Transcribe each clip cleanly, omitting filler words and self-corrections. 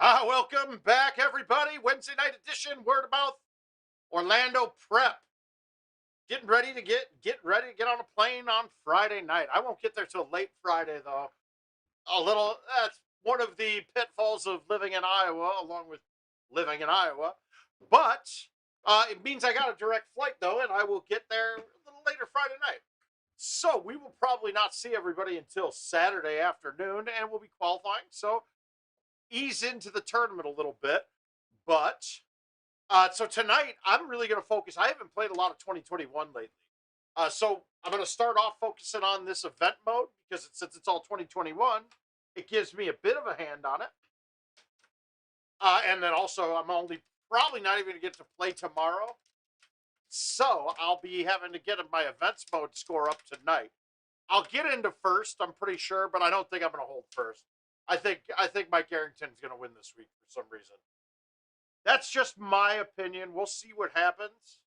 Welcome back, everybody. Wednesday night edition, Word About Orlando Prep. Getting ready to get ready to get on a plane on Friday night. I won't get there till late Friday though. That's one of the pitfalls of living in Iowa, along with living in Iowa. But it means I got a direct flight though, and I will get there a little later Friday night. So we will probably not see everybody until Saturday afternoon, and we'll be qualifying. So ease into the tournament a little bit. But so tonight, I'm really going to focus. I haven't played a lot of 2021 lately. So I'm going to start off focusing on this event mode because since it's all 2021, it gives me a bit of a hand on it. And then also, I'm only probably not even going to get to play tomorrow. So I'll be having to get my events mode score up tonight. I'll get into first, I'm pretty sure, but I don't think I'm going to hold first. I think Mike Arrington's going to win this week for some reason. That's just my opinion. We'll see what happens.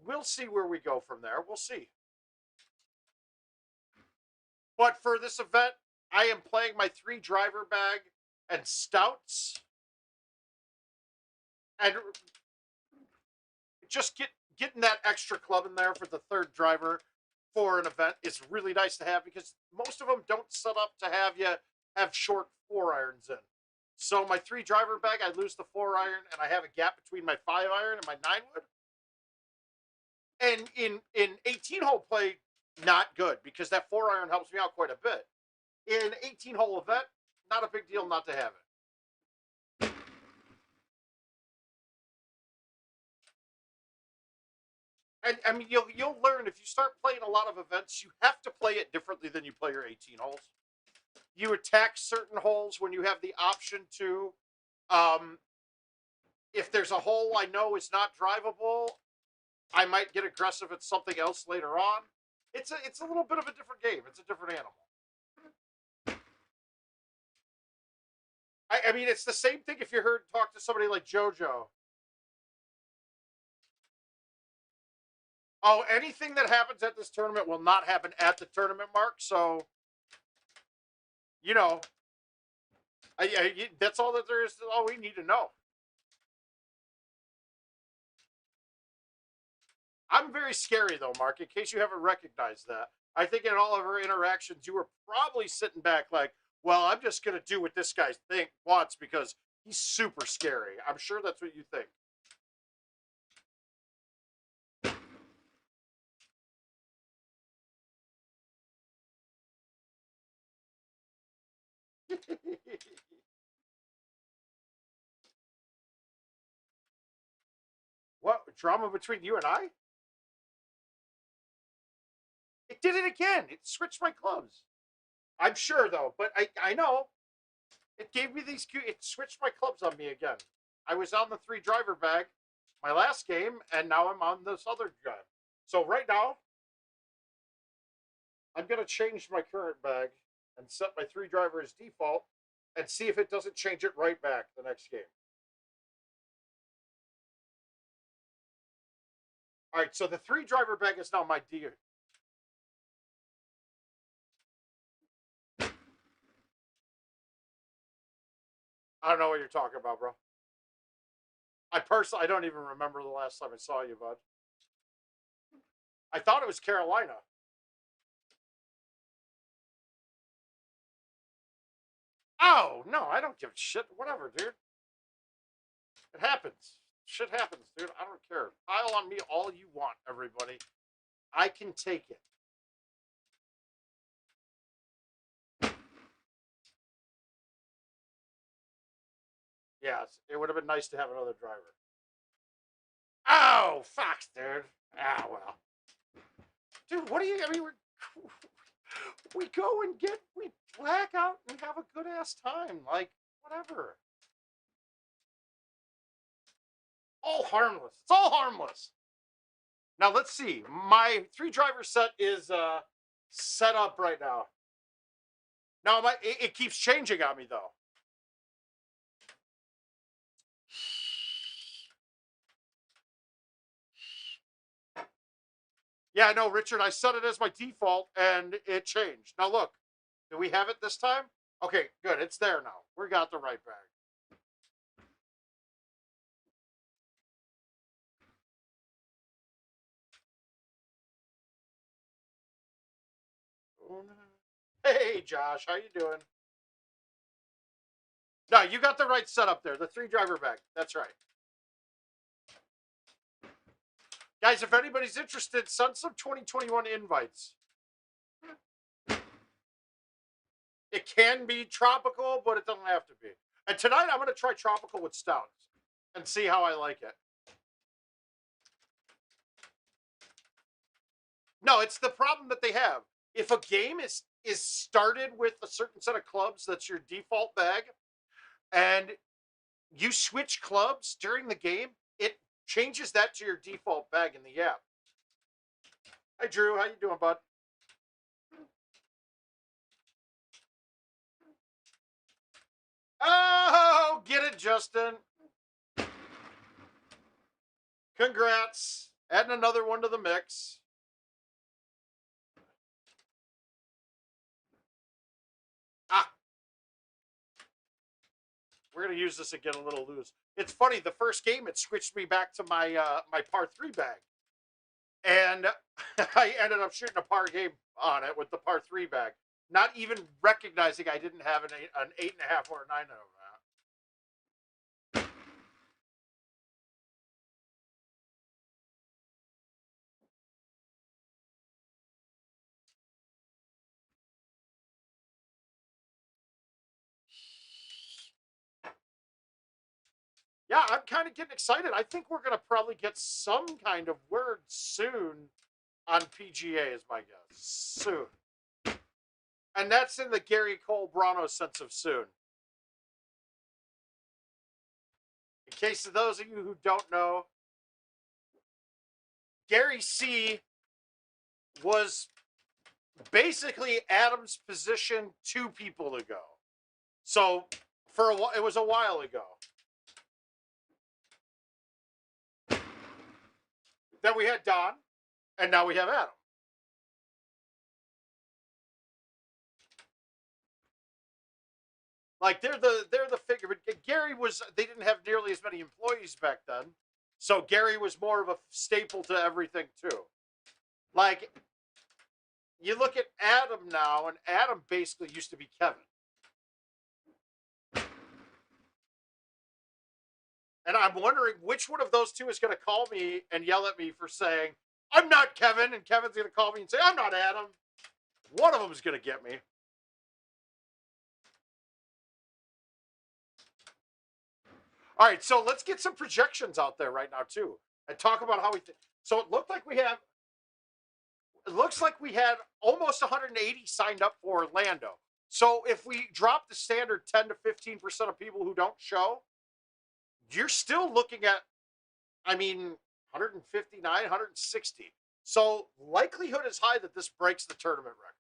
We'll see where we go from there. We'll see. But for this event, I am playing my 3 driver bag and stouts. And just getting that extra club in there for the 3rd driver for an event is really nice to have because most of them don't set up to have you have short 4-irons in. So my 3 driver bag, I lose the 4-iron, and I have a gap between my 5-iron and my 9-wood. And in 18-hole play, not good because that 4-iron helps me out quite a bit. In 18-hole event, not a big deal not to have it. And I mean, you'll learn if you start playing a lot of events, you have to play it differently than you play your 18 holes. You attack certain holes when you have the option to. If there's a hole I know is not drivable, I might get aggressive at something else later on. It's a little bit of a different game. It's a different animal. I mean, it's the same thing if you talk to somebody like JoJo. Oh, anything that happens at this tournament will not happen at the tournament, Mark. So, you know, that's all that there is. All we need to know. I'm very scary, though, Mark, in case you haven't recognized that. I think in all of our interactions, you were probably sitting back like, well, I'm just going to do what this guy wants because he's super scary. I'm sure that's what you think. What? Drama between you and I? It did it again. It switched my clubs. I'm sure, though, but I know. It gave me these. It switched my clubs on me again. I was on the 3 driver bag my last game, and now I'm on this other guy. So right now, I'm going to change my current bag and set my 3 driver as default and see if it doesn't change it right back the next game. All right, so the 3 driver bag is now my D. I don't know what you're talking about, bro. I don't even remember the last time I saw you, bud. I thought it was Carolina. Oh, no, I don't give a shit. Whatever, dude. It happens. Shit happens, dude. I don't care. Pile on me all you want, everybody. I can take it. Yes, it would have been nice to have another driver. Oh, fuck, dude. Ah, well. Dude, what do you, I mean, we go and we black out and have a good ass time. Like, whatever. All harmless. It's all harmless. Now, let's see. My 3 driver set is set up right now. Now, it keeps changing on me, though. Yeah, no, Richard, I set it as my default, and it changed. Now, look. Do we have it this time? Okay, good. It's there now. We got the right bag. Hey, Josh, how you doing? No, you got the right setup there. The 3-driver bag. That's right. Guys, if anybody's interested, send some 2021 invites. It can be tropical, but it doesn't have to be. And tonight I'm going to try tropical with stouts and see how I like it. No, it's the problem that they have. If a game is started with a certain set of clubs, that's your default bag, and you switch clubs during the game, it changes that to your default bag in the app. Hi, Drew. How you doing, bud? Oh, get it, Justin. Congrats. Adding another one to the mix. Ah. We're going to use this again a little loose. It's funny. The first game, it switched me back to my my par 3 bag. And I ended up shooting a par game on it with the par 3 bag. Not even recognizing I didn't have an 8.5 or a 9 over that. Yeah, I'm kind of getting excited. I think we're going to probably get some kind of word soon on PGA, is my guess. Soon. And that's in the Gary Cole Brano sense of soon. In case of those of you who don't know, Gary C was basically Adam's position 2 people ago. So for a while, it was a while ago. Then we had Don, and now we have Adam. Like they're the figure. But Gary was, they didn't have nearly as many employees back then, so Gary was more of a staple to everything too. Like you look at Adam now, and Adam basically used to be Kevin. And I'm wondering which one of those two is going to call me and yell at me for saying, I'm not Kevin, and Kevin's going to call me and say, I'm not Adam. One of them is going to get me. All right, so let's get some projections out there right now, too, and talk about how we think. So it looks like we had almost 180 signed up for Orlando. So if we drop the standard 10 to 15% of people who don't show, you're still looking at, I mean, 159, 160. So likelihood is high that this breaks the tournament record.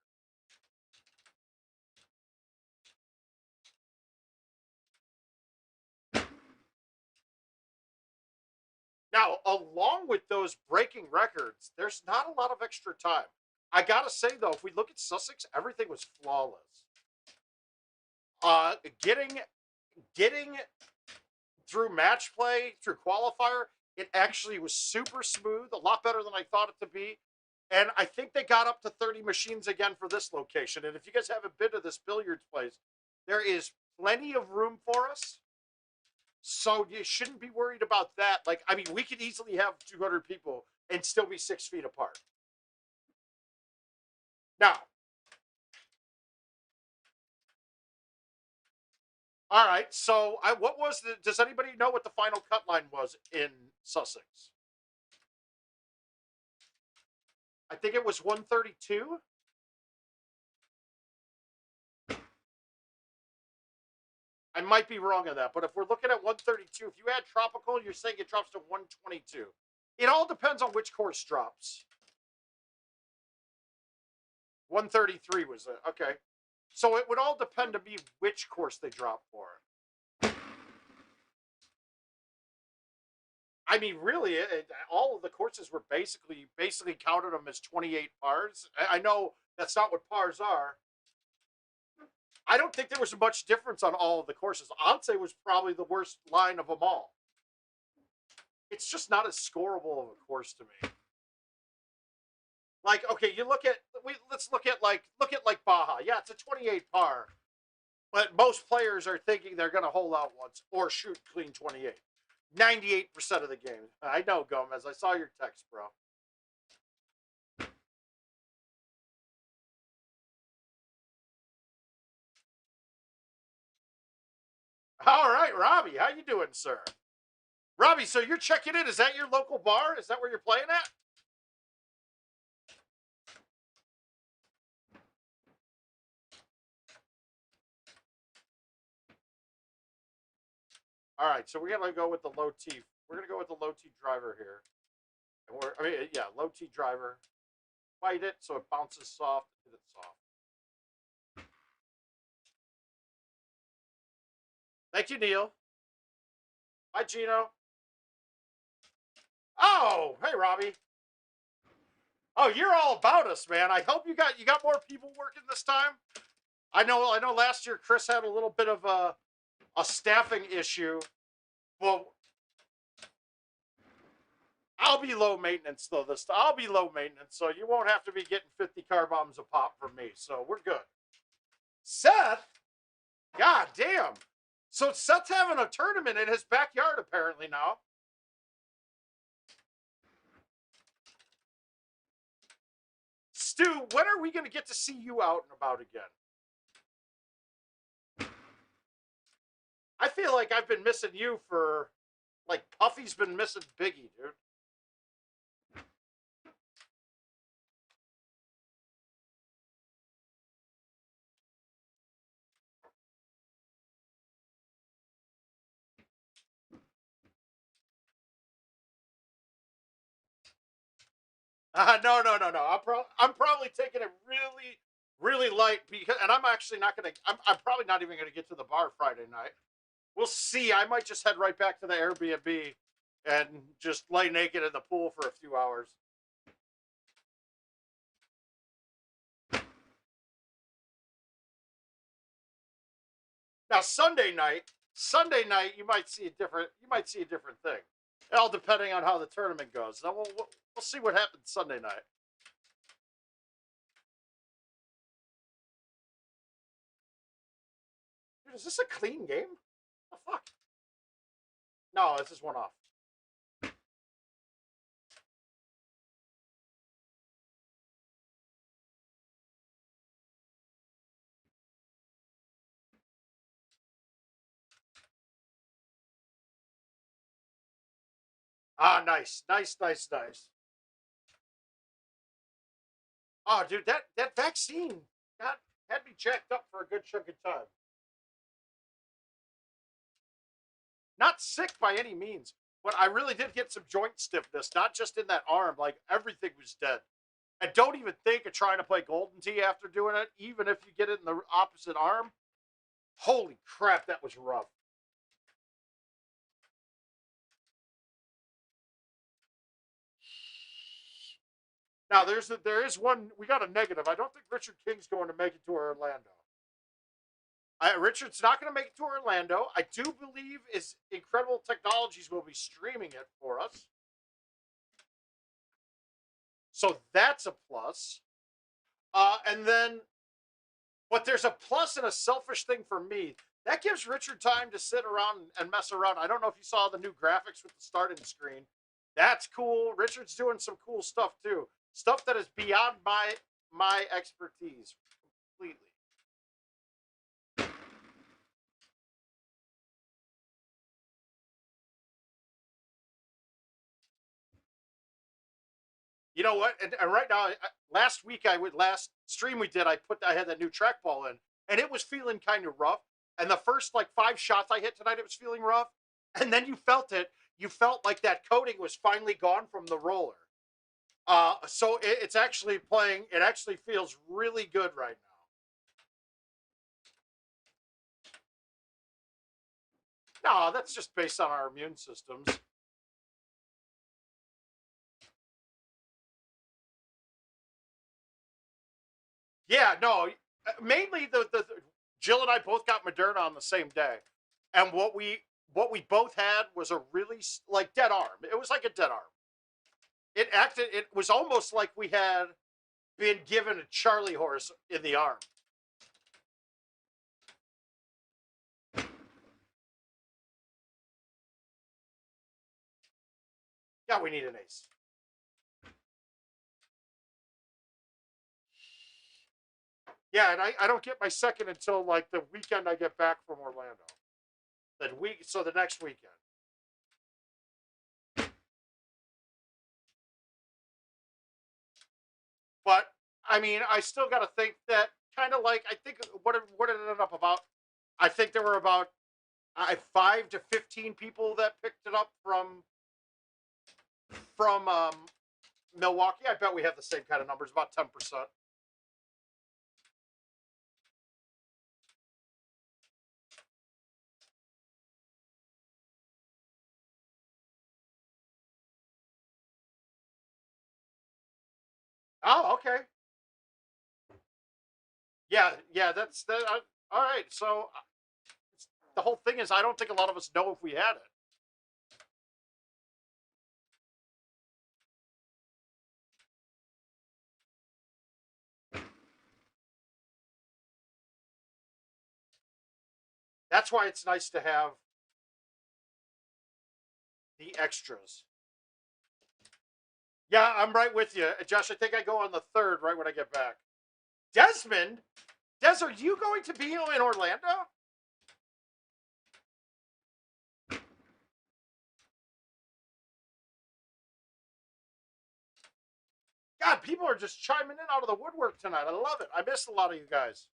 Now, along with those breaking records, there's not a lot of extra time. I gotta say though, if we look at Sussex, everything was flawless. Getting through match play, through qualifier, it actually was super smooth, a lot better than I thought it to be. And I think they got up to 30 machines again for this location. And if you guys haven't been to this billiards place, there is plenty of room for us. So you shouldn't be worried about that. Like, I mean, we could easily have 200 people and still be 6 feet apart. Now, all right. So, what was the? Does anybody know what the final cut line was in Sussex? I think it was 132. I might be wrong on that, but if we're looking at 132, if you add tropical, you're saying it drops to 122. It all depends on which course drops. 133 was it? Okay. So it would all depend to be which course they drop for. I mean, really, all of the courses were basically counted them as 28 pars. I know that's not what pars are. I don't think there was much difference on all of the courses. Once was probably the worst line of them all. It's just not as scoreable of a course to me. Like, okay, you look at let's look at like Baja. Yeah, it's a 28 par. But most players are thinking they're going to hold out once or shoot clean 28. 98% of the game. I know, Gomez. I saw your text, bro. All right, Robbie. How you doing, sir? Robbie, so you're checking in. Is that your local bar? Is that where you're playing at? All right, so we're going to go with the low T. We're going to go with the low T driver here. And low T driver. Fight it so it bounces soft. Hit it soft. Thank you, Neil. Hi, Gino. Oh, hey, Robbie. Oh, you're all about us, man. I hope you got more people working this time. I know last year Chris had a little bit of a staffing issue. Well, I'll be low maintenance though this time. I'll be low maintenance, so you won't have to be getting 50 car bombs a pop from me. So we're good. Seth, god damn. So Seth's having a tournament in his backyard apparently now. Stu, when are we going to get to see you out and about again? I feel like I've been missing you for, like, Puffy's been missing Biggie, dude. No. I'm probably taking it really light because, and I'm actually not gonna. I'm probably not even gonna get to the bar Friday night. We'll see. I might just head right back to the Airbnb and just lay naked in the pool for a few hours. Now Sunday night, you might see a different thing. All depending on how the tournament goes. Now we'll see what happens Sunday night. Dude, is this a clean game? What the fuck? No, this is one off. Ah, nice. Oh, dude, that vaccine had me jacked up for a good chunk of time. Not sick by any means, but I really did get some joint stiffness, not just in that arm. Like, everything was dead. And don't even think of trying to play Golden Tee after doing it, even if you get it in the opposite arm. Holy crap, that was rough. Now, there is one, we got a negative. I don't think Richard King's going to make it to Orlando. Richard's not going to make it to Orlando. I do believe is Incredible Technologies will be streaming it for us. So that's a plus. And then, but there's a plus and a selfish thing for me. That gives Richard time to sit around and mess around. I don't know if you saw the new graphics with the starting screen. That's cool. Richard's doing some cool stuff too. Stuff that is beyond my expertise completely. You know what? And right now, last stream we did, I had that new trackball in, and it was feeling kind of rough. And the first like 5 shots I hit tonight, it was feeling rough. And then you felt it. You felt like that coating was finally gone from the roller. So it's actually playing. It actually feels really good right now. No, that's just based on our immune systems. Yeah, no. Mainly Jill and I both got Moderna on the same day, and what we both had was a really like dead arm. It was like a dead arm. It was almost like we had been given a Charlie horse in the arm. Yeah, we need an ace. Yeah, and I don't get my second until like the weekend I get back from Orlando. So the next weekend. But I mean, I still got to think that kind of like I think what it ended up about. I think there were about 5 to 15 people that picked it up from Milwaukee. I bet we have the same kind of numbers, about 10%. Oh, okay. Yeah, that's that. All right, so the whole thing is, I don't think a lot of us know if we had it. That's why it's nice to have the extras. Yeah, I'm right with you, Josh. I think I go on the 3rd, right when I get back. Desmond, Des, are you going to be in Orlando? God, people are just chiming in out of the woodwork tonight. I love it. I missed a lot of you guys.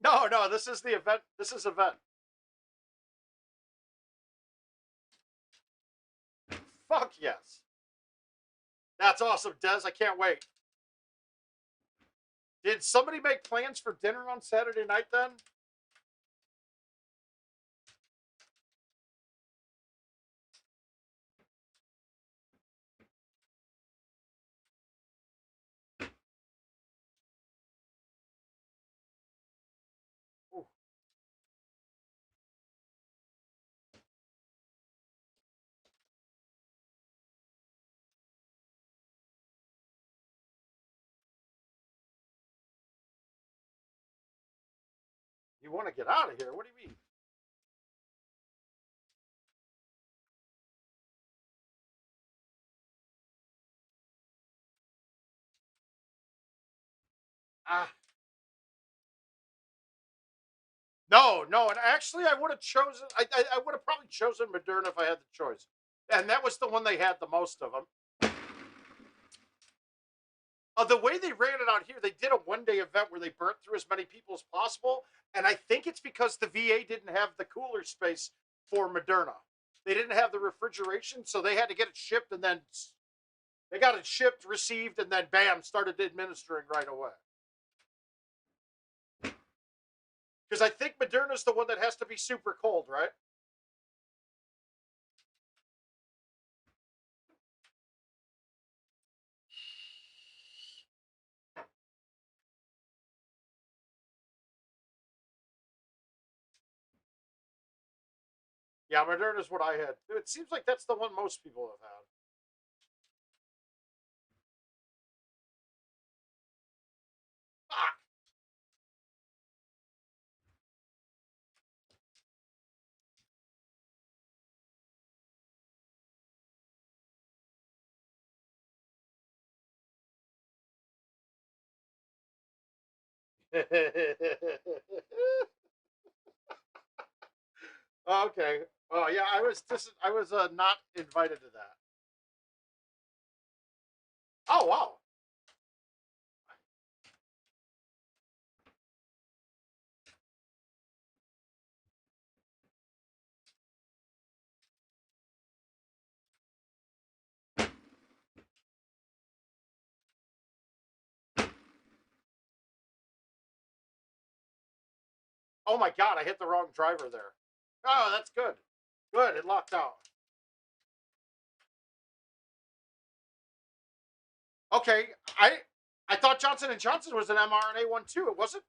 No, this is the event. This is event. Fuck yes. That's awesome, Des. I can't wait. Did somebody make plans for dinner on Saturday night then? Ooh. You want to get out of here? What do you mean? Ah. No, and actually, I would have chosen. I would have probably chosen Moderna if I had the choice, and that was the one they had the most of them. The way they ran it out here, they did a one-day event where they burnt through as many people as possible, and I think it's because the VA didn't have the cooler space for Moderna. They didn't have the refrigeration, so they had to get it shipped, and then they got it shipped, received, and then bam, started administering right away. Because I think Moderna's the one that has to be super cold, right? Yeah, Moderna's what I had. It seems like that's the one most people have had. Fuck. Okay. Oh yeah, I was not invited to that. Oh wow. Oh my god, I hit the wrong driver there. Oh, that's good. Good, it locked out. Okay, I thought Johnson & Johnson was an mRNA one too. It wasn't?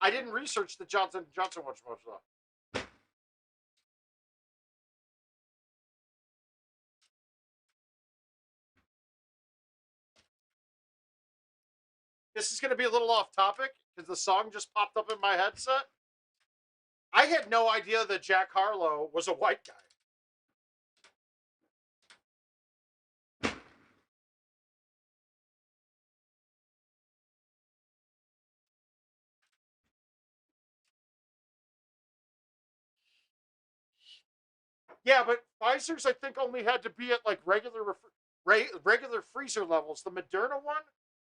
I didn't research the Johnson & Johnson one much though. This is going to be a little off topic because the song just popped up in my headset. I had no idea that Jack Harlow was a white guy. Yeah, but Pfizer's I think only had to be at like regular freezer levels. The Moderna one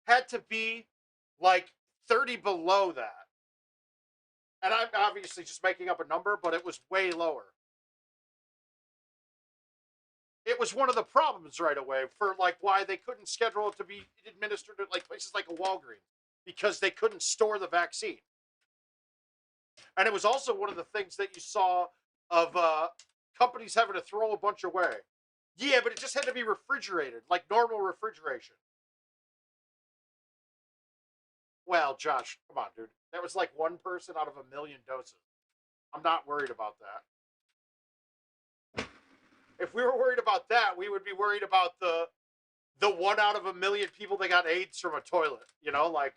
had to be like 30 below that. And I'm obviously just making up a number, but it was way lower. It was one of the problems right away for like why they couldn't schedule it to be administered at like places like a Walgreens because they couldn't store the vaccine. And it was also one of the things that you saw of companies having to throw a bunch away. Yeah, but it just had to be refrigerated, like normal refrigeration. Well, Josh, come on, dude. That was like one person out of a million doses. I'm not worried about that. If we were worried about that, we would be worried about the one out of a million people that got AIDS from a toilet. You know, like.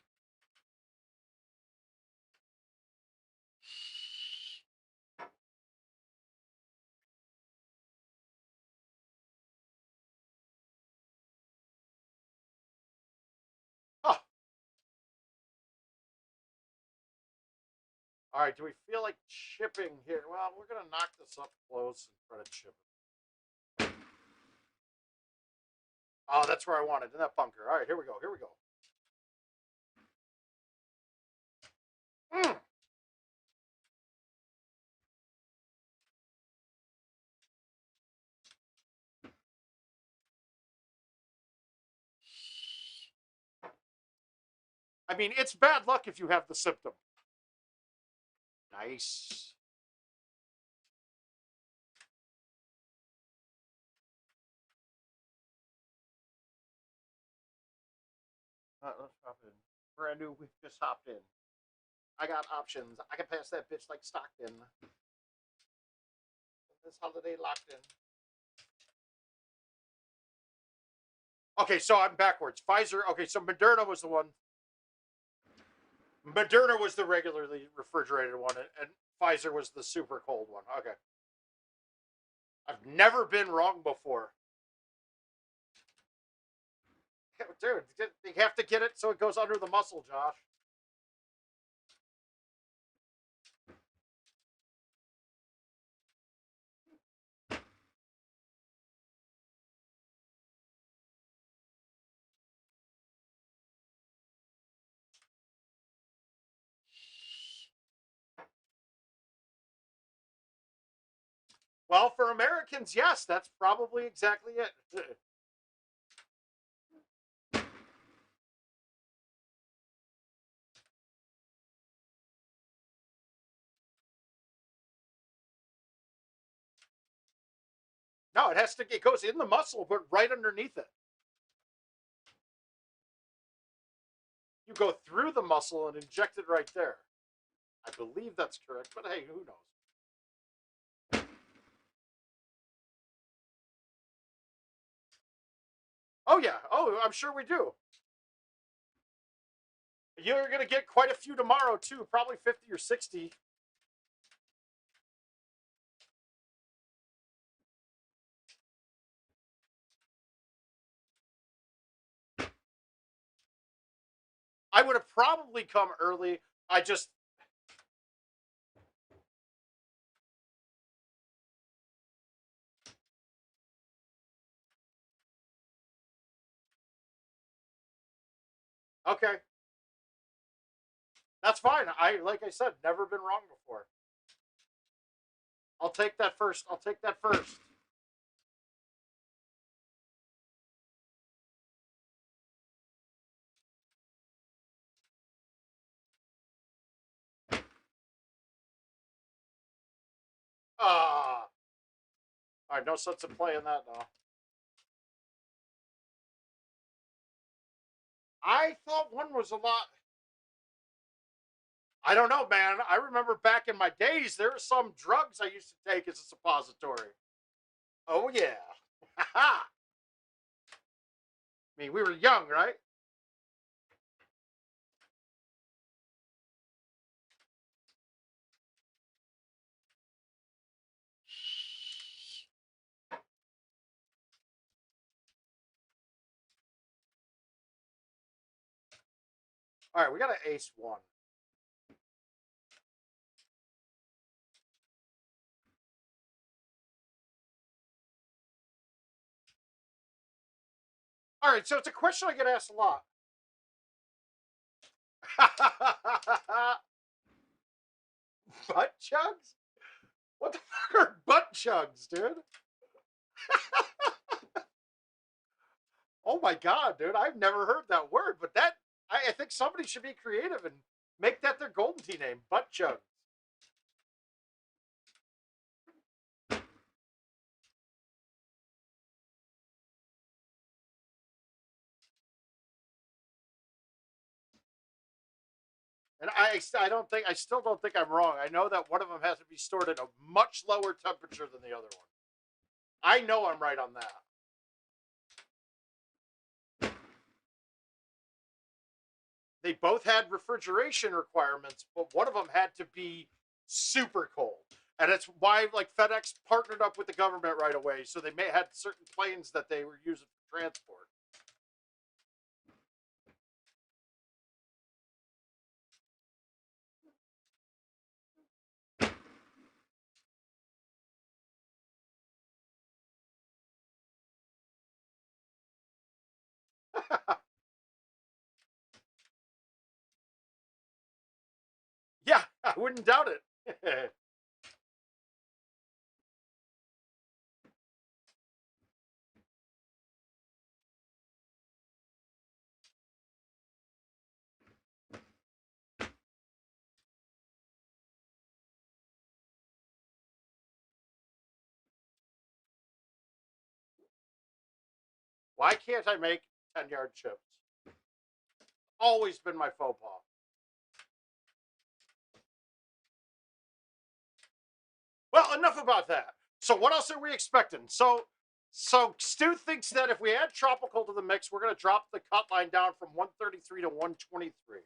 Huh. All right, do we feel like chipping here? Well, we're going to knock this up close and try to chip it. Oh, that's where I wanted, in that bunker. All right, here we go. Here we go. Mm. I mean, it's bad luck if you have the symptom. Nice. Let's hop in. Brand new, we just hopped in. I got options. I can pass that bitch like Stockton. This holiday locked in. Okay, so I'm backwards. Pfizer. Okay, so Moderna was the one. Moderna was the regularly refrigerated one, and Pfizer was the super cold one. Okay. I've never been wrong before. Dude, you have to get it so it goes under the muscle, Josh. Well, for Americans, yes, that's probably exactly it. No, it has to. It goes in the muscle, but right underneath it. You go through the muscle and inject it right there. I believe that's correct, but hey, who knows? Oh yeah. Oh, I'm sure we do. You're gonna get quite a few tomorrow too. Probably 50 or 60. I would have probably come early. I just. Okay. That's fine. Like I said, never been wrong before. I'll take that first. I'll take that first. Ah. All right, no sense in playing that now. I thought one was a lot. I don't know, man. I remember back in my days, there were some drugs I used to take as a suppository. Oh, yeah. I mean, we were young, right? All right, we got an ace one. All right, so it's a question I get asked a lot. Butt chugs? What the fuck are butt chugs, dude? Oh my god, dude! I've never heard that word, but that I think somebody should be creative and make that their golden tea name. Butt chugs. And I still don't think I'm wrong. I know that one of them has to be stored at a much lower temperature than the other one. I know I'm right on that. They both had refrigeration requirements, but one of them had to be super cold. And it's why like FedEx partnered up with the government right away. So they had certain planes that they were using for transport. Yeah, I wouldn't doubt it. Why can't I make 10-yard chips? Always been my faux pas. Well, enough about that. So what else are we expecting? So Stu thinks that if we add tropical to the mix, we're going to drop the cut line down from 133 to 123.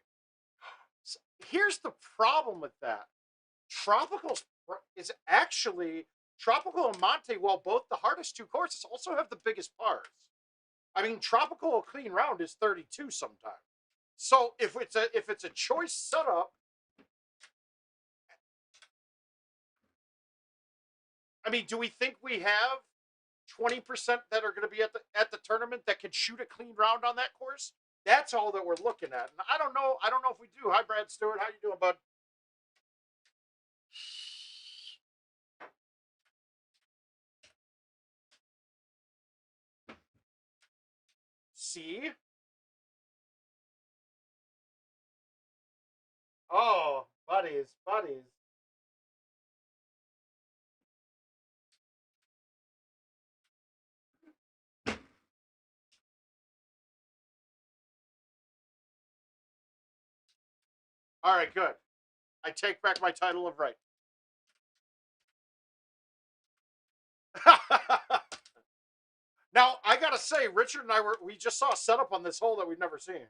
So here's the problem with that. Tropical is actually Tropical and Monte, while both the hardest two courses, also have the biggest pars. I mean, Tropical clean round is 32 sometimes. So if it's a choice setup, I mean, do we think we have 20% that are going to be at the tournament that can shoot a clean round on that course? That's all that we're looking at. And I don't know. I don't know if we do. Hi, Brad Stewart. How you doing, bud? See? Oh, buddies, buddies. All right, good. I take back my title of right. Now, I got to say, Richard and we just saw a setup on this hole that we've never seen.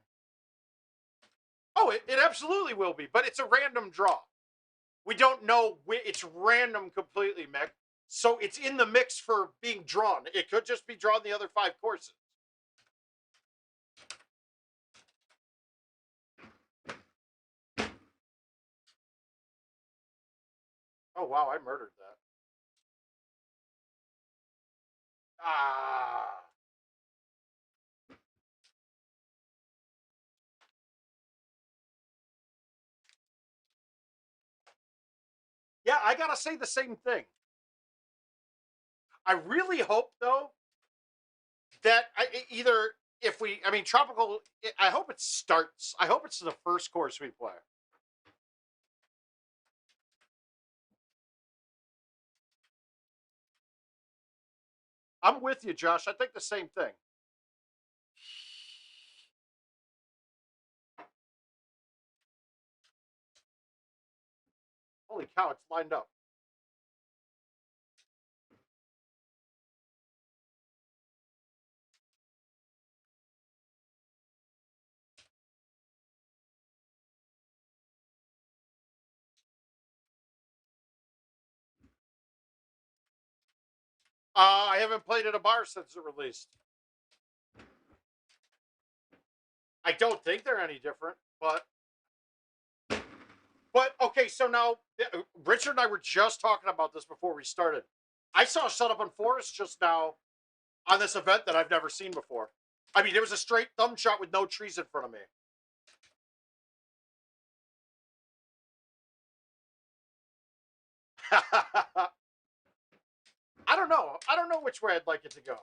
Oh, it absolutely will be, but it's a random draw. We don't know. It's random completely, Mick. So it's in the mix for being drawn. It could just be drawn the other 5 courses. Oh, wow, I murdered that. Ah. Yeah, I got to say the same thing. I really hope, though, that either if we, I mean, Tropical, I hope it starts. I hope it's the first course we play. I'm with you, Josh. I think the same thing. Holy cow, it's lined up. I haven't played at a bar since it released. I don't think they're any different, but okay, so now Richard and I were just talking about this before we started. I saw a setup on Forest just now on this event that I've never seen before. I mean, it was a straight thumb shot with no trees in front of me. I don't know. I don't know which way I'd like it to go.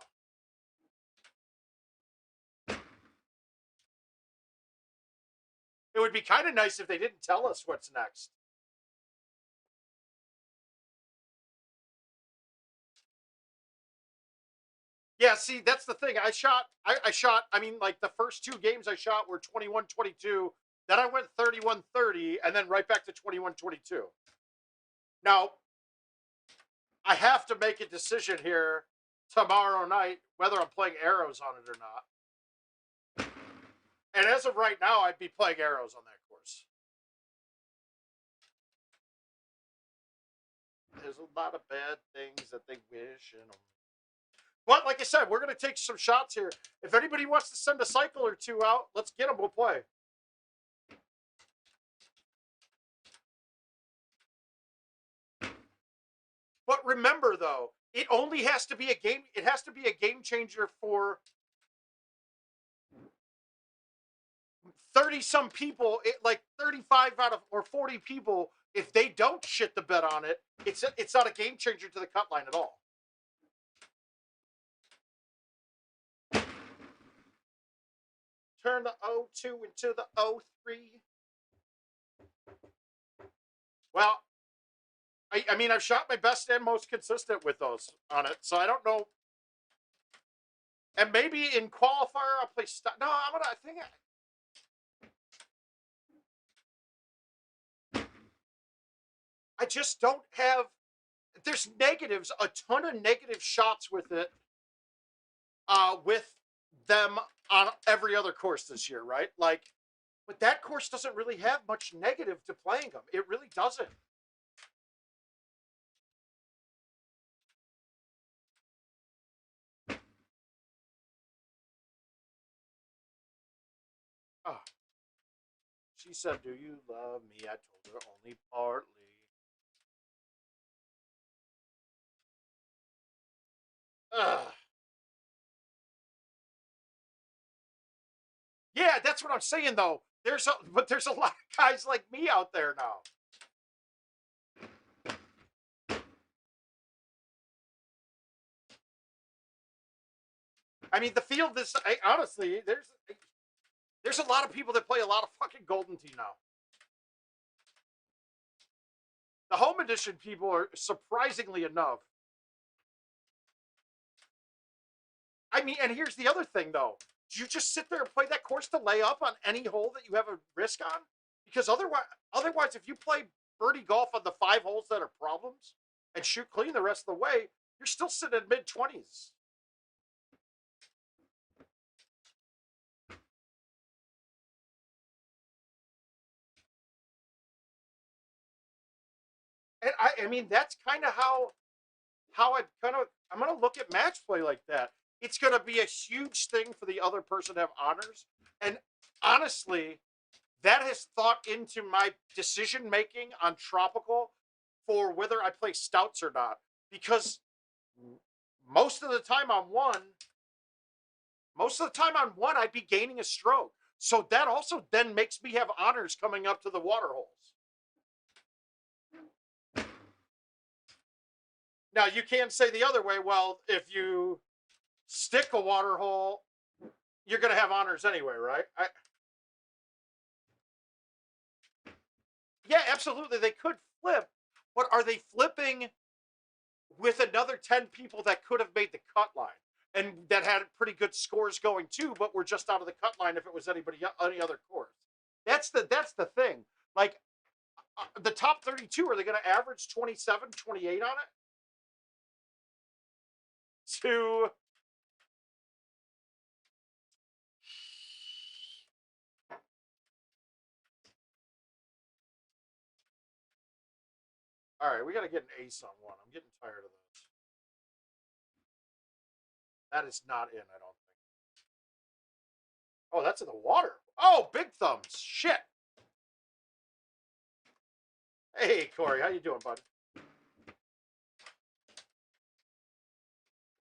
It would be kind of nice if they didn't tell us what's next. Yeah, see, that's the thing. I shot, I mean, like the first two games I shot were 21-22. Then I went 31-30, and then right back to 21-22. Now, I have to make a decision here tomorrow night whether I'm playing arrows on it or not. And as of right now, I'd be playing arrows on that course. There's a lot of bad things that they wish and. But like I said, we're going to take some shots here. If anybody wants to send a cycle or two out, let's get them. We'll play. But remember, though, it only has to be a game. It has to be a game changer for 30-some people. Like 35 out of or 40 people. If they don't shit the bed on it, it's not a game changer to the cut line at all. Turn the 02 into the 03. Well, I mean, I've shot my best and most consistent with those on it, so I don't know. And maybe in qualifier I'll play. No, I'm gonna. I think. I just don't have. There's negatives, a ton of negative shots with it. With them on every other course this year, right? Like, but that course doesn't really have much negative to playing them. It really doesn't. Oh. She said, "Do you love me?" I told her only partly. Ugh. Yeah, that's what I'm saying though. But there's a lot of guys like me out there now. I mean, the field is honestly there's a lot of people that play a lot of fucking Golden Tee now. The home edition people are surprisingly enough. I mean, and here's the other thing though. Do you just sit there and play that course to lay up on any hole that you have a risk on? Because otherwise, if you play birdie golf on the 5 holes that are problems and shoot clean the rest of the way, you're still sitting in mid-20s. And I mean, that's kind of how I'm going to look at match play like that. It's going to be a huge thing for the other person to have honors. And honestly, that has thought into my decision making on tropical for whether I play stouts or not. Because most of the time on one, I'd be gaining a stroke. So that also then makes me have honors coming up to the water holes. Now, you can say the other way, well, if you stick a water hole, you're going to have honors anyway, right? Yeah, absolutely. They could flip, but are they flipping with another 10 people that could have made the cut line and that had pretty good scores going too, but were just out of the cut line if it was any other course? That's the thing. Like, The top 32, are they going to average 27, 28 on it? To all right, we got to get an ace on one. I'm getting tired of those. That is not in, I don't think. Oh, that's in the water. Oh, big thumbs. Shit. Hey, Corey, how you doing, bud?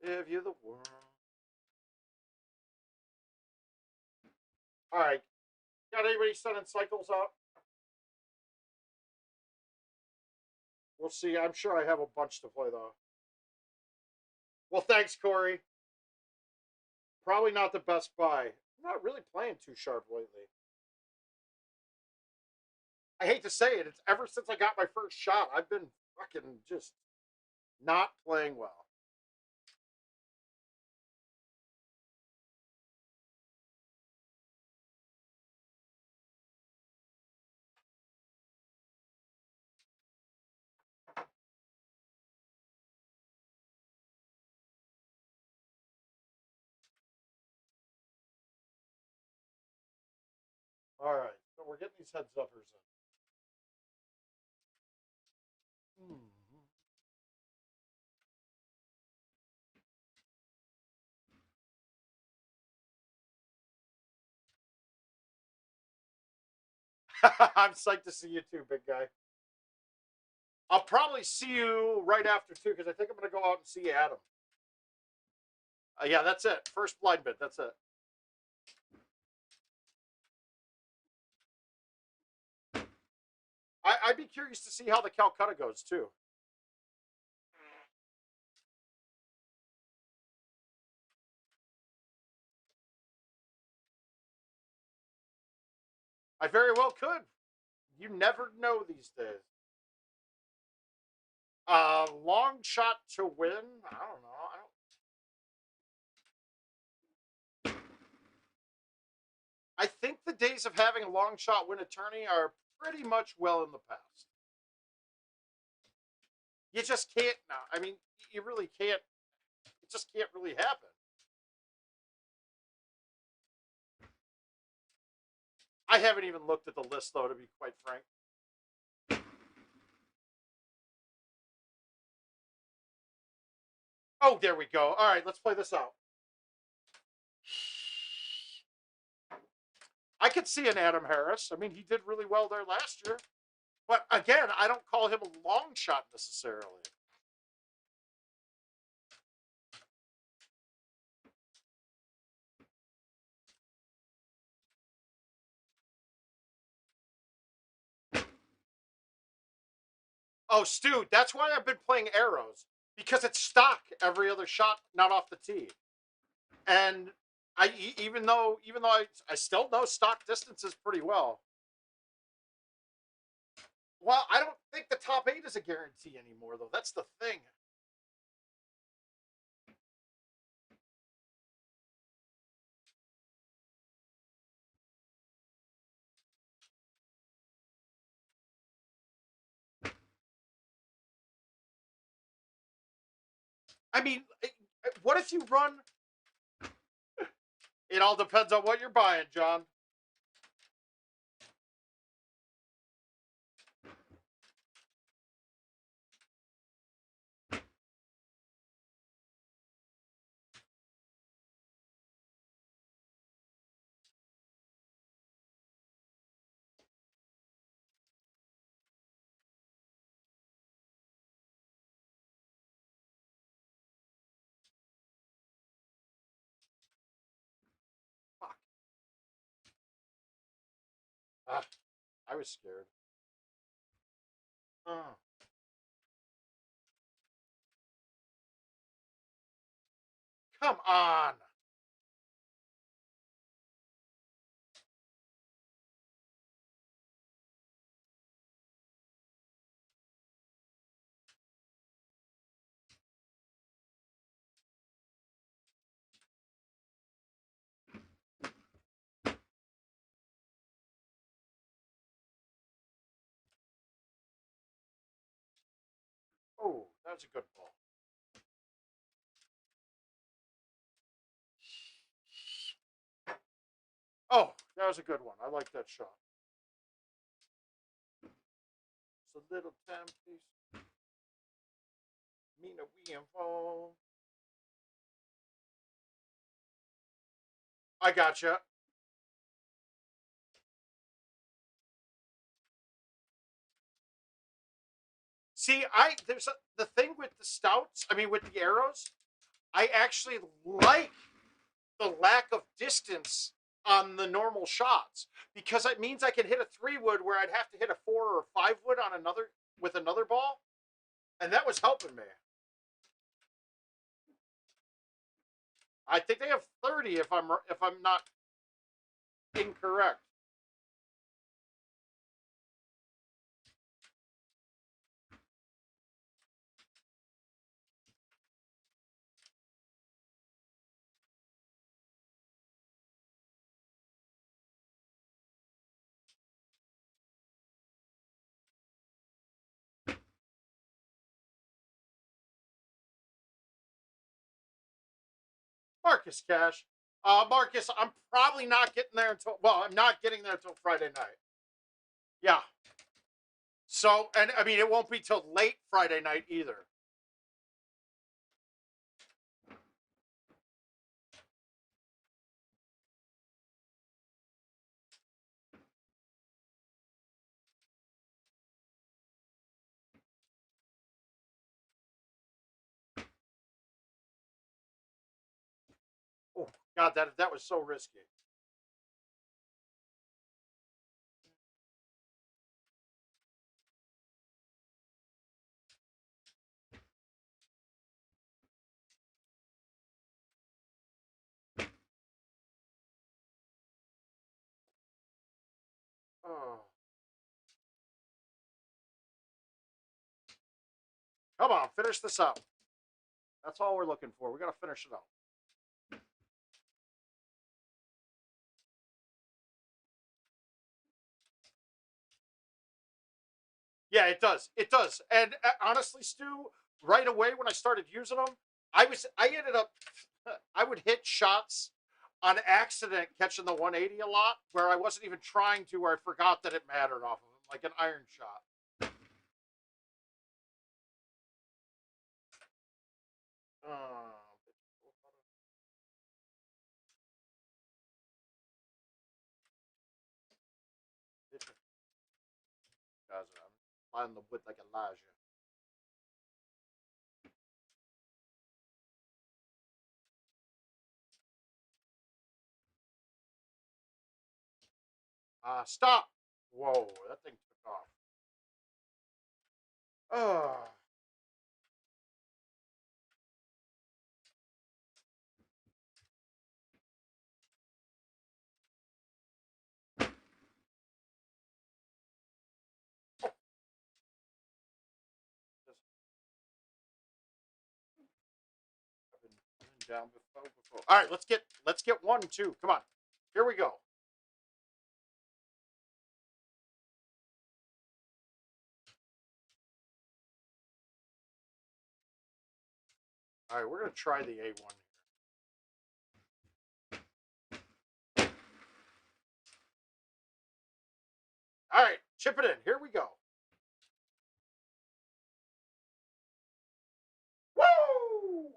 If you're the world. All right. Got anybody sending cycles out? We'll see. I'm sure I have a bunch to play, though. Well, thanks, Corey. Probably not the best buy. I'm not really playing too sharp lately. I hate to say it. It's ever since I got my first shot, I've been fucking just not playing well. All right. So we're getting these heads uppers in. I'm psyched to see you too, big guy. I'll probably see you right after too, because I think I'm going to go out and see Adam. Yeah, that's it. First blind bit. That's it. I'd be curious to see how the Calcutta goes too. I very well could. You never know these days. Long shot to win. I don't know. I think the days of having a long shot win a tourney are pretty much well in the past. You just can't now. I mean, you really can't. It just can't really happen. I haven't even looked at the list though, to be quite frank. Oh, there we go. All right, let's play this out. I could see an Adam Harris. I mean, he did really well there last year. But again, I don't call him a long shot necessarily. Oh, Stu, that's why I've been playing arrows. Because it's stock every other shot, not off the tee. And even though I still know stock distances pretty well. Well, I don't think the top 8 is a guarantee anymore, though. That's the thing. I mean, what if you run? It all depends on what you're buying, John. Fuck. I was scared. Oh. Come on. was a good ball. Oh, that was a good one. I like that shot. It's a little time piece. Mina, we involved. I gotcha. See, there's the thing with the stouts. I mean, with the arrows, I actually like the lack of distance on the normal shots because it means I can hit a 3-wood where I'd have to hit a 4 or 5-wood on another ball, and that was helping me. I think they have 30 if I'm not incorrect. Marcus Cash. Marcus, I'm probably not getting there until, well, I'm not getting there until Friday night. Yeah. So, and I mean, it won't be till late Friday night either. Oh, God, that was so risky. Oh. Come on, finish this up. That's all we're looking for. We got to finish it up. Yeah, it does. It does. And honestly, Stu, right away when I started using them, I ended up, I would hit shots on accident catching the 180 a lot where I wasn't even trying to, where I forgot that it mattered off of them, like an iron shot. Guys, I'm on the wood like Elijah. Stop. Whoa, that thing took off. Oh. I've been down before. All right, let's get 1 and 2. Come on. Here we go. All right, we're going to try the A1 here. All right, chip it in. Here we go. Woo!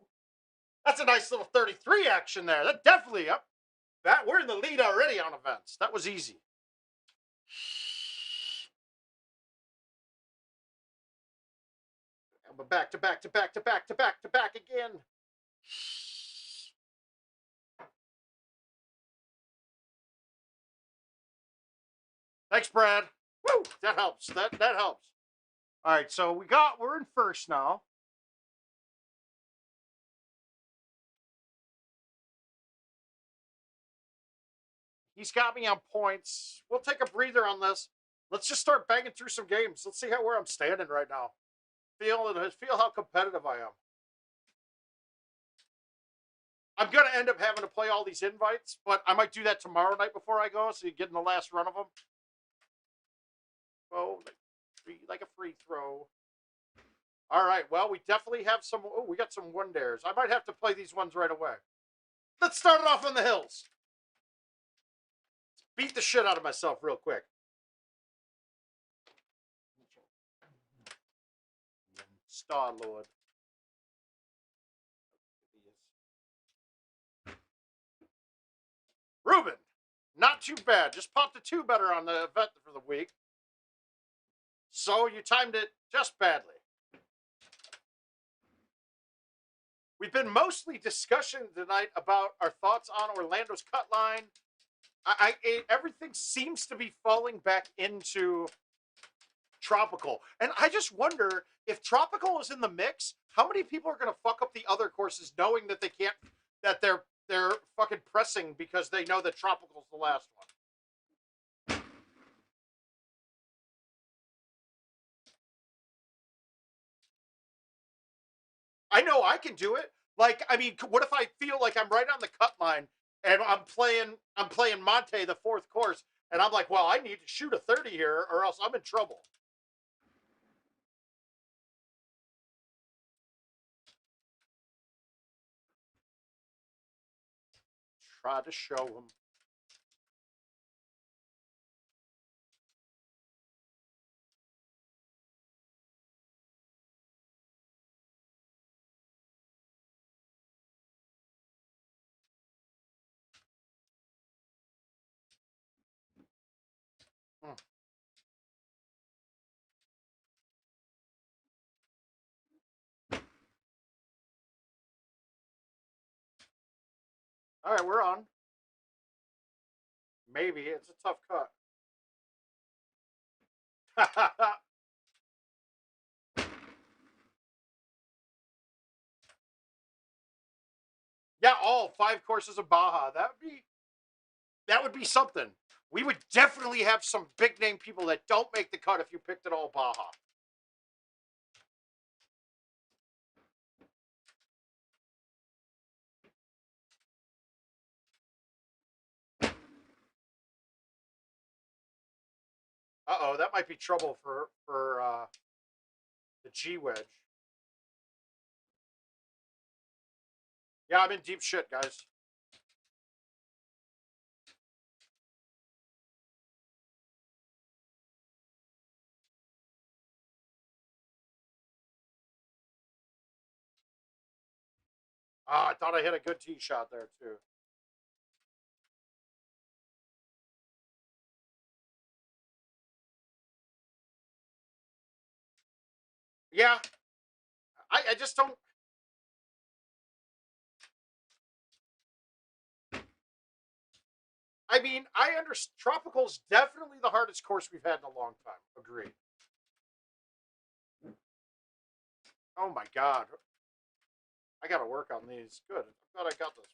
That's a nice little 33 action there. That definitely up. We're in the lead already on events. That was easy. But back to back to back to back to back to back again. Thanks, Brad. Woo! That helps. That helps. All right, so we're in first now. He's got me on points. We'll take a breather on this. Let's just start banging through some games. Let's see where I'm standing right now. Feel how competitive I am. I'm going to end up having to play all these invites, but I might do that tomorrow night before I go, so you get in the last run of them. Oh, like a free throw. All right. Well, we definitely have some. Oh, we got some one dares. I might have to play these ones right away. Let's start it off on the hills. Beat the shit out of myself real quick. Star Lord. Ruben. Not too bad. Just popped a 2 better on the event for the week. So you timed it just badly. We've been mostly discussing tonight about our thoughts on Orlando's cut line. Everything seems to be falling back into Tropical. And I just wonder if Tropical is in the mix, how many people are going to fuck up the other courses knowing that they can't, that they're fucking pressing because they know that Tropical's the last one. I know I can do it. Like, I mean, what if I feel like I'm right on the cut line and I'm playing Monte the 4th course, and I'm like, well, I need to shoot a 30 here or else I'm in trouble. Try to show them. All right, we're on. Maybe it's a tough cut. Yeah, all 5 courses of Baja. That would be something. We would definitely have some big name people that don't make the cut if you picked it all Baja. Uh-oh, that might be trouble for the G wedge. Yeah, I'm in deep shit, guys. I thought I hit a good tee shot there, too. Yeah, I just don't... I mean, I understand. Tropical's definitely the hardest course we've had in a long time. Agreed. Oh, my God. I got to work on these. Good. I'm glad I got this.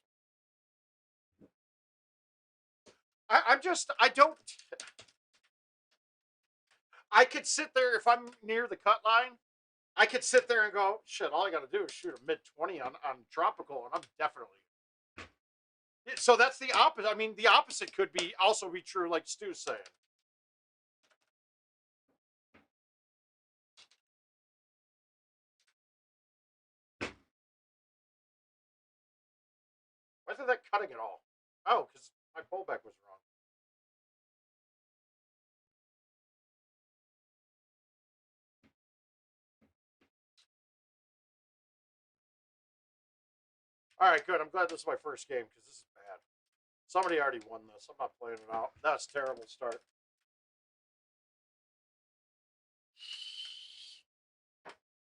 I don't... I could sit there, if I'm near the cut line, I could sit there and go, shit, all I got to do is shoot a mid-20 on Tropical, and I'm definitely... So that's the opposite. I mean, the opposite could be also be true, like Stu's saying. Why isn't that cutting at all? Oh, because my pullback was wrong. All right, good. I'm glad this is my first game because this is bad. Somebody already won this. I'm not playing it out. That's a terrible start.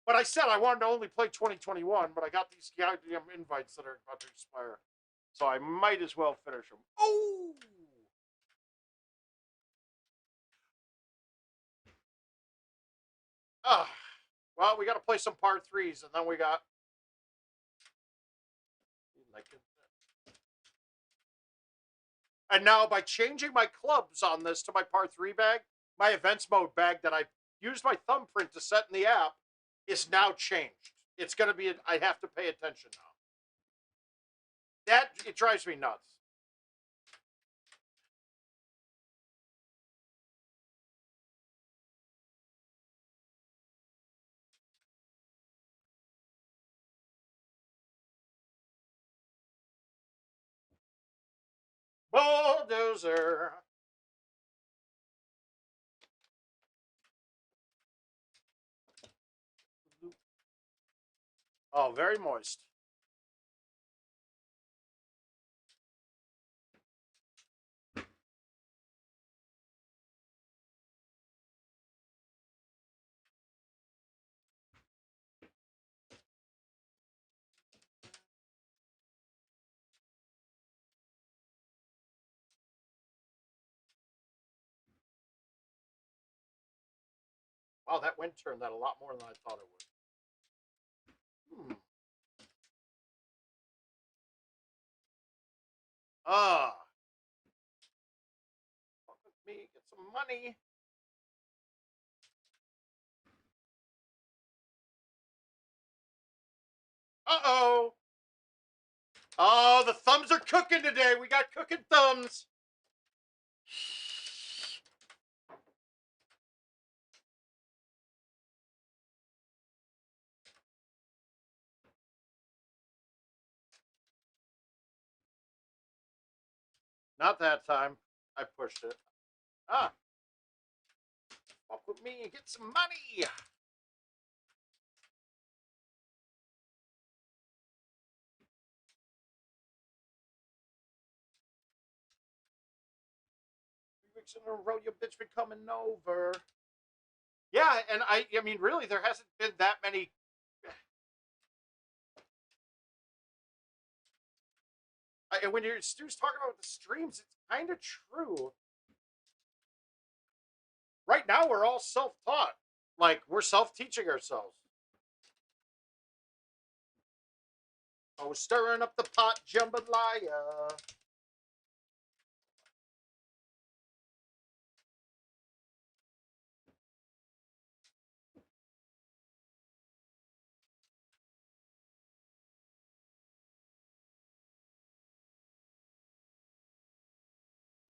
But I said I wanted to only play 2021, but I got these goddamn invites that are about to expire. So I might as well finish them. Oh! Ah. Well, we got to play some par 3s, and then we got... And now by changing my clubs on this to my par 3 bag, my events mode bag that I used my thumbprint to set in the app is now changed. It's going to be, I have to pay attention now. It drives me nuts. bulldozer. Oh, very moist. Wow, that wind turned that a lot more than I thought it would. Ah. Fuck with me, get some money. Uh-oh. Oh, the thumbs are cooking today. We got cooking thumbs. Not that time. I pushed it. Ah. Fuck with me and get some money. Weeks in a row, your bitch been coming over. Yeah, and I mean, really, there hasn't been that many. And when Stu's talking about the streams, it's kind of true. Right now, we're all self-taught. Like, we're self-teaching ourselves. Oh, stirring up the pot, jambalaya.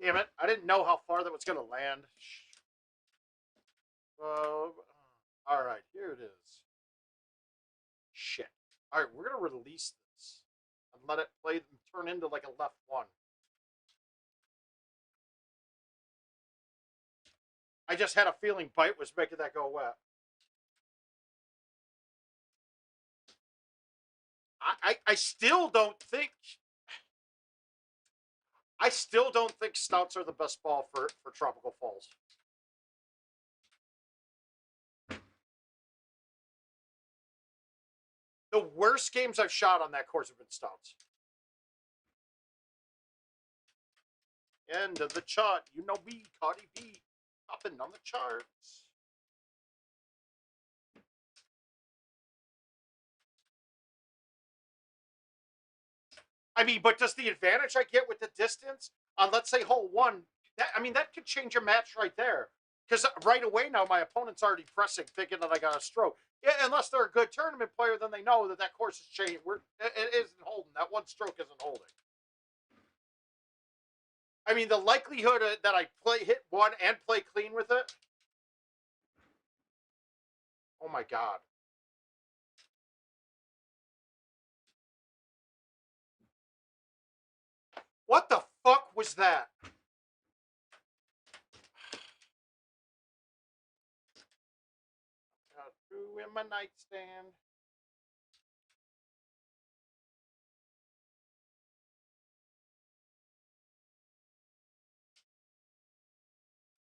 Damn it, I didn't know how far that was going to land. All right, here it is. Shit. All right, we're going to release this and let it play and turn into like a left one. I just had a feeling bite was making that go wet. I still don't think stouts are the best ball for tropical falls. The worst games I've shot on that course have been stouts. End of the chart. You know me, Cardi B, hopping on the charts. I mean, but does the advantage I get with the distance on, let's say, hole one, that could change a match right there. Because right away now, my opponent's already pressing, thinking that I got a stroke. Yeah, unless they're a good tournament player, then they know that course has changed. It isn't holding. That one stroke isn't holding. I mean, the likelihood that I hit one and play clean with it. Oh my God. What the fuck was that? Got through in my nightstand.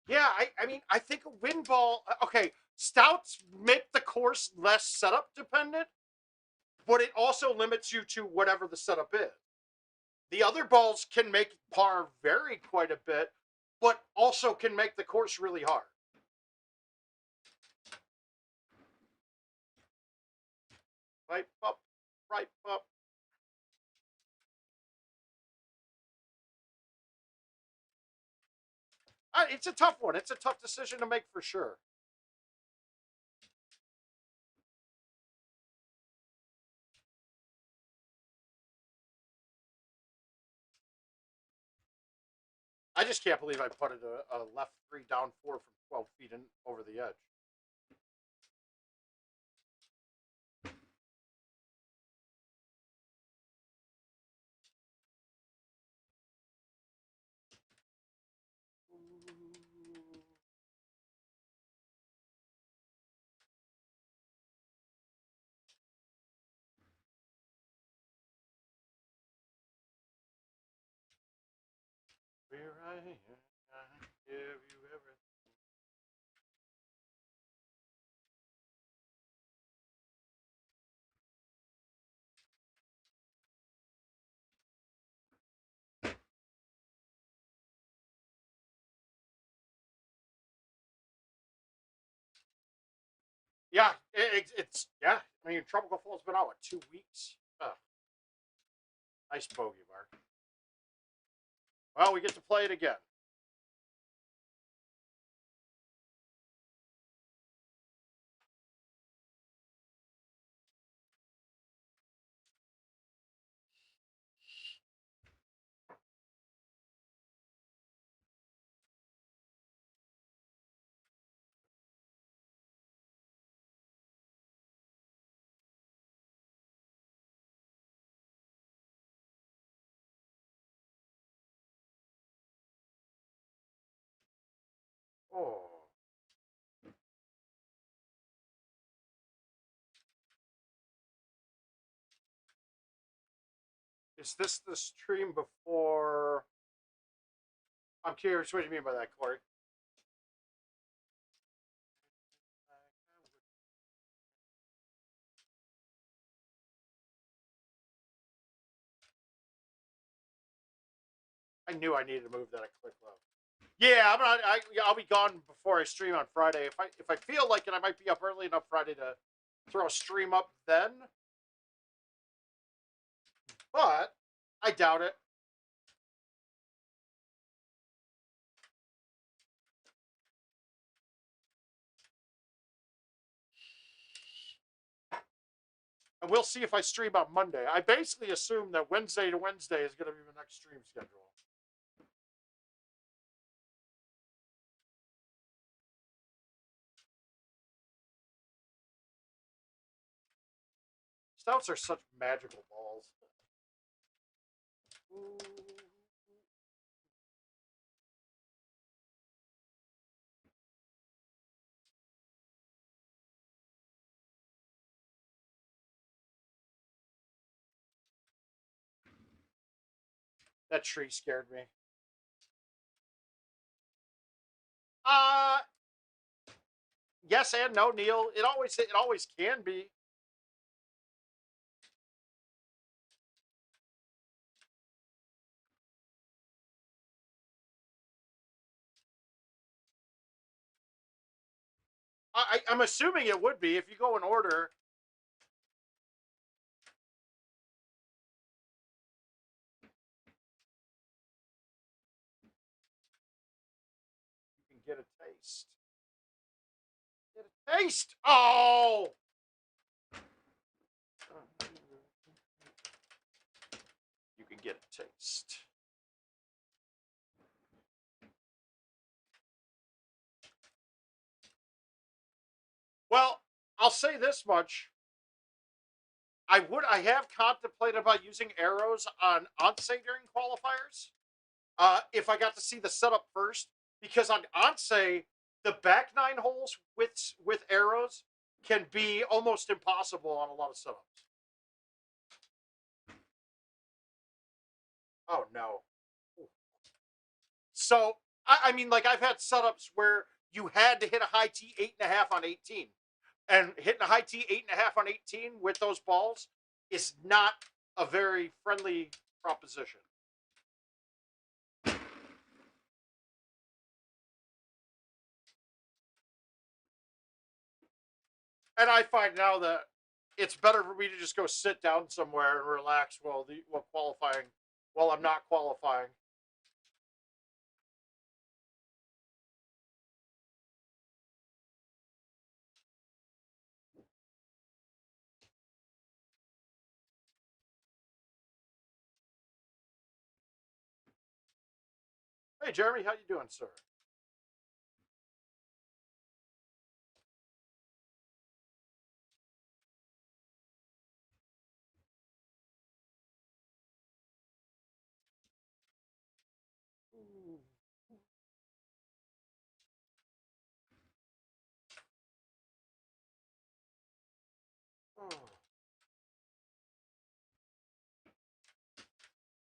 Yeah, I mean, I think a wind ball. Okay, stouts make the course less setup dependent, but it also limits you to whatever the setup is. The other balls can make par vary quite a bit, but also can make the course really hard. Right up, right up. It's a tough one. It's a tough decision to make for sure. I just can't believe I putted a left 3 down 4 from 12 feet in over the edge. Where I am, I give you everything. Yeah, it's yeah. I mean, Tropical Fall's been out what 2 weeks. Nice bogey, Mark. Well, we get to play it again. Oh, is this the stream before? I'm curious what you mean by that, Corey. I knew I needed to move that a click low. Yeah, I'm not. I'll be gone before I stream on Friday. If I feel like it, I might be up early enough Friday to throw a stream up then. But I doubt it. And we'll see if I stream on Monday. I basically assume that Wednesday to Wednesday is going to be the next stream schedule. Stouts are such magical balls. Ooh. That tree scared me. Uh yes and no, Neil. It always can be. I'm assuming it would be if you go in order. You can get a taste. Get a taste. Oh. You can get a taste. Well, I'll say this much. I have contemplated about using arrows on Onse during qualifiers. If I got to see the setup first, because on Onse, the back 9 holes with arrows can be almost impossible on a lot of setups. Oh no. So I mean, like I've had setups where you had to hit a high T 8.5 on 18, and hitting a high T 8.5 on 18 with those balls is not a very friendly proposition. And I find now that it's better for me to just go sit down somewhere and relax while qualifying, while I'm not qualifying. Hey, Jeremy, how you doing, sir?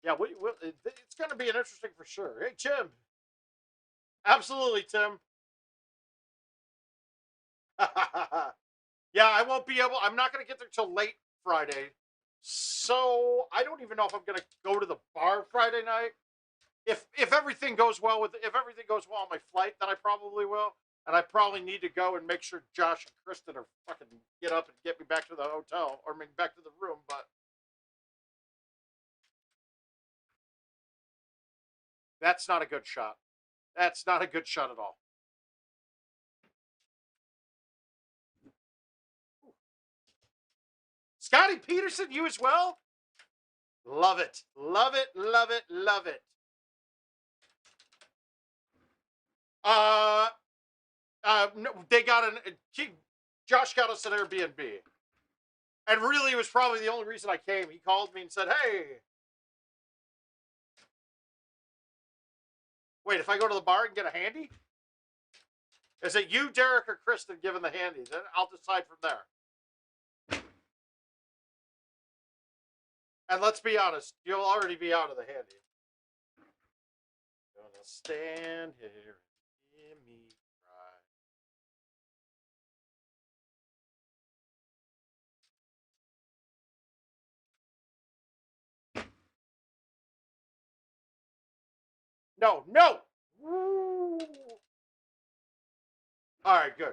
Yeah, it's going to be an interesting for sure. Hey, Tim. Absolutely, Tim. Yeah, I won't be able. I'm not going to get there till late Friday, so I don't even know if I'm going to go to the bar Friday night. If everything goes well on my flight, then I probably will. And I probably need to go and make sure Josh and Kristen are fucking get up and get me back to the hotel or back to the room. But that's not a good shot. That's not a good shot at all. Scotty Peterson, you as well? Love it. Love it. Love it. Love it. No, they got Josh got us an Airbnb. And really, it was probably the only reason I came. He called me and said, hey. Wait, if I go to the bar and get a handy? Is it you, Derek, or Kristen giving the handy? Then I'll decide from there. And let's be honest, you'll already be out of the handy. Gonna stand here and hear me cry. No, no! Woo. All right, good.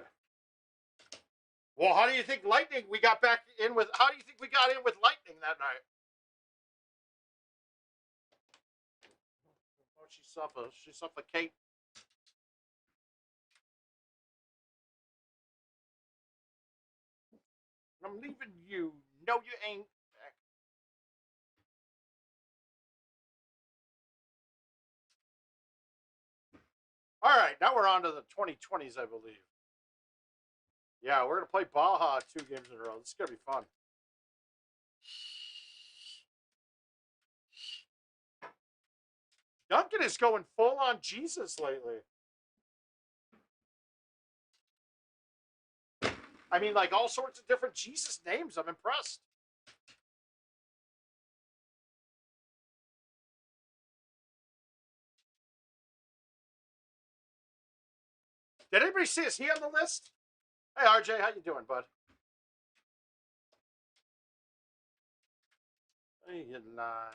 Well, how do you think Lightning we got back in with? How do you think we got in with Lightning that night? Oh, she suffocate. I'm leaving you. No, you ain't. All right, now we're on to the 2020s, I believe. Yeah, we're going to play Baja 2 games in a row. This is going to be fun. Duncan is going full on Jesus lately. I mean, like all sorts of different Jesus names. I'm impressed. Did anybody see, is he on the list? Hey, RJ, how you doing, bud? Hey, you lie.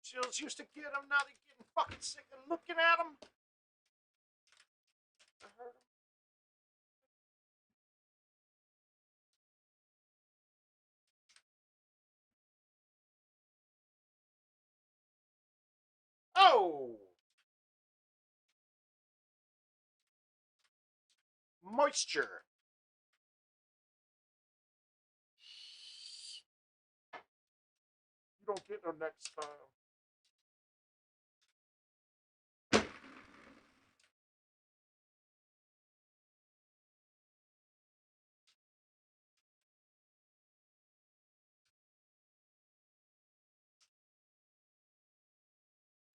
Chills used to get him, now they're getting fucking sick of looking at him. I heard him. Oh! Moisture. You don't get no next time.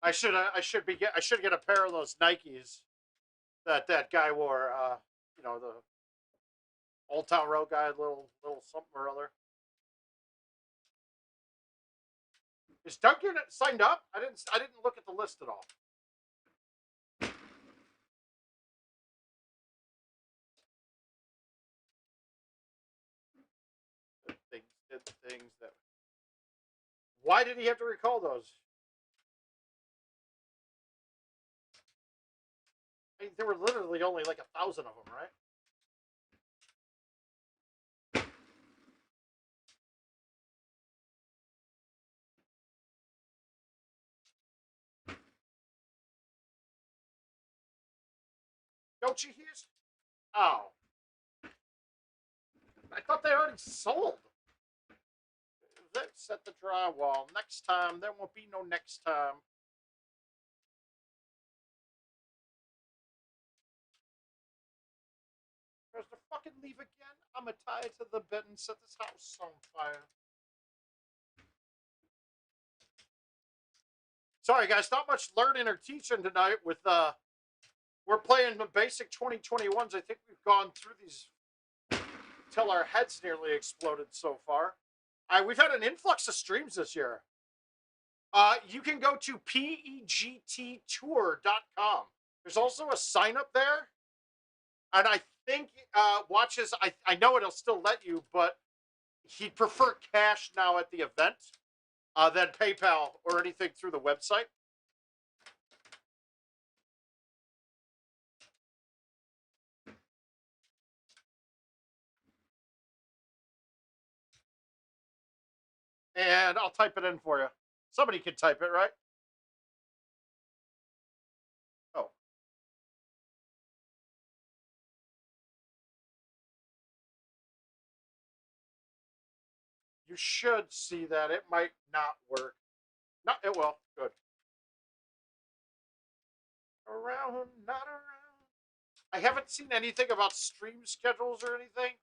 I should get a pair of those Nikes that guy wore. You know, the Old Town Road guy, little something or other. Is Duncan signed up? I didn't look at the list at all. Things that. Why did he have to recall those? I mean, there were literally only like 1,000 of them, right? Don't you hear? Oh. I thought they already sold. Let's set the drywall. Next time, there won't be no next time. There's the fucking leave again. I'm gonna tie it to the bed and set this house on fire. Sorry, guys. Not much learning or teaching tonight with playing the basic 2021s. I think we've gone through these till our heads nearly exploded so far. We've had an influx of streams this year. You can go to pegttour.com. There's also a sign up there. And I think watches, I know it'll still let you, but he'd prefer cash now at the event than PayPal or anything through the website. And I'll type it in for you. Somebody can type it, right? Oh. You should see that. It might not work. No, it will. Good. Around, not around. I haven't seen anything about stream schedules or anything,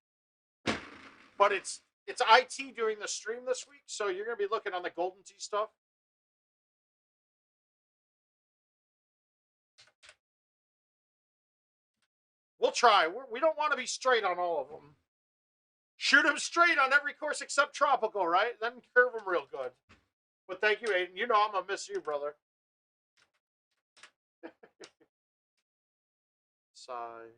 but it's IT doing the stream this week, so you're going to be looking on the Golden Tee stuff. We'll try. We don't want to be straight on all of them. Shoot them straight on every course except tropical, right? Then curve them real good. But thank you, Aiden. You know I'm going to miss you, brother. Side.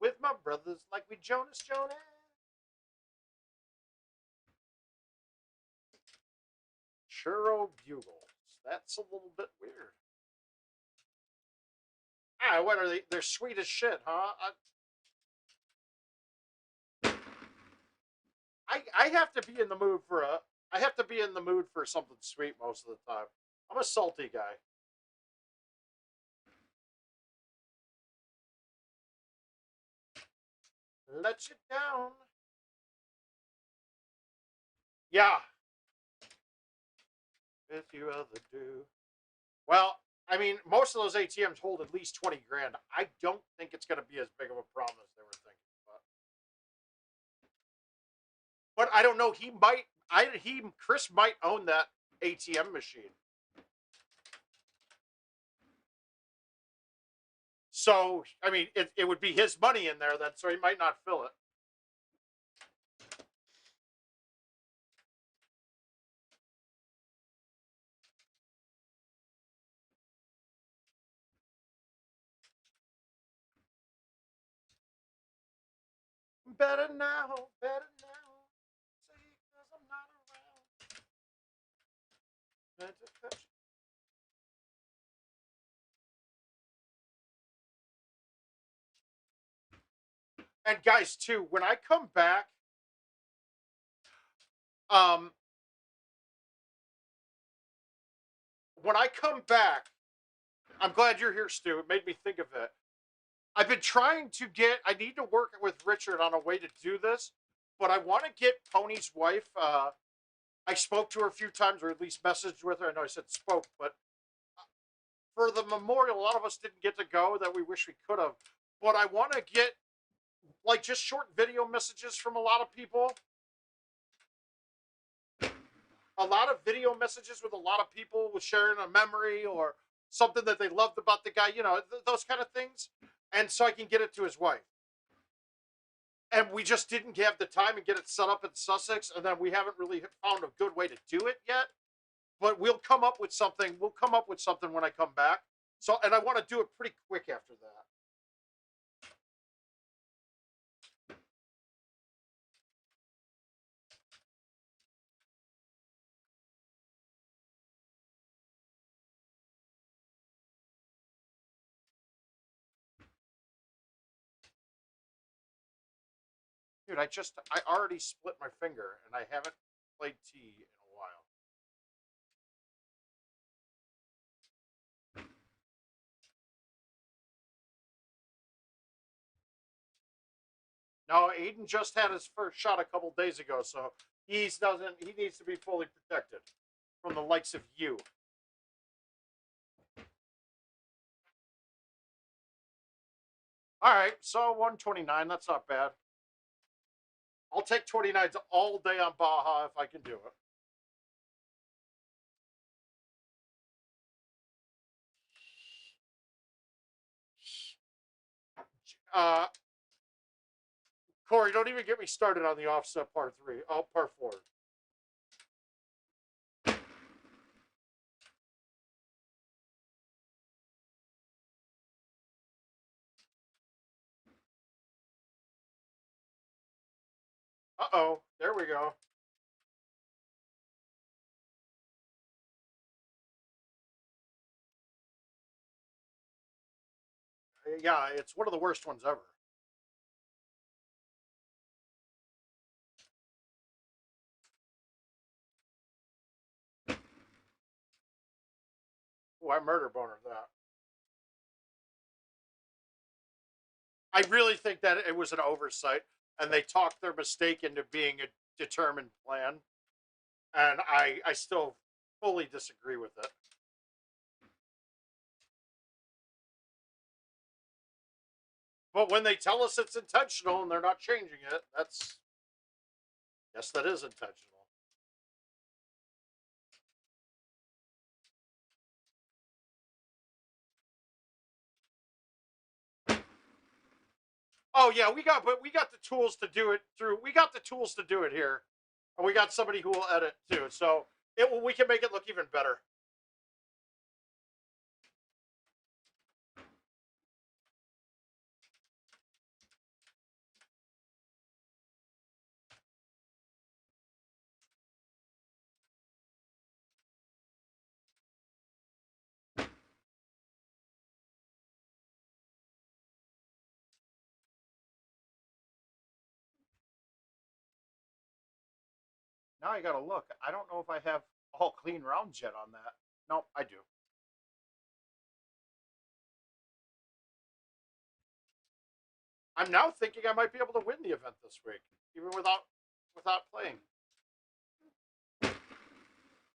With my brothers like we Jonas. Churro Bugles. That's a little bit weird. What are they? They're sweet as shit, huh? I have to be in the mood for something sweet most of the time. I'm a salty guy. Let you down. Yeah. If you ever do. Well, I mean, most of those ATMs hold at least 20 grand. I don't think it's going to be as big of a problem as they were thinking. But I don't know. Chris might own that ATM machine. So, I mean, it would be his money in there then, so he might not fill it. Better now. Say, 'cause I'm not around. And guys, too, when I come back, I'm glad you're here, Stu. It made me think of it. I've been trying to I need to work with Richard on a way to do this, but I want to get Pony's wife. I spoke to her a few times, or at least messaged with her. I know I said spoke, but for the memorial, a lot of us didn't get to go that we wish we could have. But I want to get, like, just short video messages from a lot of people. A lot of video messages with a lot of people with sharing a memory or something that they loved about the guy, those kind of things. And so I can get it to his wife. And we just didn't have the time and get it set up in Sussex, and then we haven't really found a good way to do it yet. But we'll come up with something. We'll come up with something when I come back. So, and I want to do it pretty quick after that. Dude, I already split my finger, and I haven't played T in a while. No, Aiden just had his first shot a couple days ago, so he needs to be fully protected from the likes of you. All right, so 129, that's not bad. I'll take 29s all day on Baja if I can do it. Corey, don't even get me started on the offset par 3. Oh, par 4. Uh-oh. There we go. Yeah, it's one of the worst ones ever. Oh, I murder boner that. I really think that it was an oversight, and they talked their mistake into being a determined plan, and I still fully disagree with it. But when they tell us it's intentional and they're not changing it, that's, yes, that is intentional. Oh yeah, but we got the tools to do it through. We got the tools to do it here, and we got somebody who will edit too. So we can make it look even better. Now I gotta look. I don't know if I have all clean rounds yet on that. No, I do. I'm now thinking I might be able to win the event this week, even without playing.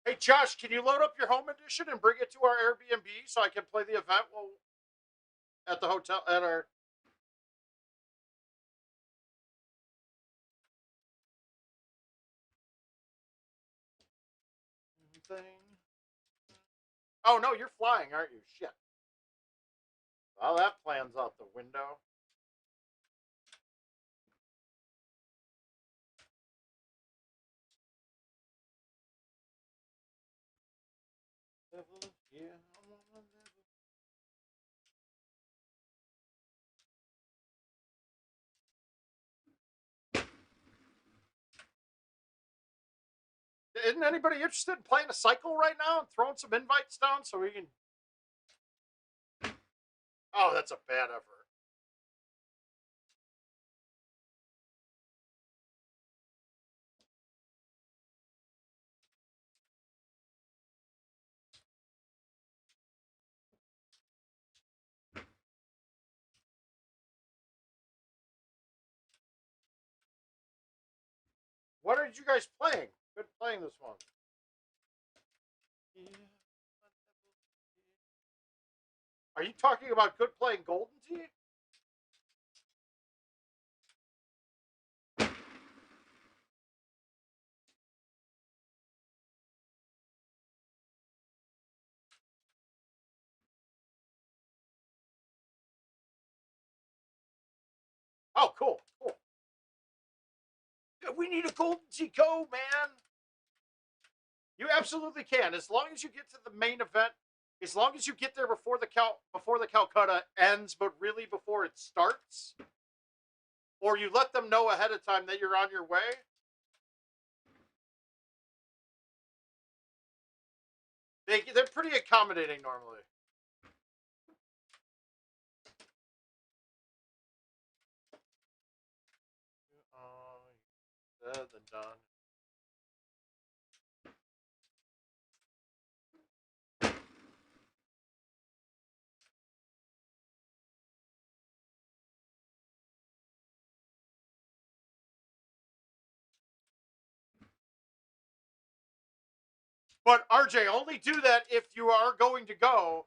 Hey Josh, can you load up your home edition and bring it to our Airbnb so I can play the event at the hotel at our thing? Oh no, you're flying, aren't you? Shit. Well, that plan's out the window. Yeah. Isn't anybody interested in playing a cycle right now and throwing some invites down so we can? Oh, that's a bad effort. What are you guys playing? Good playing this one. Are you talking about good playing Golden Tee? Oh, cool, cool. We need a Golden Tee Go, man. You absolutely can, as long as you get to the main event. As long as you get there before the Calcutta ends, but really before it starts, or you let them know ahead of time that you're on your way. They're pretty accommodating normally. Said and done. But RJ, only do that if you are going to go.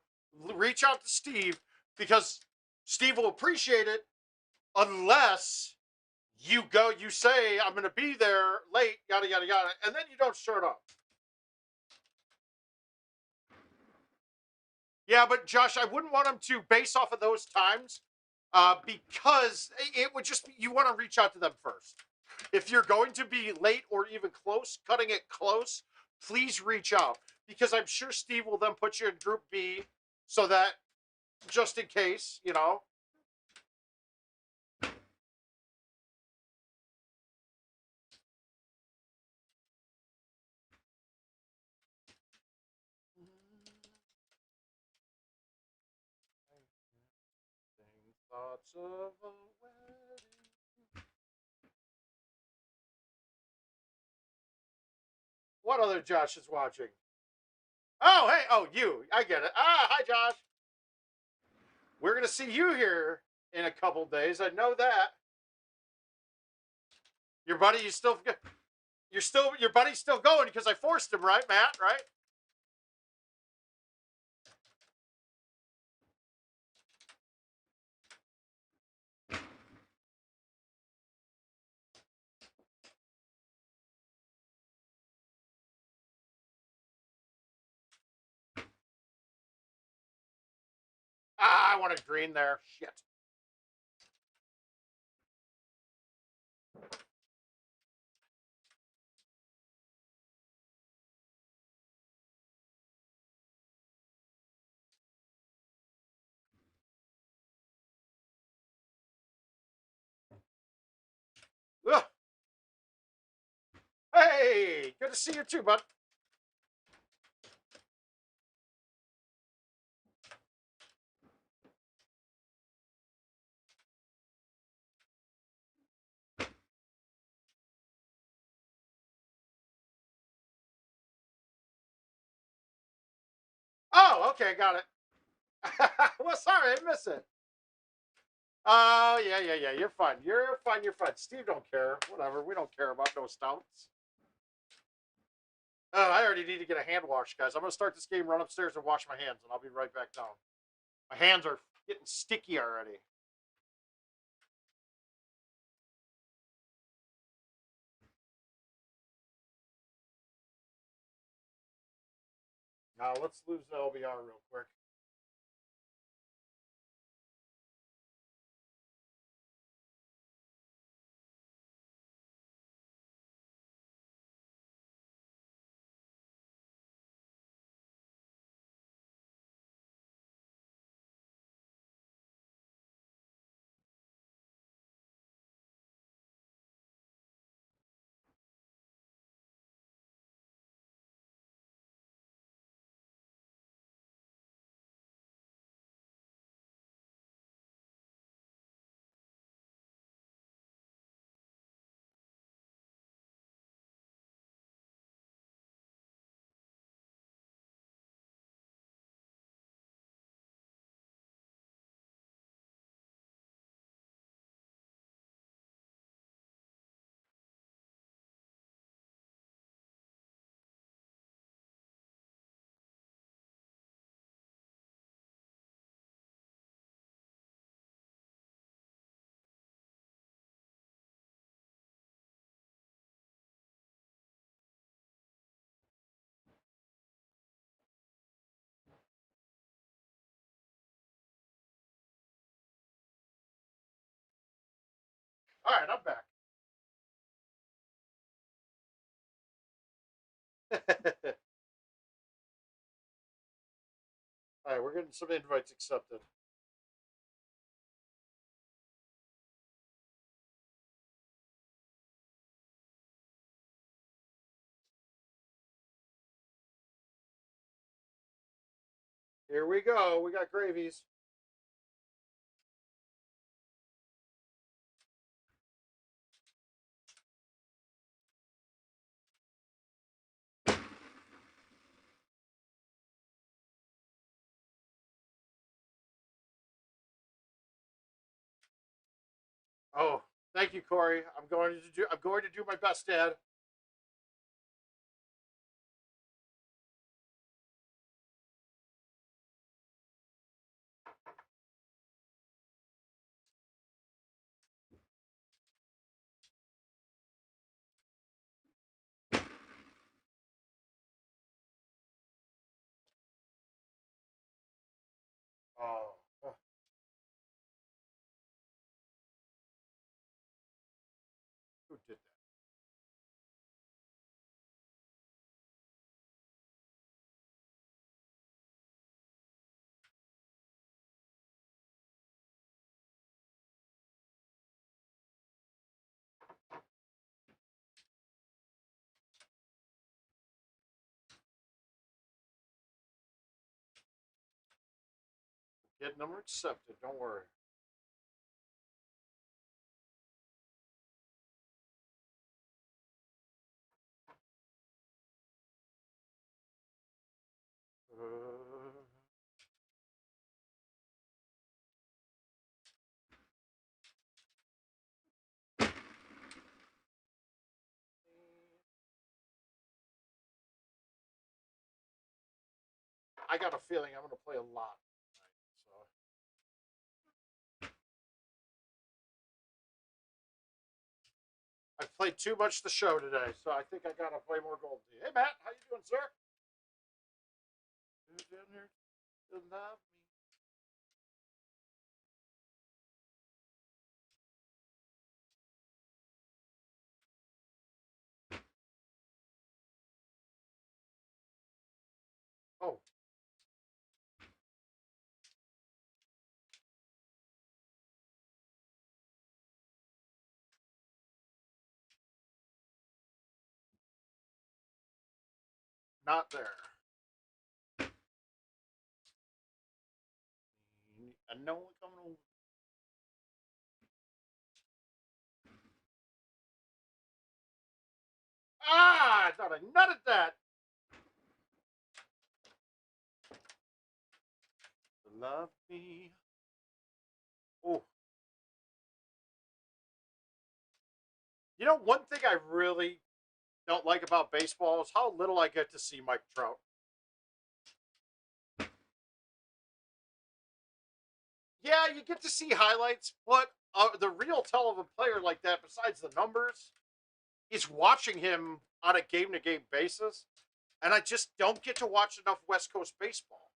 Reach out to Steve, because Steve will appreciate it, unless you say, I'm going to be there late, yada, yada, yada, and then you don't show up. Yeah, but Josh, I wouldn't want him to, base off of those times, because it would just be, you want to reach out to them first. If you're going to be late or even close, cutting it close, please reach out, because I'm sure Steve will then put you in Group B so that just in case, you know. Thoughts of a wedding. What other Josh is watching? Oh, hey, oh, you. I get it. Ah, hi, Josh. We're gonna see you here in a couple days. I know that. Your buddy, your buddy's still going because I forced him, right, Matt? Right? Ah, I wanted green there. Shit. Ugh. Hey, good to see you too, bud. Oh, okay, got it. Well, sorry, I missed it. Oh, yeah. You're fine. You're fine. You're fine. Steve don't care. Whatever. We don't care about no stouts. I already need to get a hand wash, guys. I'm gonna start this game, run upstairs, and wash my hands, and I'll be right back down. My hands are getting sticky already. Now let's lose the LBR real quick. All right, I'm back. All right, we're getting some invites accepted. Here we go. We got gravies. Oh, thank you, Corey. I'm going to do my best, Dad. Oh. Hit number accepted. Don't worry. I got a feeling I'm going to play a lot tonight. So. I've played too much the show today, so I think I got to play more Golden Tee. Hey, Matt, how you doing, sir? You love me. Oh. Not there. I know it's coming over. Ah, I thought I nutted that. Love me. Oh. You know, one thing I really don't like about baseball is how little I get to see Mike Trout. Yeah, you get to see highlights, but the real tell of a player like that, besides the numbers, is watching him on a game-to-game basis. And I just don't get to watch enough West Coast baseball.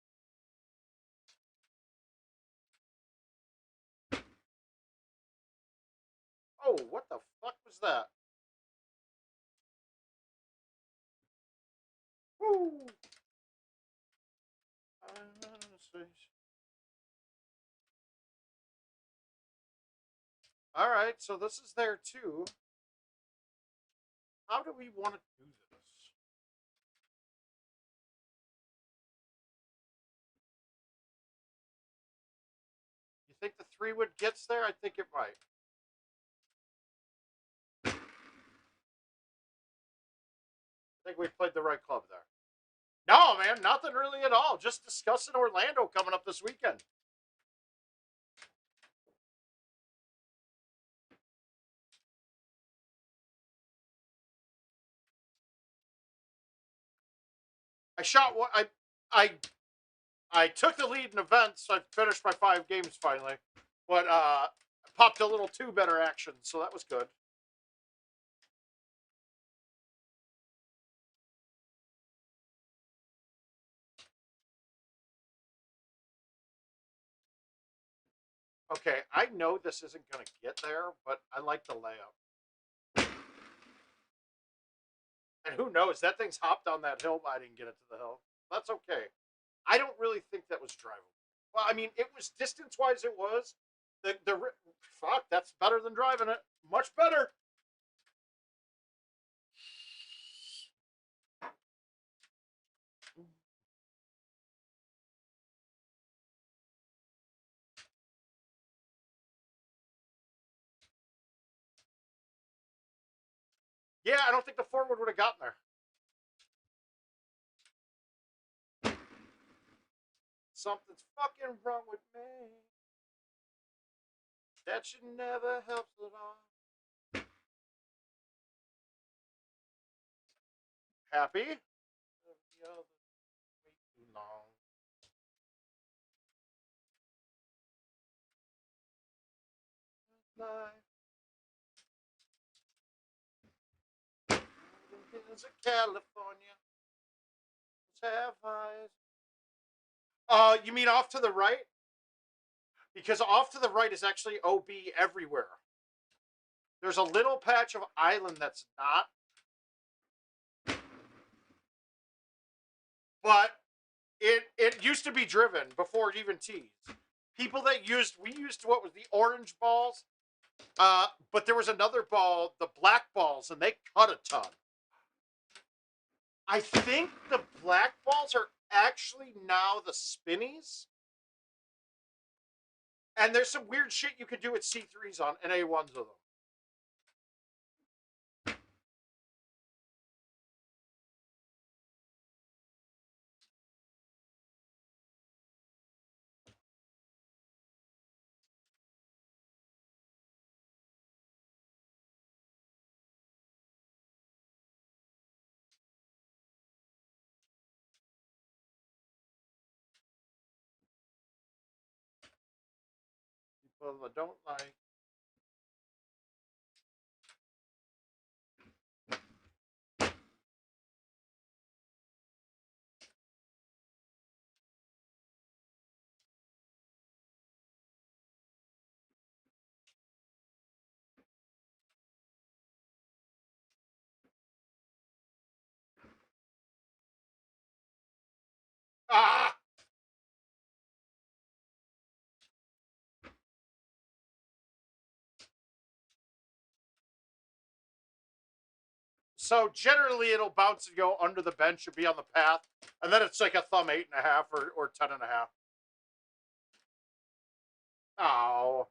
Oh, what the fuck was that? Woo! All right, so this is there too. How do we want to do this? You think the 3-wood gets there? I think it might. I think we played the right club there. No, man, nothing really at all. Just discussing Orlando coming up this weekend. I shot what I took the lead in events. I finished my 5 games finally, but popped a little 2 better action, so that was good. Okay, I know this isn't going to get there, but I like the layup. And who knows? That thing's hopped on that hill. I didn't get it to the hill. That's okay. I don't really think that was drivable. Well, I mean, it was distance-wise. It was the fuck. That's better than driving it. Much better. Yeah, I don't think the forward would have gotten there. Something's fucking wrong with me. That should never help at all. Happy? Too long. Hills of California. Have eyes. You mean off to the right? Because off to the right is actually OB everywhere. There's a little patch of island that's not. But it used to be driven before even tees. People that we used what was the orange balls, but there was another ball, the black balls, and they cut a ton. I think the black balls are actually now the spinnies. And there's some weird shit you could do with C3s on and A1s with them. People that don't like. Ah! So generally it'll bounce and go under the bench and be on the path. And then it's like a thumb 8.5 or 10.5. Oh.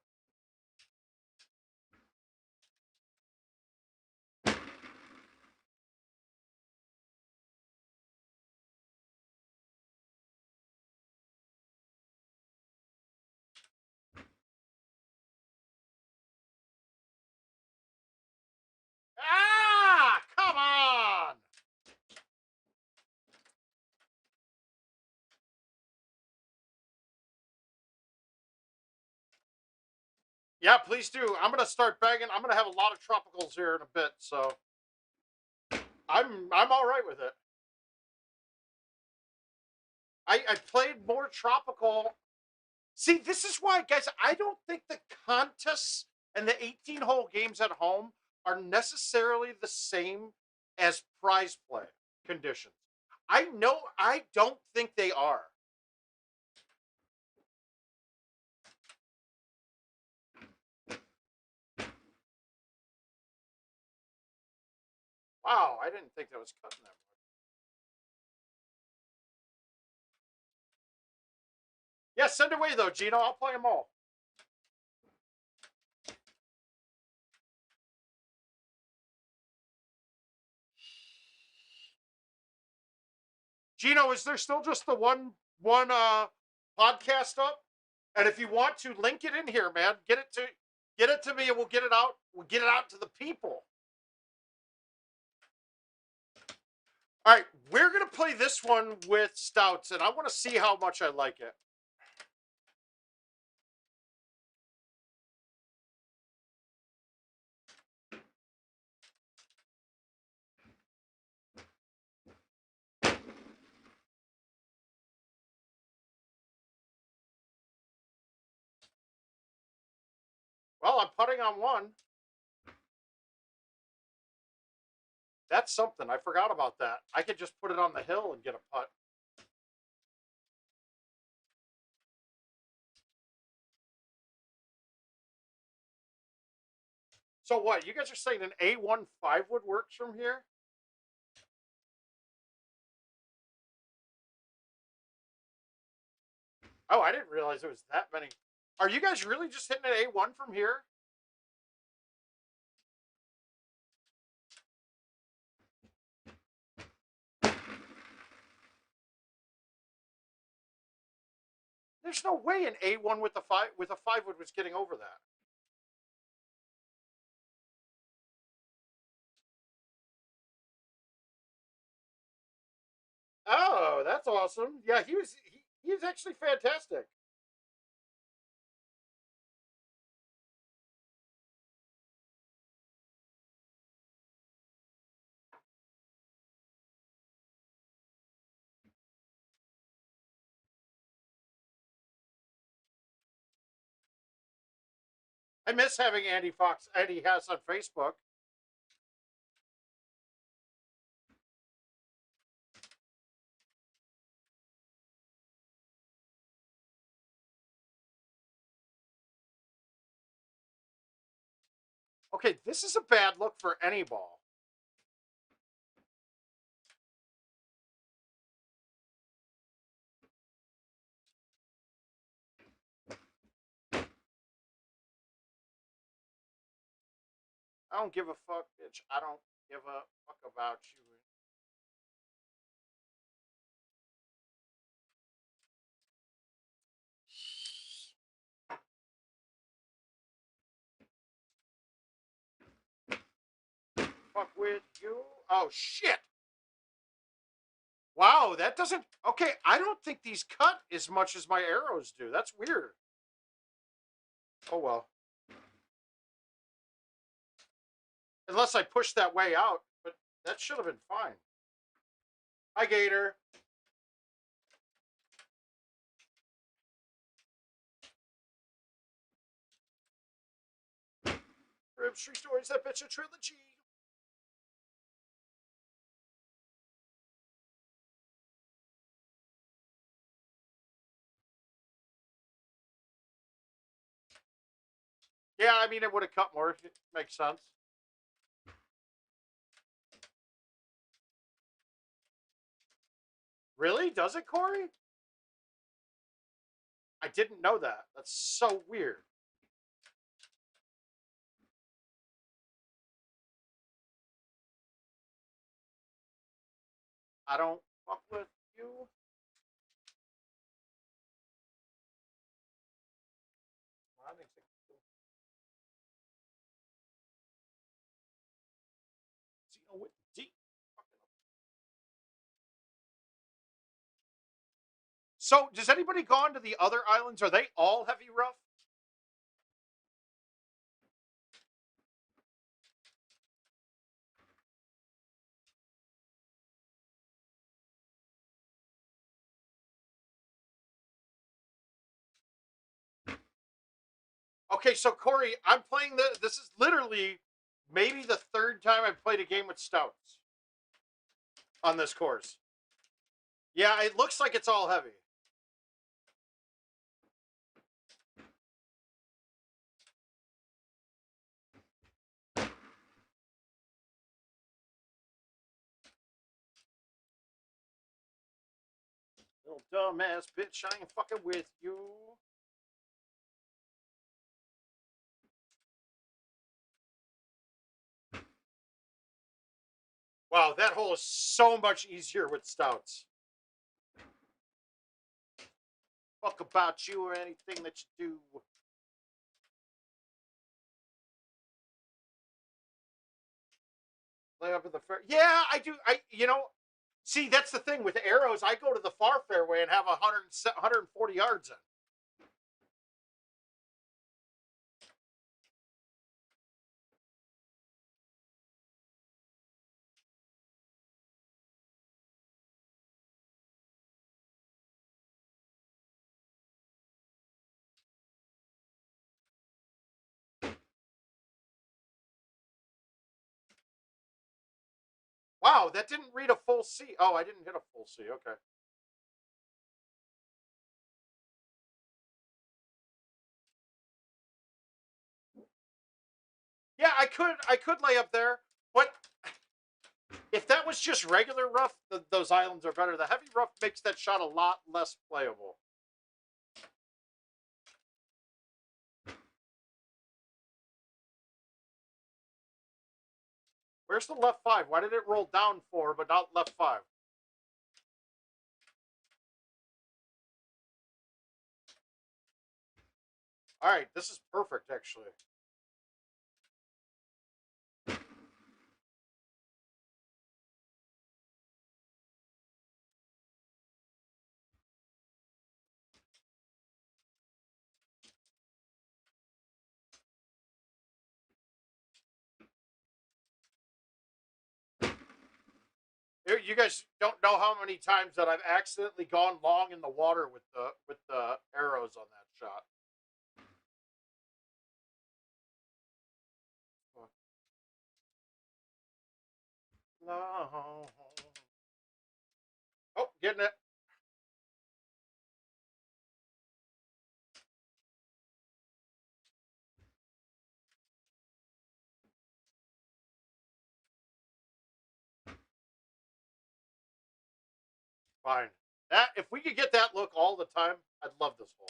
Ah! Come on! Yeah, please do. I'm gonna start bagging. I'm gonna have a lot of tropicals here in a bit, so I'm all right with it. I played more tropical. See, this is why, guys, I don't think the contests and the 18-hole games at home are necessarily the same as prize play conditions. I don't think they are. Wow, I didn't think that was cutting that much. Yeah, send away though, Gino. I'll play them all. Gino, is there still just the one podcast up? And if you want to link it in here, man, get it to me and we'll get it out. We'll get it out to the people. All right, we're gonna play this one with stouts, and I want to see how much I like it. Well, I'm putting on one. That's something. I forgot about that. I could just put it on the hill and get a putt. So what? You guys are saying an A1 5-wood works from here? Oh, I didn't realize there was that many. Are you guys really just hitting an A1 from here? There's no way an A1 with a 5-wood was getting over that. Oh, that's awesome. Yeah, he was actually fantastic. I miss having Andy Hess on Facebook. Okay, this is a bad look for any ball. I don't give a fuck, bitch. I don't give a fuck about you. Fuck with you. Oh, shit. Wow, that doesn't... Okay, I don't think these cut as much as my arrows do. That's weird. Oh, well. Unless I push that way out, but that should have been fine. Hi, Gator. Rib Street Stories, that bitch a trilogy. Yeah, I mean, it would have cut more. It makes sense. Really? Does it, Corey? I didn't know that. That's so weird. I don't fuck with you. So, does anybody go on to the other islands? Are they all heavy rough? Okay, so Corey, I'm playing this is literally maybe the third time I've played a game with stouts on this course. Yeah, it looks like it's all heavy. Little dumbass bitch, I ain't fucking with you. Wow, that hole is so much easier with stouts. Fuck about you or anything that you do. Lay up in the fair. Yeah, I do. See, that's the thing with arrows. I go to the far fairway and have 140 yards in. Wow, that didn't read a full C. Oh, I didn't hit a full C. Okay. Yeah, I could lay up there, but if that was just regular rough, those islands are better. The heavy rough makes that shot a lot less playable. Where's the left 5? Why did it roll down 4 but not left 5? All right, this is perfect actually. You guys don't know how many times that I've accidentally gone long in the water with the arrows on that shot. No. Oh, getting it. Fine. That if we could get that look all the time, I'd love this hole.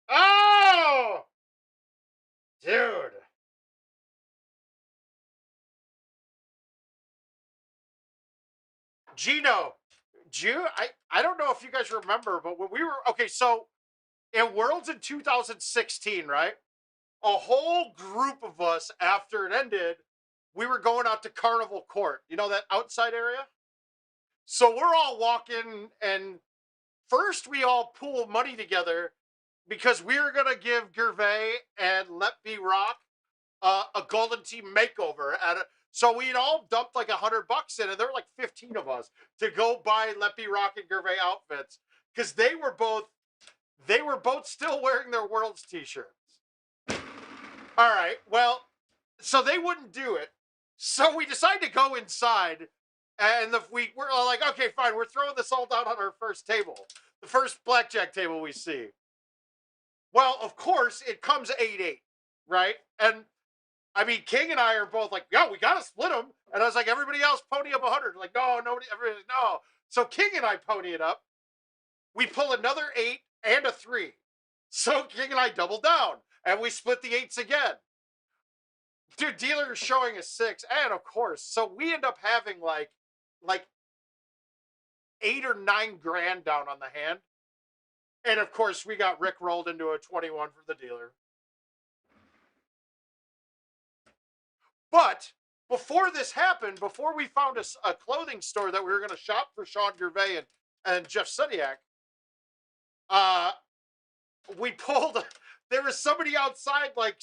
Oh, dude. Gino, I don't know if you guys remember, but when we were okay, so in Worlds in 2016, right? A whole group of us, after it ended, we were going out to Carnival Court. You know that outside area? So we're all walking, and first we all pool money together because we were gonna give Gervais and Let Be Rock a Golden Tee makeover at a. So we'd all dumped like $100 in, and there were like 15 of us to go buy Let Be Rock and Gervais outfits because they were both still wearing their Worlds t-shirts. All right, well, so they wouldn't do it. So we decided to go inside, and we're all like, okay, fine, we're throwing this all down on our first table, the first blackjack table we see. Well, of course, it comes 8-8, right? And I mean, King and I are both like, yeah, we got to split them. And I was like, everybody else pony up 100. Like, no, nobody, everybody, no. So King and I pony it up. We pull another 8 and a 3. So King and I double down, and we split the 8s again. Dude, dealer is showing a 6, and of course, so we end up having like 8 or 9 grand down on the hand. And of course, we got Rick rolled into a 21 from the dealer. But before this happened, before we found a clothing store that we were going to shop for Sean Gervais and Jeff Sudiak, uh, we pulled. There was somebody outside, like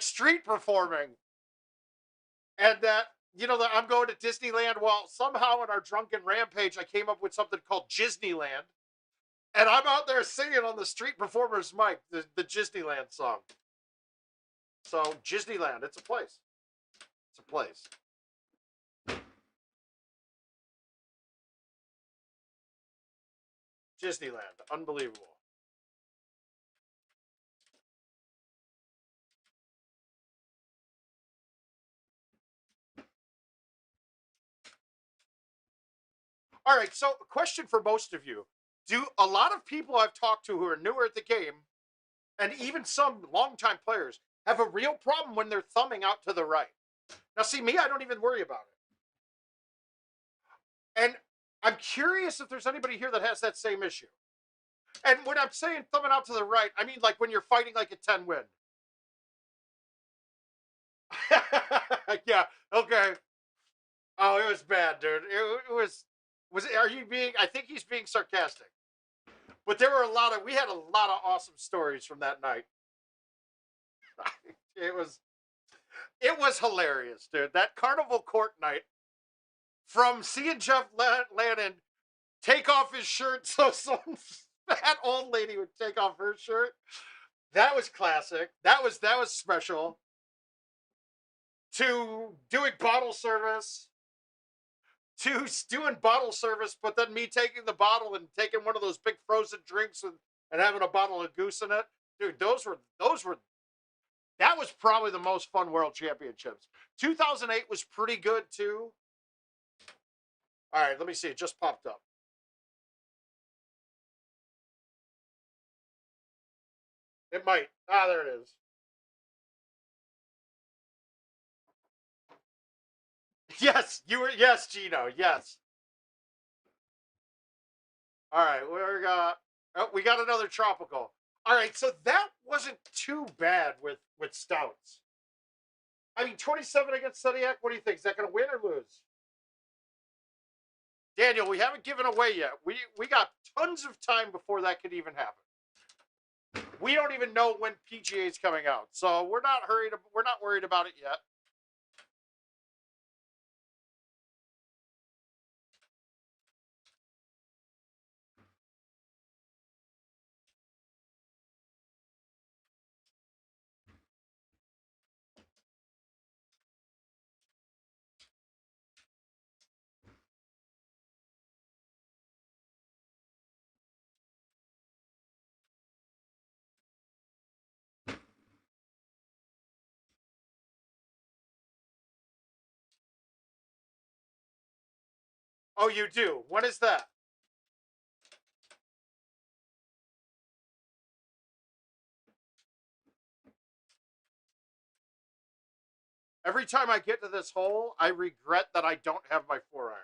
street performing, and that that I'm going to Disneyland. Well, somehow in our drunken rampage, I came up with something called Disneyland, and I'm out there singing on the street performer's mic the Disneyland song. So Disneyland, it's a place. It's a place. Disneyland, unbelievable. All right, so a question for most of you. Do a lot of people I've talked to who are newer at the game, and even some longtime players, have a real problem when they're thumbing out to the right? Now, see, me, I don't even worry about it. And I'm curious if there's anybody here that has that same issue. And when I'm saying thumbing out to the right, I mean like when you're fighting like a 10 win. Yeah, okay. Oh, it was bad, dude. It was. Are you being? I think he's being sarcastic. But there were we had a lot of awesome stories from that night. It was hilarious, dude. That Carnival Court night, from seeing Jeff Lannon take off his shirt so some fat old lady would take off her shirt. That was classic. That was special. To doing bottle service, to doing bottle service, but then me taking the bottle and taking one of those big frozen drinks and having a bottle of goose in it. Dude, those were that was probably the most fun World Championships. 2008 was pretty good too. All right, let me see. It just popped up. It might. Ah, there it is. Yes, you were. Yes, Gino. Yes. All right, we got another tropical. All right, so that wasn't too bad with stouts. I mean, 27 against Sediak. What do you think? Is that going to win or lose? Daniel, we haven't given away yet. We got tons of time before that could even happen. We don't even know when PGA is coming out, so we're not hurried. We're not worried about it yet. Oh, you do. When is that? Every time I get to this hole, I regret that I don't have my 4-iron.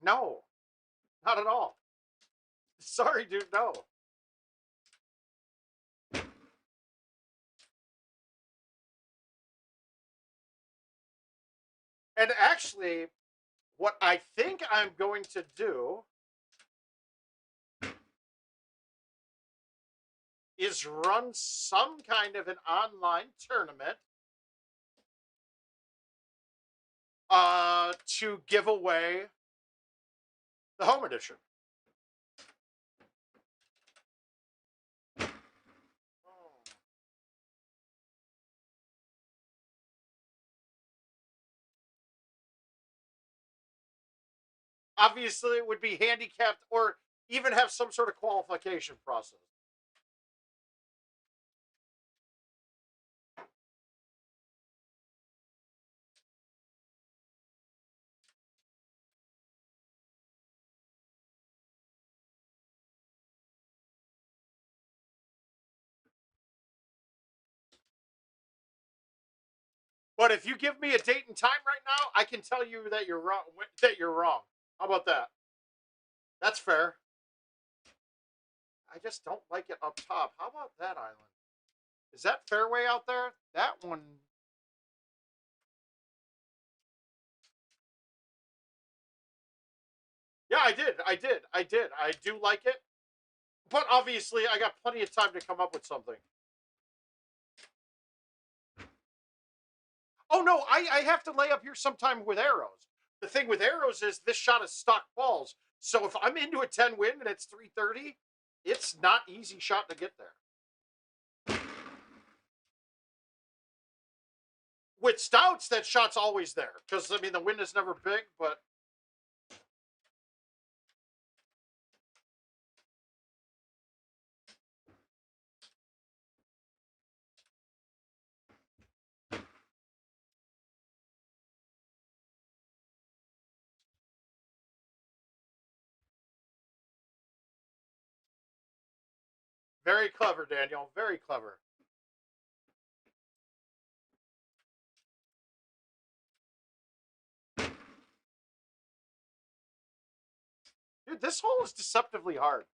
No, not at all. Sorry, dude, no. And actually, what I think I'm going to do is run some kind of an online tournament to give away the home edition. Obviously, it would be handicapped or even have some sort of qualification process. But if you give me a date and time right now, I can tell you that you're wrong. That you're wrong. How about that? That's fair. I just don't like it up top. How about that island? Is that fairway out there? That one. Yeah, I did. I do like it. But obviously, I got plenty of time to come up with something. Oh, no, I have to lay up here sometime with arrows. The thing with arrows is this shot is stock balls. So if I'm into a 10 win and it's 330, it's not easy shot to get there. With stouts, that shot's always there. Because, I mean, the wind is never big, but... Very clever, Daniel. Very clever. Dude, this hole is deceptively hard.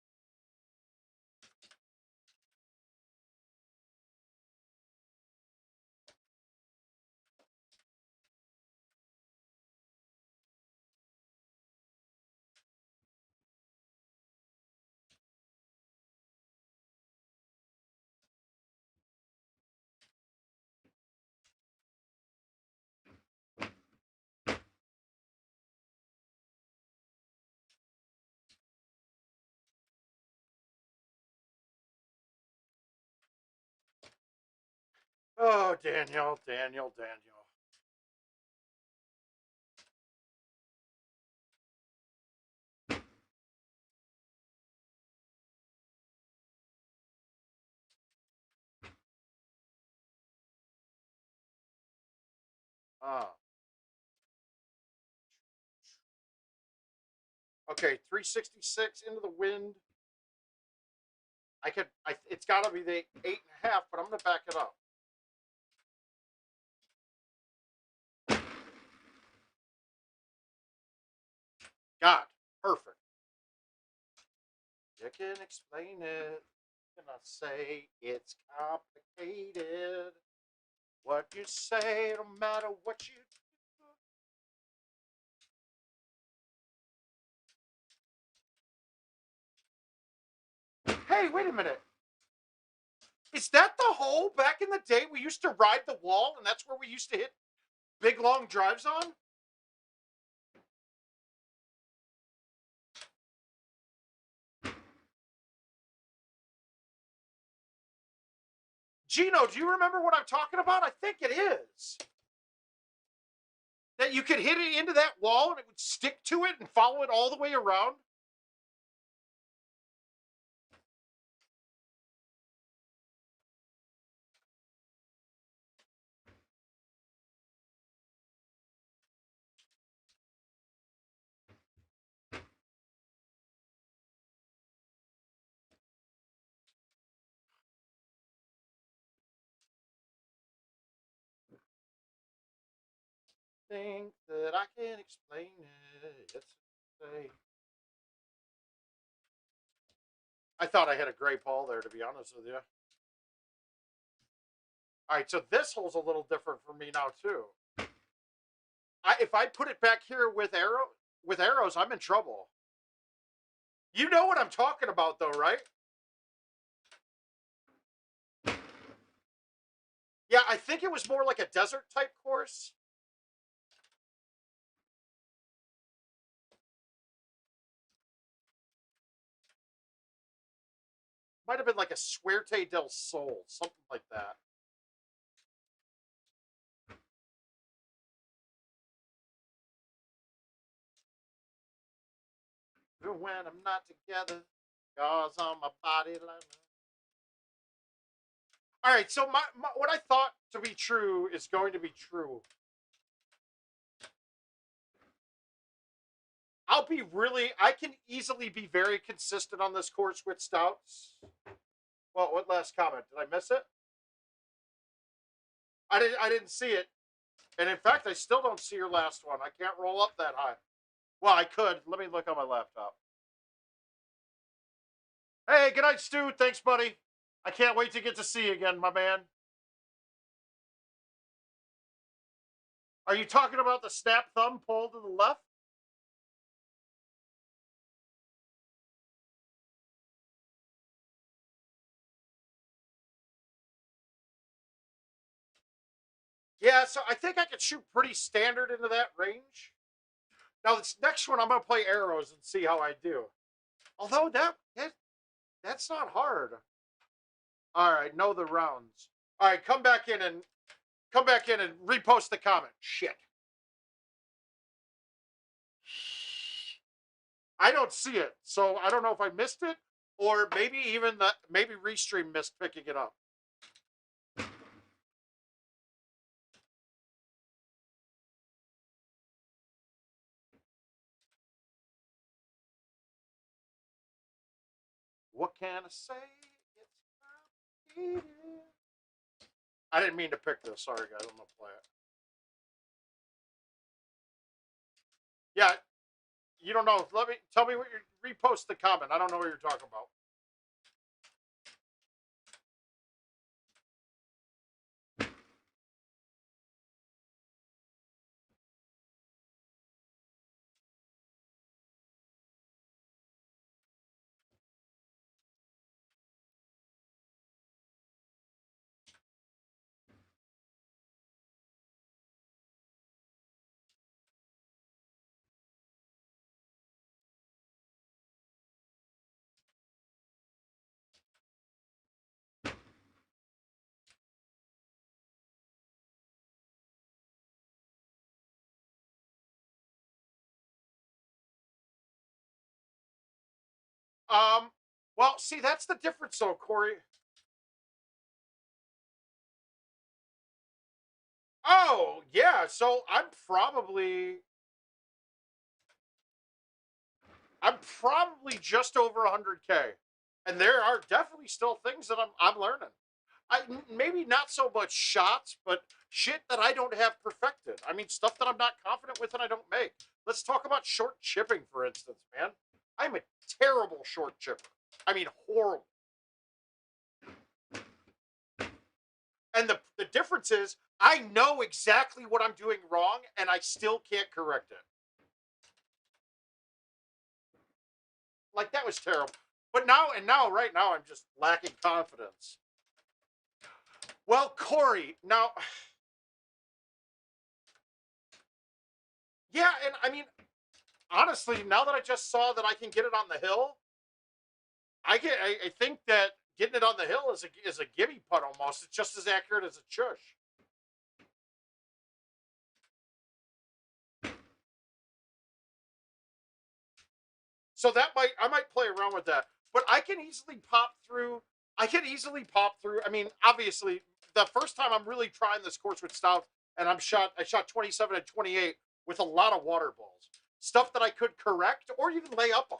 Oh, Daniel. Ah. Okay, 366 into the wind. It's got to be the 8.5, but I'm going to back it up. God, perfect. You can explain it. Can I say it's complicated? What you say, no matter what you do. Hey, wait a minute. Is that the hole back in the day we used to ride the wall and that's where we used to hit big long drives on? Gino, do you remember what I'm talking about? I think it is. That you could hit it into that wall and it would stick to it and follow it all the way around. Think that I can explain it. Yes, say. I thought I had a great ball there, to be honest with you. All right, so this hole's a little different for me now too. If I put it back here with arrows, I'm in trouble. You know what I'm talking about, though, right? Yeah, I think it was more like a desert type course. Might have been like a Suerte del Sol, something like that. When I'm not together, scars on my body like. All right, so what I thought to be true is going to be true. I can easily be very consistent on this course with stouts. Well, what last comment? Did I miss it? I didn't see it. And in fact, I still don't see your last one. I can't roll up that high. Well, I could. Let me look on my laptop. Hey, good night, Stu. Thanks, buddy. I can't wait to get to see you again, my man. Are you talking about the snap thumb pull to the left? Yeah, so I think I could shoot pretty standard into that range. Now, this next one, I'm going to play arrows and see how I do. Although that's not hard. All right, know the rounds. All right, come back in and repost the comment. Shit. I don't see it, so I don't know if I missed it or maybe Restream missed picking it up. What can I say? It's complicated. I didn't mean to pick this. Sorry, guys. I'm gonna play it. Yeah, you don't know. Tell me what you repost the comment. I don't know what you're talking about. Well, see, that's the difference, though, Corey. Oh, yeah. So I'm probably just over 100K, and there are definitely still things that I'm learning. Maybe not so much shots, but shit that I don't have perfected. I mean, stuff that I'm not confident with and I don't make. Let's talk about short chipping, for instance, man. I'm a terrible short chipper. I mean, horrible. And the difference is I know exactly what I'm doing wrong, and I still can't correct it. Like, that was terrible. But right now, I'm just lacking confidence. Well, Corey, now, yeah, and I mean, honestly, now that I just saw that I can get it on the hill, I think that getting it on the hill is a gimme putt almost. It's just as accurate as a chush. So I might play around with that. But I can easily pop through. I mean, obviously, the first time I'm really trying this course with Stout, and I shot 27 and 28 with a lot of water balls. Stuff that I could correct or even lay up on.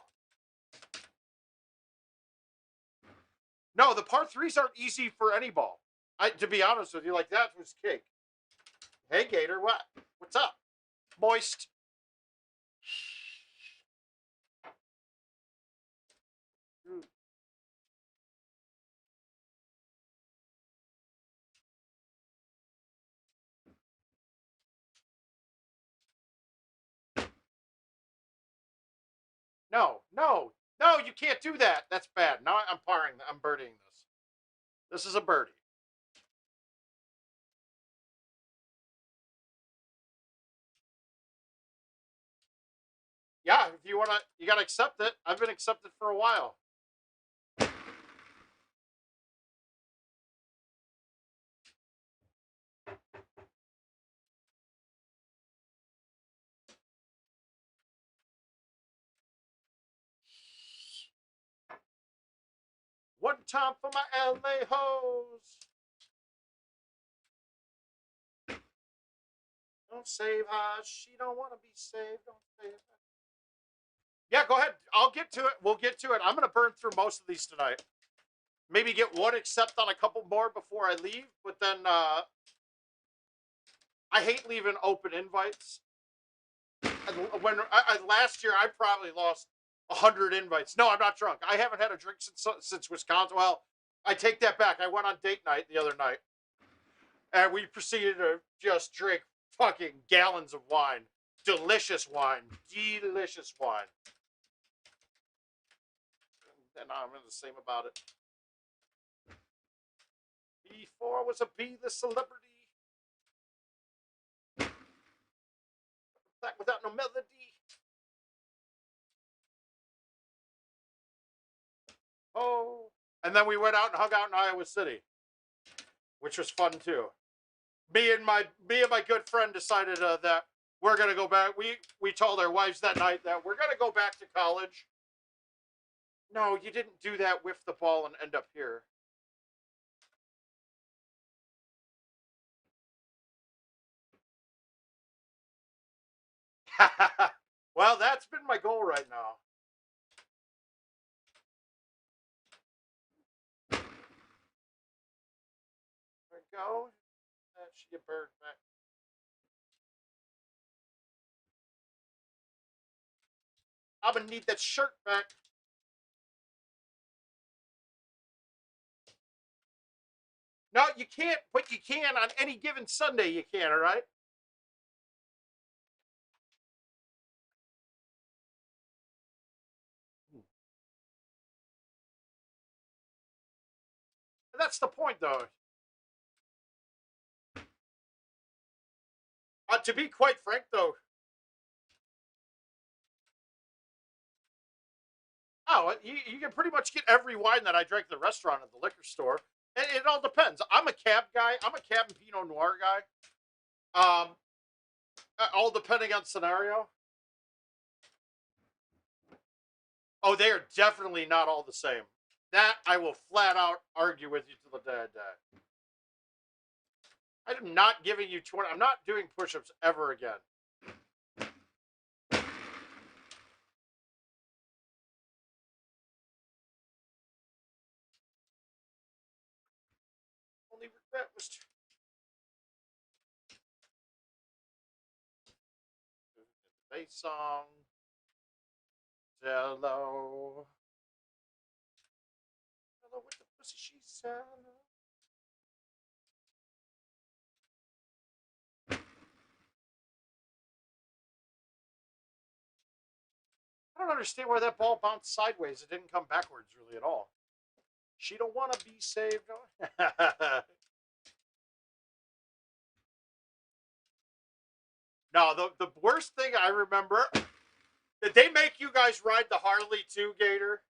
No, the par threes aren't easy for any ball. To be honest with you, like that was cake. Hey, Gator, what? What's up? Moist. No, you can't do that. That's bad. Now I'm birdieing this. This is a birdie. Yeah, if you want to, you got to accept it. I've been accepted for a while. One time for my LA hoes. Don't save her. She don't want to be saved. Don't save her. Yeah, go ahead. I'll get to it. We'll get to it. I'm going to burn through most of these tonight. Maybe get one accept on a couple more before I leave. But then I hate leaving open invites. When last year, I probably lost 100 invites. No, I'm not drunk. I haven't had a drink since Wisconsin. Well, I take that back. I went on date night the other night. And we proceeded to just drink fucking gallons of wine. Delicious wine. Delicious wine. And I'm the same about it. Before I was a B-list celebrity. That without no melody. Oh. And then we went out and hung out in Iowa City, which was fun too. Me and my good friend decided that we're gonna go back. We told our wives that night that we're gonna go back to college. No, you didn't do that. Whiff the ball and end up here. Well, that's been my goal right now. There we go. That should get bird back. I'm gonna need that shirt back. No, you can't, but you can on any given Sunday. You can, all right? That's the point, though. To be quite frank, though. Oh, you can pretty much get every wine that I drank at the restaurant at the liquor store. And it all depends. I'm a cab guy. I'm a cab and Pinot Noir guy. All depending on scenario. Oh, they are definitely not all the same. That I will flat out argue with you to the day I die. I'm not giving you 20. I'm not doing push-ups ever again. Only regret was the bass song. Hello. Hello with the pussy she said. I don't understand why that ball bounced sideways. It didn't come backwards really at all. She don't want to be saved. No, the worst thing I remember, did they make you guys ride the Harley too, Gator?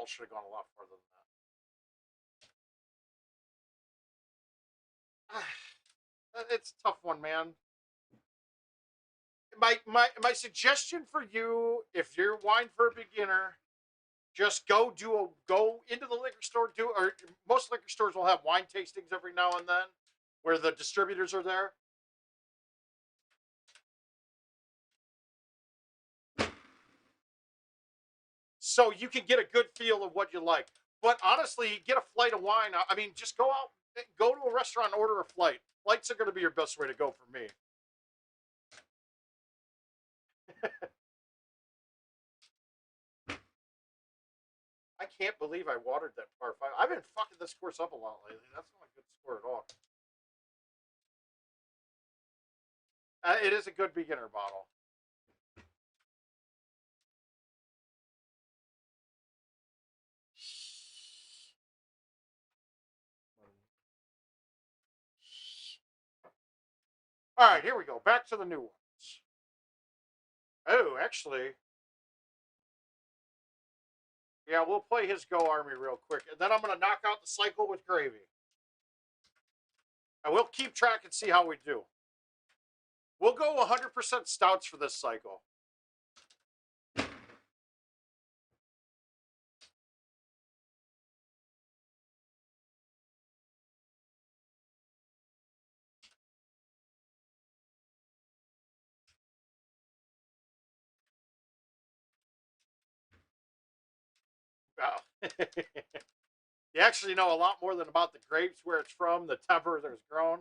bottle should have gone a lot further than that. It's a tough one, man. My suggestion for you, if you're wine for a beginner, just go into the liquor store. Or most liquor stores will have wine tastings every now and then, where the distributors are there. So you can get a good feel of what you like. But honestly, get a flight of wine. I mean, just go out, go to a restaurant, and order a flight. Flights are going to be your best way to go for me. I can't believe I watered that par 5. I've been fucking this course up a lot lately. That's not a good score at all. It is a good beginner bottle. All right, here we go. Back to the new ones. Oh, actually, yeah, we'll play his Go Army real quick, and then I'm going to knock out the cycle with gravy. And we'll keep track and see how we do. We'll go 100% stouts for this cycle. Oh. You actually know a lot more than about the grapes, where it's from, the temper that it's grown.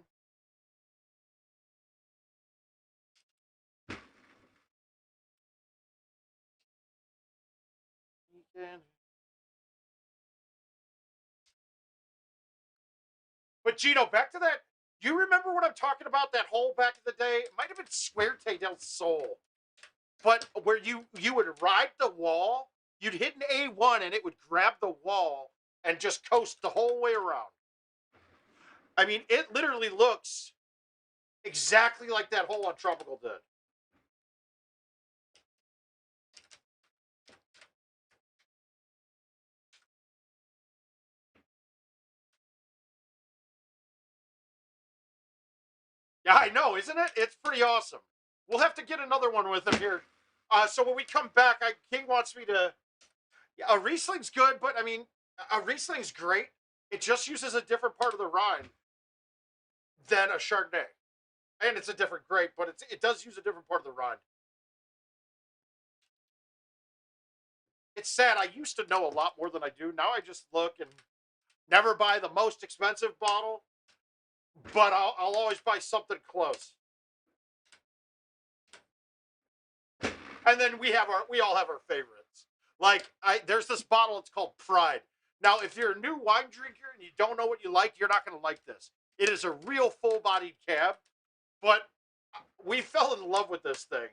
But Gino, back to that. Do you remember what I'm talking about? That hole back in the day? It might have been Suerte del Sol. But where you would ride the wall, you'd hit an A1 and it would grab the wall and just coast the whole way around. I mean, it literally looks exactly like that hole on Tropical did. Yeah, I know, isn't it? It's pretty awesome. We'll have to get another one with him here. So when we come back, King wants me to. Yeah, a Riesling's good, but I mean, a Riesling's great. It just uses a different part of the rind than a Chardonnay, and it's a different grape, but it does use a different part of the rind. It's sad. I used to know a lot more than I do. Now I just look and never buy the most expensive bottle, but I'll always buy something close. And then we all have our favorites. Like there's this bottle. It's called Pride. Now, if you're a new wine drinker and you don't know what you like, you're not going to like this. It is a real full-bodied cab, but we fell in love with this thing.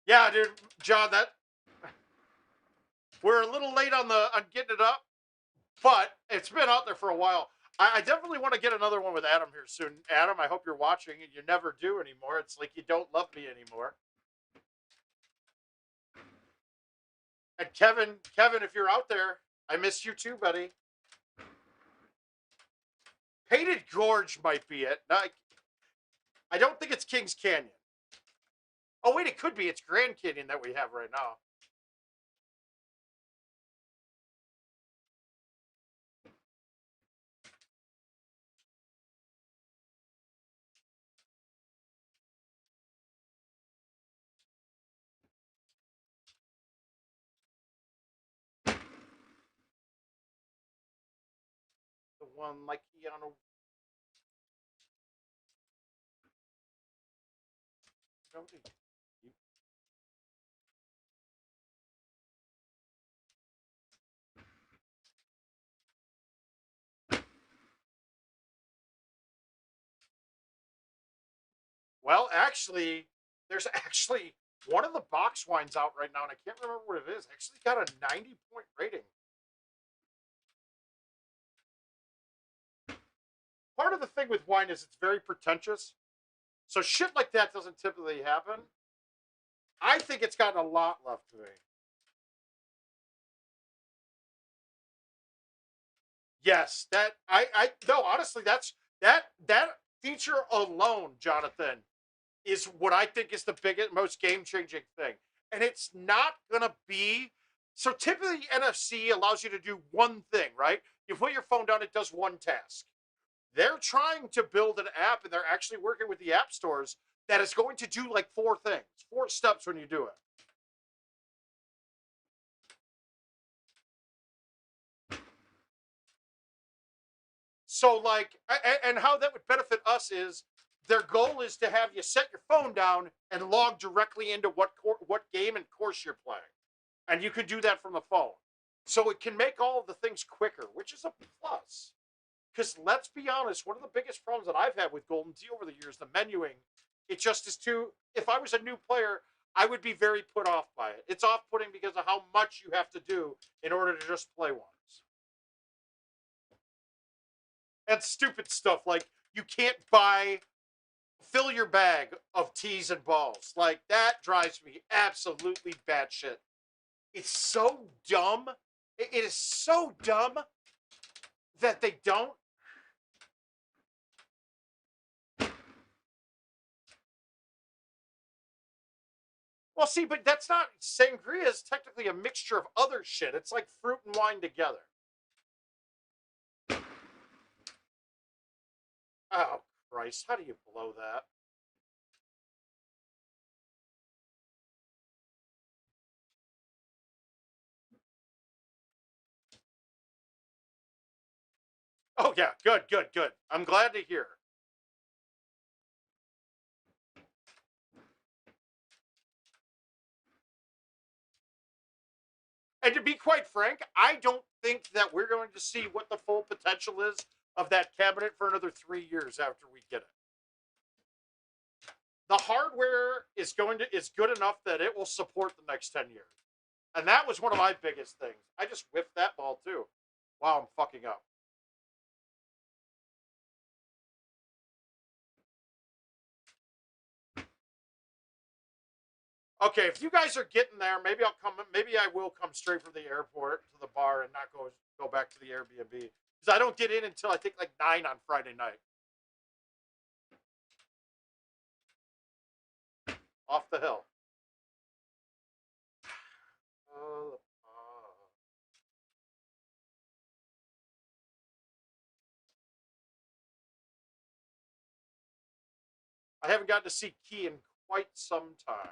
Yeah, dude, John, we're a little late on getting it up, but it's been out there for a while. I definitely want to get another one with Adam here soon. Adam, I hope you're watching, and you never do anymore. It's like you don't love me anymore. And Kevin, if you're out there, I miss you too, buddy. Painted Gorge might be it. I don't think it's Kings Canyon. Oh, wait, it could be. It's Grand Canyon that we have right now. The one like Keanu. Well, actually, there's actually one of the box wines out right now, and I can't remember what it is. Actually got a 90-point rating. Part of the thing with wine is it's very pretentious. So shit like that doesn't typically happen. I think it's gotten a lot left to me. Yes, that I no, honestly, that feature alone, Jonathan, is what I think is the biggest, most game changing thing. And it's not gonna be so typically NFC allows you to do one thing, right? You put your phone down, it does one task. They're trying to build an app and they're actually working with the app stores that is going to do like four things, four steps when you do it. So like, and how that would benefit us is their goal is to have you set your phone down and log directly into what game and course you're playing, and you can do that from the phone. So it can make all of the things quicker, which is a plus. Because let's be honest, one of the biggest problems that I've had with Golden Tee over the years, the menuing, it just is too. If I was a new player, I would be very put off by it. It's off-putting because of how much you have to do in order to just play once. And stupid stuff like you can't fill your bag of tees and balls. Like that drives me absolutely batshit. It's so dumb. It is so dumb that they don't. Well, see, but that's not sangria. Is technically a mixture of other shit. It's like fruit and wine together. Oh Christ! How do you blow that? Oh yeah, good, good, good. I'm glad to hear. And to be quite frank, I don't think that we're going to see what the full potential is of that cabinet for another 3 years after we get it. The hardware is good enough that it will support the next 10 years. And that was one of my biggest things. I just whiffed that ball too. Wow, I'm fucking up. Okay, if you guys are getting there, maybe I'll come. Maybe I will come straight from the airport to the bar and not go back to the Airbnb because I don't get in until I think like 9 on Friday night. Off the hill. I haven't gotten to see Key in quite some time.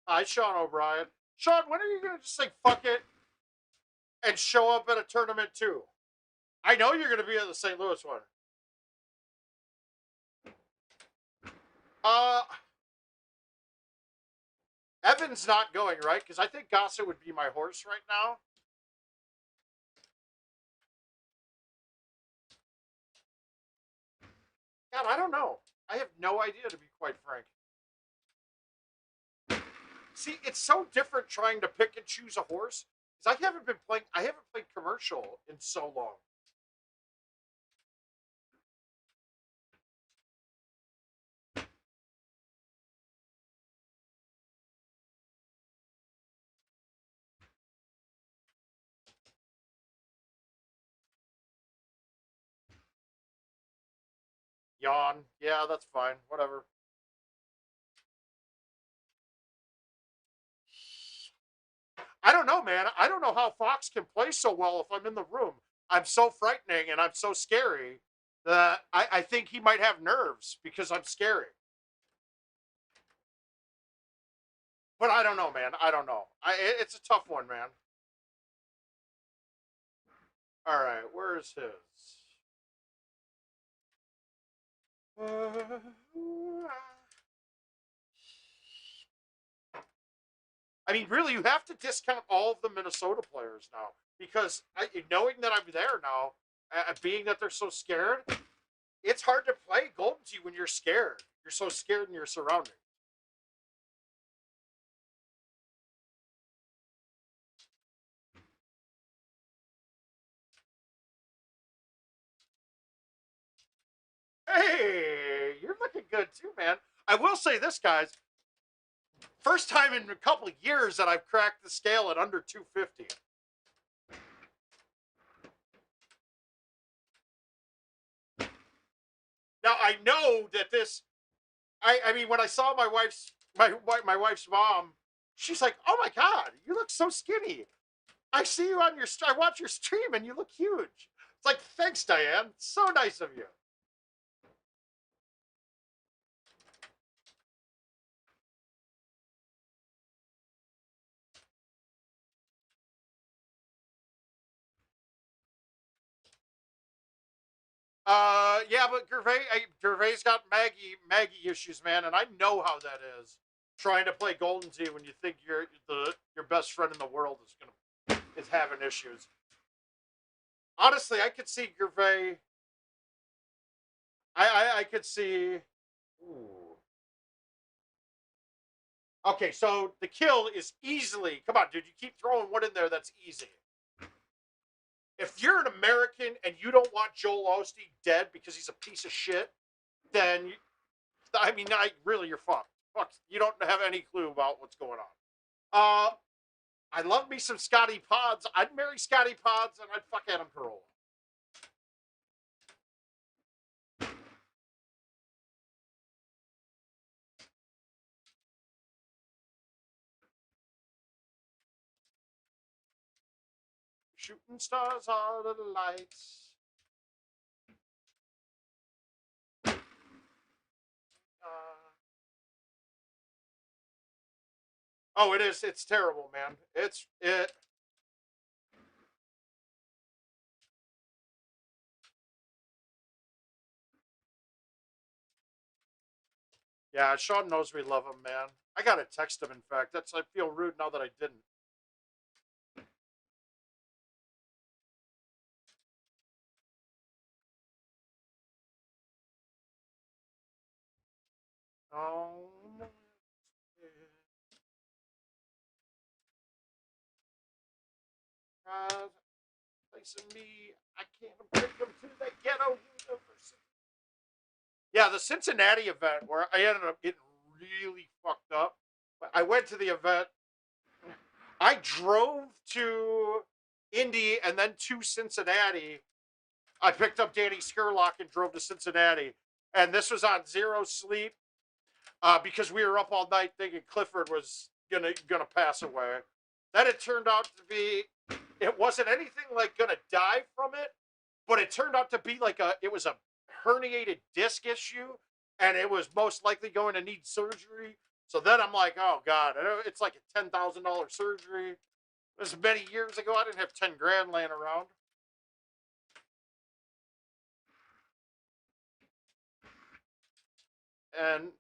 Hi, Sean O'Brien. Sean, when are you going to just say fuck it and show up at a tournament too? I know you're going to be at the St. Louis one. Uh, Evan's not going, right? Because I think Gossett would be my horse right now. God, I don't know. I have no idea, to be quite frank. See, it's so different trying to pick and choose a horse because I haven't played commercial in so long. Yawn. Yeah, that's fine. Whatever. I don't know, man. I don't know how Fox can play so well if I'm in the room. I'm so frightening and I'm so scary that I think he might have nerves because I'm scary. But I don't know, man. I don't know. It's a tough one, man. All right, where's his? I mean, really, you have to discount all of the Minnesota players now because knowing that I'm there now, being that they're so scared, it's hard to play Golden Tee when you're scared. You're so scared in your surroundings. Hey, you're looking good too, man. I will say this, guys. First time in a couple of years that I've cracked the scale at under 250. Now I know that this. I mean, when I saw my wife's mom, she's like, "Oh my God, you look so skinny." I see you on your. I watch your stream and you look huge. It's like, thanks, Diane. So nice of you. Yeah, but Gervais got Maggie issues, man, and I know how that is. Trying to play Golden Tee when you think your best friend in the world is having issues. Honestly, I could see Gervais. I could see. Ooh. Okay, so the kill is easily. Come on, dude, you keep throwing one in there. That's easy. If you're an American and you don't want Joel Osteen dead because he's a piece of shit, then I mean, really, you're fucked. Fuck, you don't have any clue about what's going on. I love me some Scotty Pods. I'd marry Scotty Pods and I'd fuck Adam Carolla. Shooting stars out of the lights. Oh, it is. It's terrible, man. It. Yeah, Sean knows we love him, man. I gotta text him. In fact, I feel rude now that I didn't. Oh, placing me. I can't break them to the ghetto university. Yeah, the Cincinnati event where I ended up getting really fucked up. I went to the event. I drove to Indy and then to Cincinnati. I picked up Danny Skurlock and drove to Cincinnati. And this was on zero sleep because we were up all night thinking Clifford was gonna pass away. Then it turned out to be it wasn't anything like gonna die from it, but it turned out to be like it was a herniated disc issue, and it was most likely going to need surgery. So then I'm like, oh God, it's like a $10,000 surgery. This was many years ago. I didn't have 10 grand laying around. And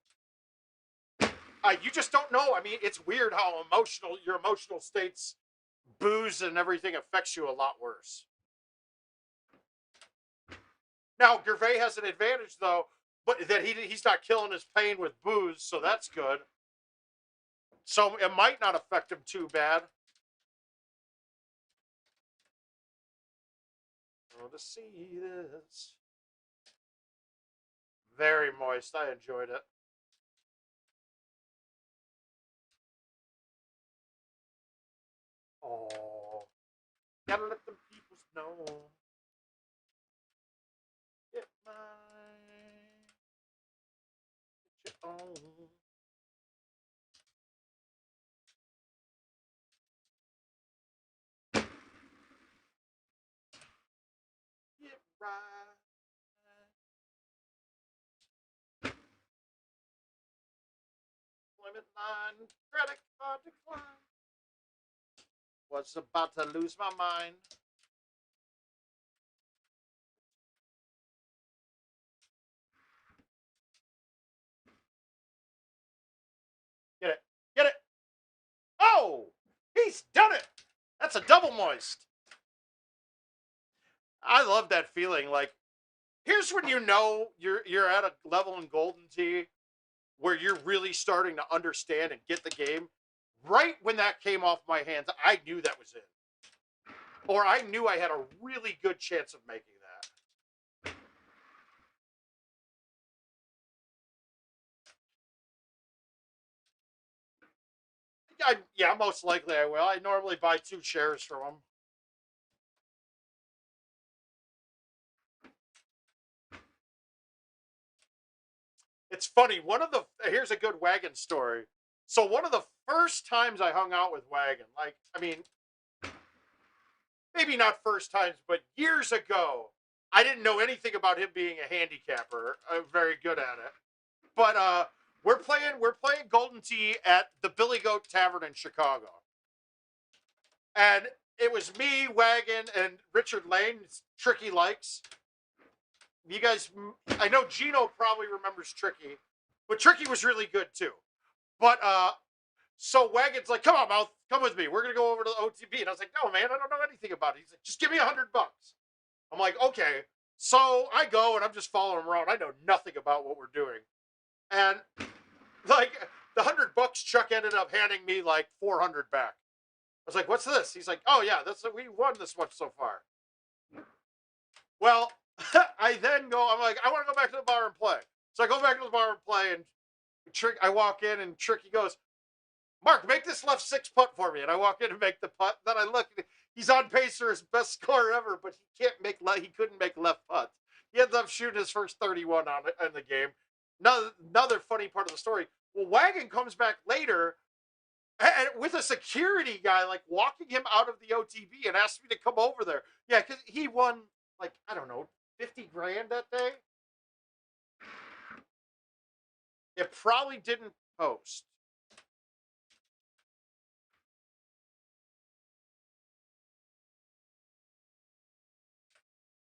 you just don't know. I mean, it's weird how your emotional states, booze and everything affects you a lot worse. Now, Gervais has an advantage, though, but that he's not killing his pain with booze, so that's good. So it might not affect him too bad. Oh, to see this. Very moist. I enjoyed it. Oh, gotta let the people know. Get mine. Get your own. Get right. Employment line. Credit card decline. Was about to lose my mind. Get it. Get it. Oh! He's done it. That's a double moist. I love that feeling. Like, here's when you know you're at a level in Golden Tee where you're really starting to understand and get the game. Right when that came off my hands, I knew that was it. Or I knew I had a really good chance of making that. Yeah, most likely I will. I normally buy 2 shares from them. It's funny. Here's a good Wagon story. So one of the first times I hung out with Wagon, like, I mean, maybe not first times, but years ago, I didn't know anything about him being a handicapper. I'm very good at it. But we're playing Golden Tee at the Billy Goat Tavern in Chicago. And it was me, Wagon, and Richard Lane, Tricky Likes. You guys, I know Gino probably remembers Tricky, but Tricky was really good too. But so Wagon's like, come on, Mouth, come with me. We're gonna go over to the OTB. And I was like, no, man, I don't know anything about it. He's like, just give me $100. I'm like, okay. So I go and I'm just following him around. I know nothing about what we're doing. And like the $100 Chuck ended up handing me like 400 back. I was like, what's this? He's like, oh yeah, we won this much so far. Well, I then go, I'm like, I want to go back to the bar and play. So I go back to the bar and play, and I walk in, and Tricky goes, Mark, make this left 6 putt for me. And I walk in and make the putt. Then I look, he's on pace for his best score ever, but he couldn't make left putts. He ends up shooting his first 31 in the game. Another funny part of the story. Well, Wagon comes back later and with a security guy, like, walking him out of the OTB and asked me to come over there. Yeah, because he won, like, I don't know, 50 grand that day. It probably didn't post.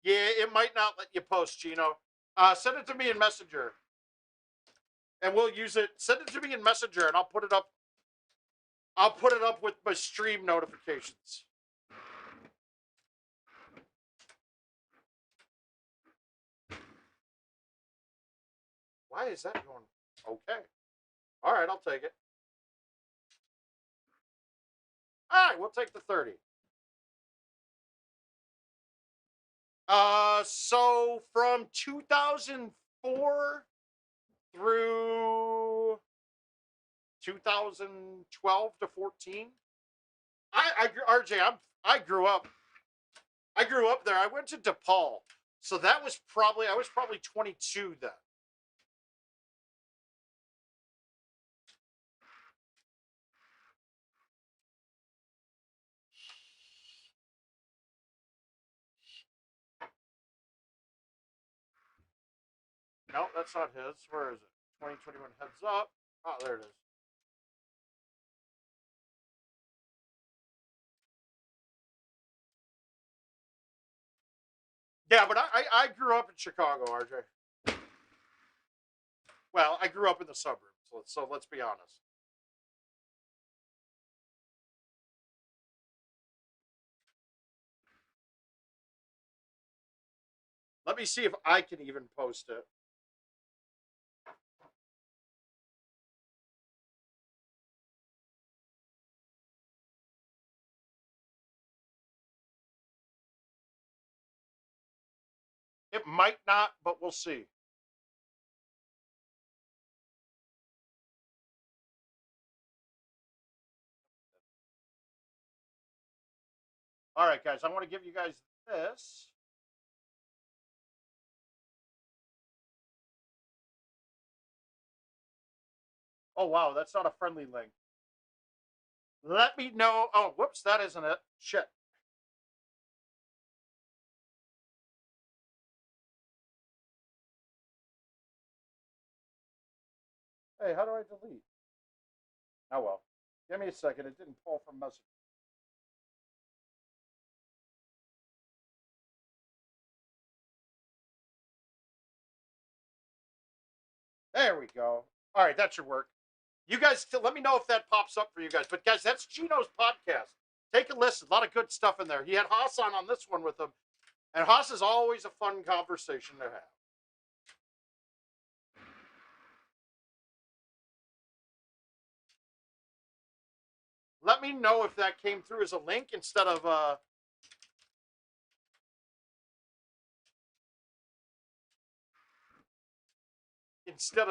Yeah, it might not let you post, Gino. Send it to me in Messenger. And we'll use it. Send it to me in Messenger and I'll put it up. I'll put it up with my stream notifications. Why is that going? Okay. All right, I'll take it. All right, we'll take the 30. So from 2004 through 2012 to 14, RJ, I grew up. I grew up there. I went to DePaul, so I was probably 22 then. No, that's not his. Where is it? 2021 heads up. Oh, there it is. Yeah, but I grew up in Chicago, RJ. Well, I grew up in the suburbs, so let's be honest. Let me see if I can even post it. It might not, but we'll see. All right, guys, I want to give you guys this. Oh, wow, that's not a friendly link. Let me know. Oh, whoops, that isn't it. Shit. Hey, how do I delete? Oh, well. Give me a second. It didn't pull from message. There we go. All right, that should work. You guys, let me know if that pops up for you guys. But guys, that's Gino's podcast. Take a listen. A lot of good stuff in there. He had Haas on this one with him. And Haas is always a fun conversation to have. Let me know if that came through as a link instead of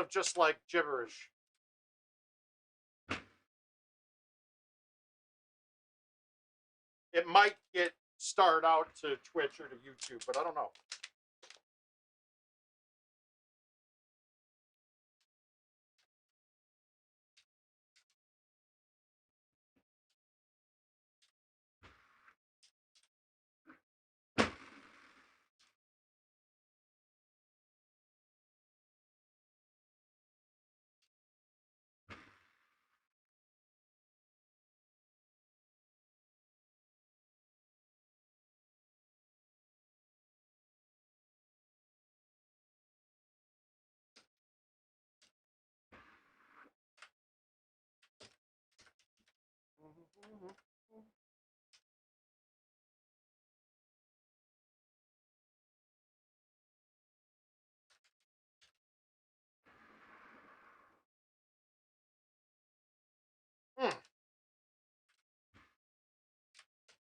just like gibberish. It might get starred out to Twitch or to YouTube, but I don't know.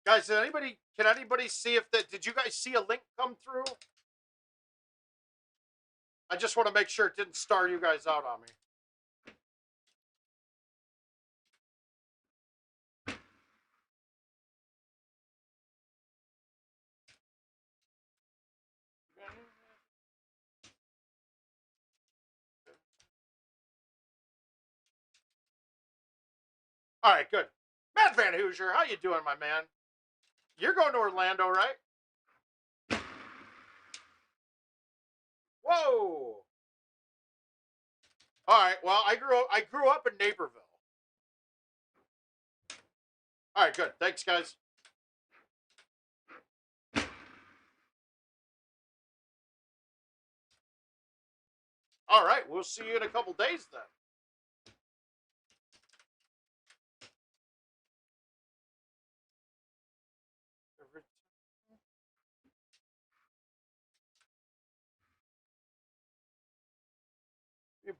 Guys, can anybody see if that? Did you guys see a link come through? I just want to make sure it didn't star you guys out on me. All right, good. Matt Van Hoosier, how you doing, my man? You're going to Orlando, right? Whoa! All right. Well, I grew up in Naperville. All right, good. Thanks, guys. All right, we'll see you in a couple days then.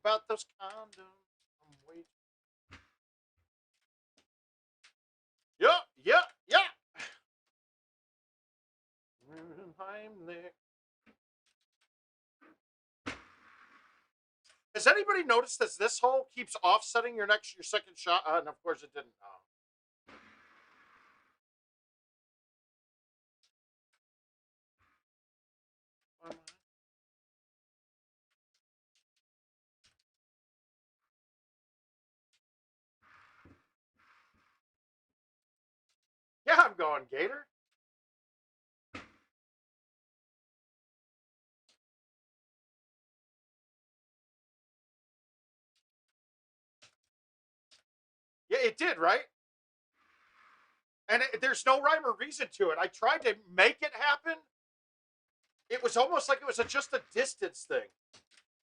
About those condoms, I'm waiting. Yeah. Has anybody noticed that this hole keeps offsetting your second shot? And of course it didn't. Yeah, I'm going Gator. Yeah, it did, right? And there's no rhyme or reason to it. I tried to make it happen. It was almost like it was just a distance thing.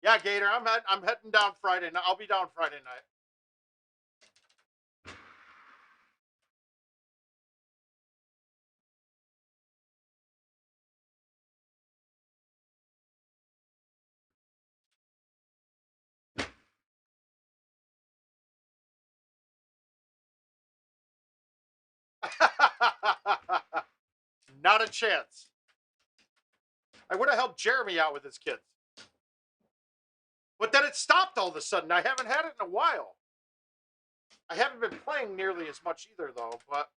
Yeah, Gator, I'm heading down Friday night. I'll be down Friday night. Not a chance. I would have helped Jeremy out with his kids. But then it stopped all of a sudden. I haven't had it in a while. I haven't been playing nearly as much either, though, but...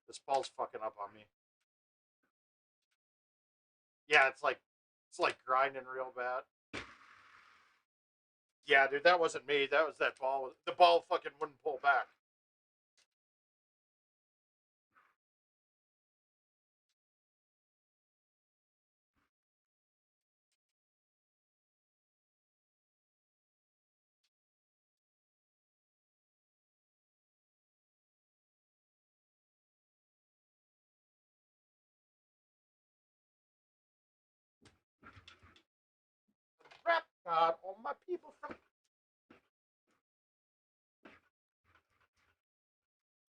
This ball's fucking up on me. Yeah, it's like grinding real bad. Yeah, dude, that wasn't me. That was that ball. The ball fucking wouldn't pull back. God, all my people from...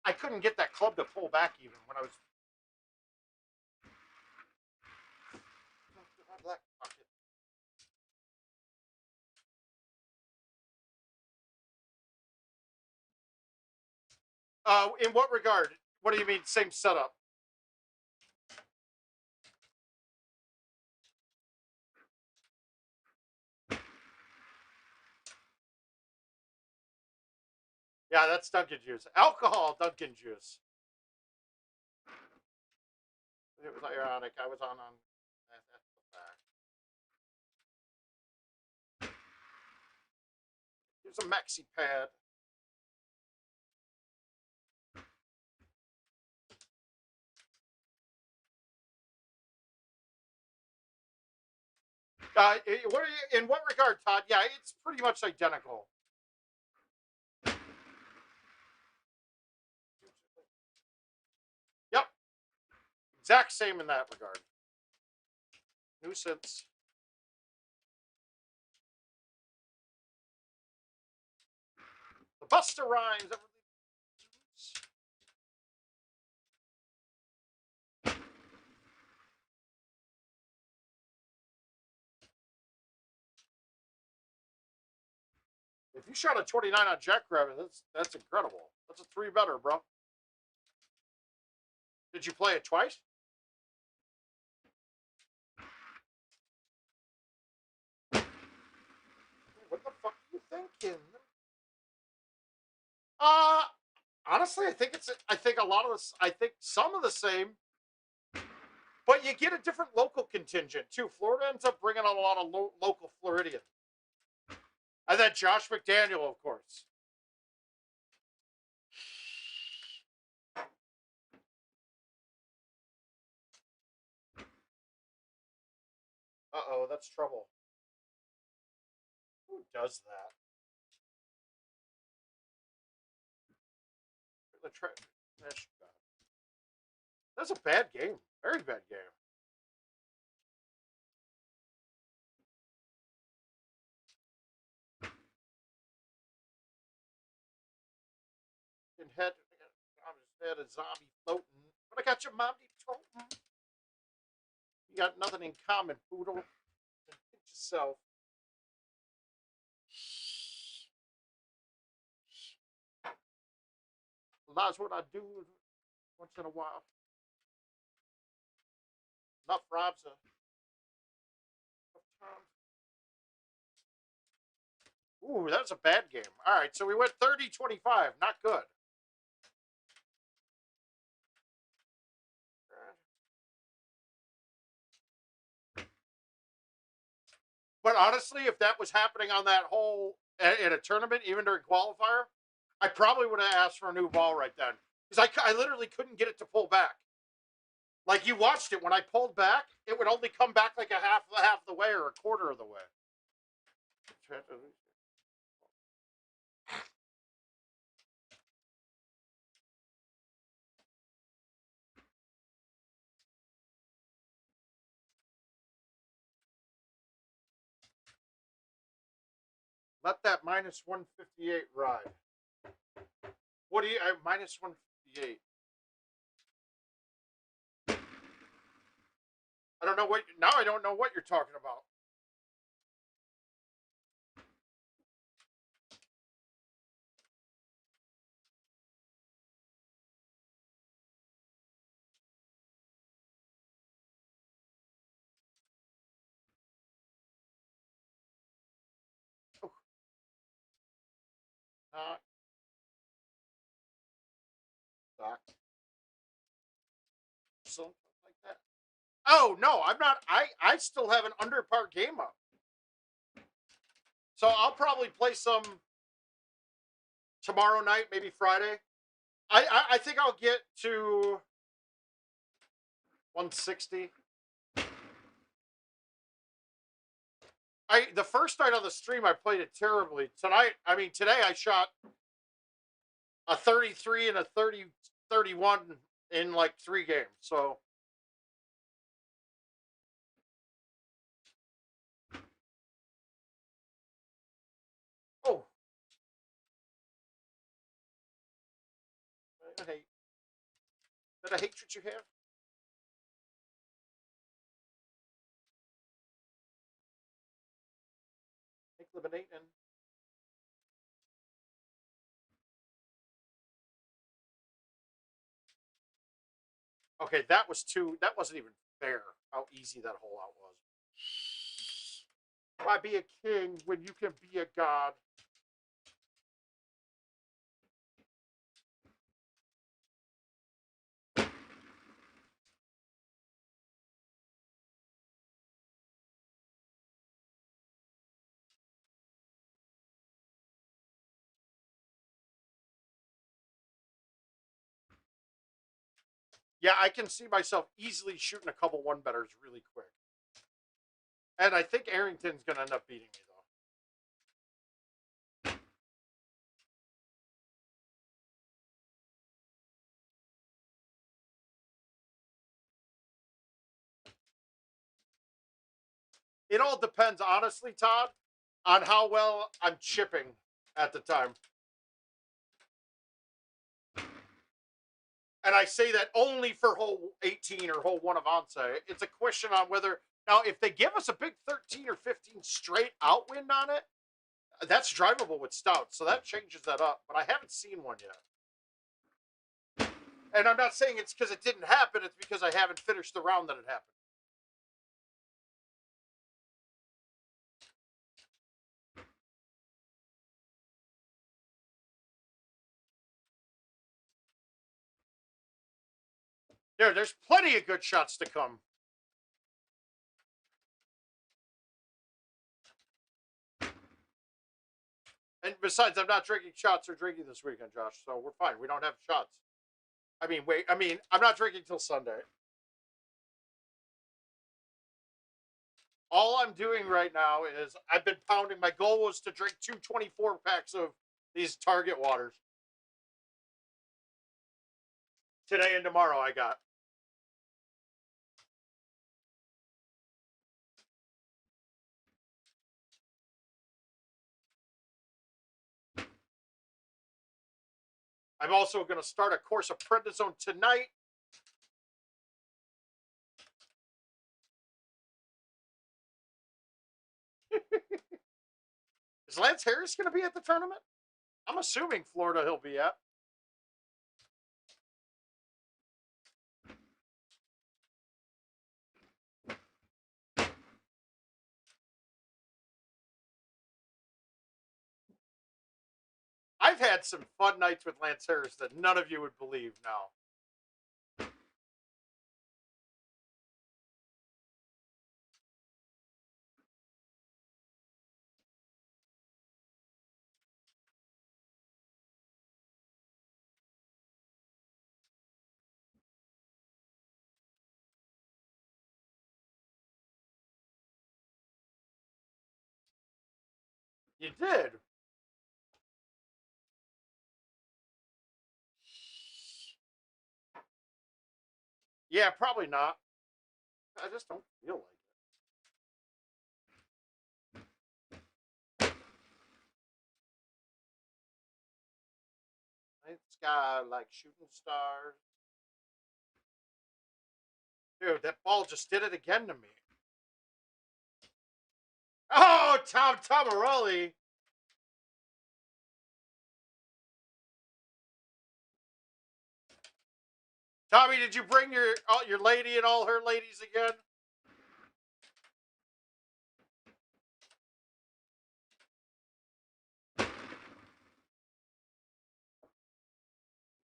I couldn't get that club to pull back even when I was... Black pocket. In what regard? What do you mean, same setup? Yeah, that's Dunkin' juice. Alcohol Dunkin' juice. It was ironic. I was on that's the fact. Here's a maxi pad. What are you, in what regard, Todd? Yeah, it's pretty much identical. Yep. Exact same in that regard. Nuisance. The Buster Rhymes. If you shot a 29 on Jackrabbit, that's incredible. That's a 3 better, bro. Did you play it twice? What the fuck are you thinking? Honestly, I think a lot of this, I think some of the same, but you get a different local contingent too. Florida ends up bringing on a lot of local Floridians. And then Josh McDaniel, of course. Uh-oh, that's trouble. Who does that? That's a bad game. Very bad game. Head, I'm just had a zombie floating, but I got your mommy floating. You got nothing in common, poodle. Hit yourself. That's what I do once in a while. Enough robs a Ooh, that's a bad game. All right, so we went 30-25. Not good. But honestly, if that was happening on that whole in a tournament, even during qualifier, I probably would have asked for a new ball right then because I literally couldn't get it to pull back. Like you watched it when I pulled back, it would only come back like half the way or a quarter of the way. Let that minus 158 ride. What do you minus 158? I don't know what now. I don't know what you're talking about. Something like that. Oh no, I'm not. I still have an under par game up, so I'll probably play some tomorrow night, maybe Friday. I think I'll get to 160. The first night on the stream I played it terribly. Tonight, I mean today I shot a 33 and a 31 in like 3 games. So Not even hate. Is that a hatred you have? Eliminating. Okay, that was too. That wasn't even fair. How easy that hole out was. Why be a king when you can be a god? Yeah, I can see myself easily shooting a couple one-betters really quick. And I think Arrington's going to end up beating me, though. It all depends, honestly, Todd, on how well I'm chipping at the time. And I say that only for hole 18 or hole 1 of Once. It's a question on whether... Now, if they give us a big 13 or 15 straight out wind on it, that's drivable with stout, so that changes that up. But I haven't seen one yet. And I'm not saying it's because it didn't happen. It's because I haven't finished the round that it happened. There's plenty of good shots to come. And besides, I'm not drinking shots or drinking this weekend, Josh, so we're fine. We don't have shots. I'm not drinking till Sunday. All I'm doing right now is I've been pounding. My goal was to drink 2 24-packs of these Target waters. Today and tomorrow I got. I'm also going to start a course of prednisone tonight. Is Lance Harris going to be at the tournament? I'm assuming Florida he'll be at. I've had some fun nights with Lance Harris that none of you would believe now. You did. Yeah, probably not. I just don't feel like it. Night sky like shooting stars. Dude, that ball just did it again to me. Oh, Tom Tomarelli. Tommy, did you bring your lady and all her ladies again?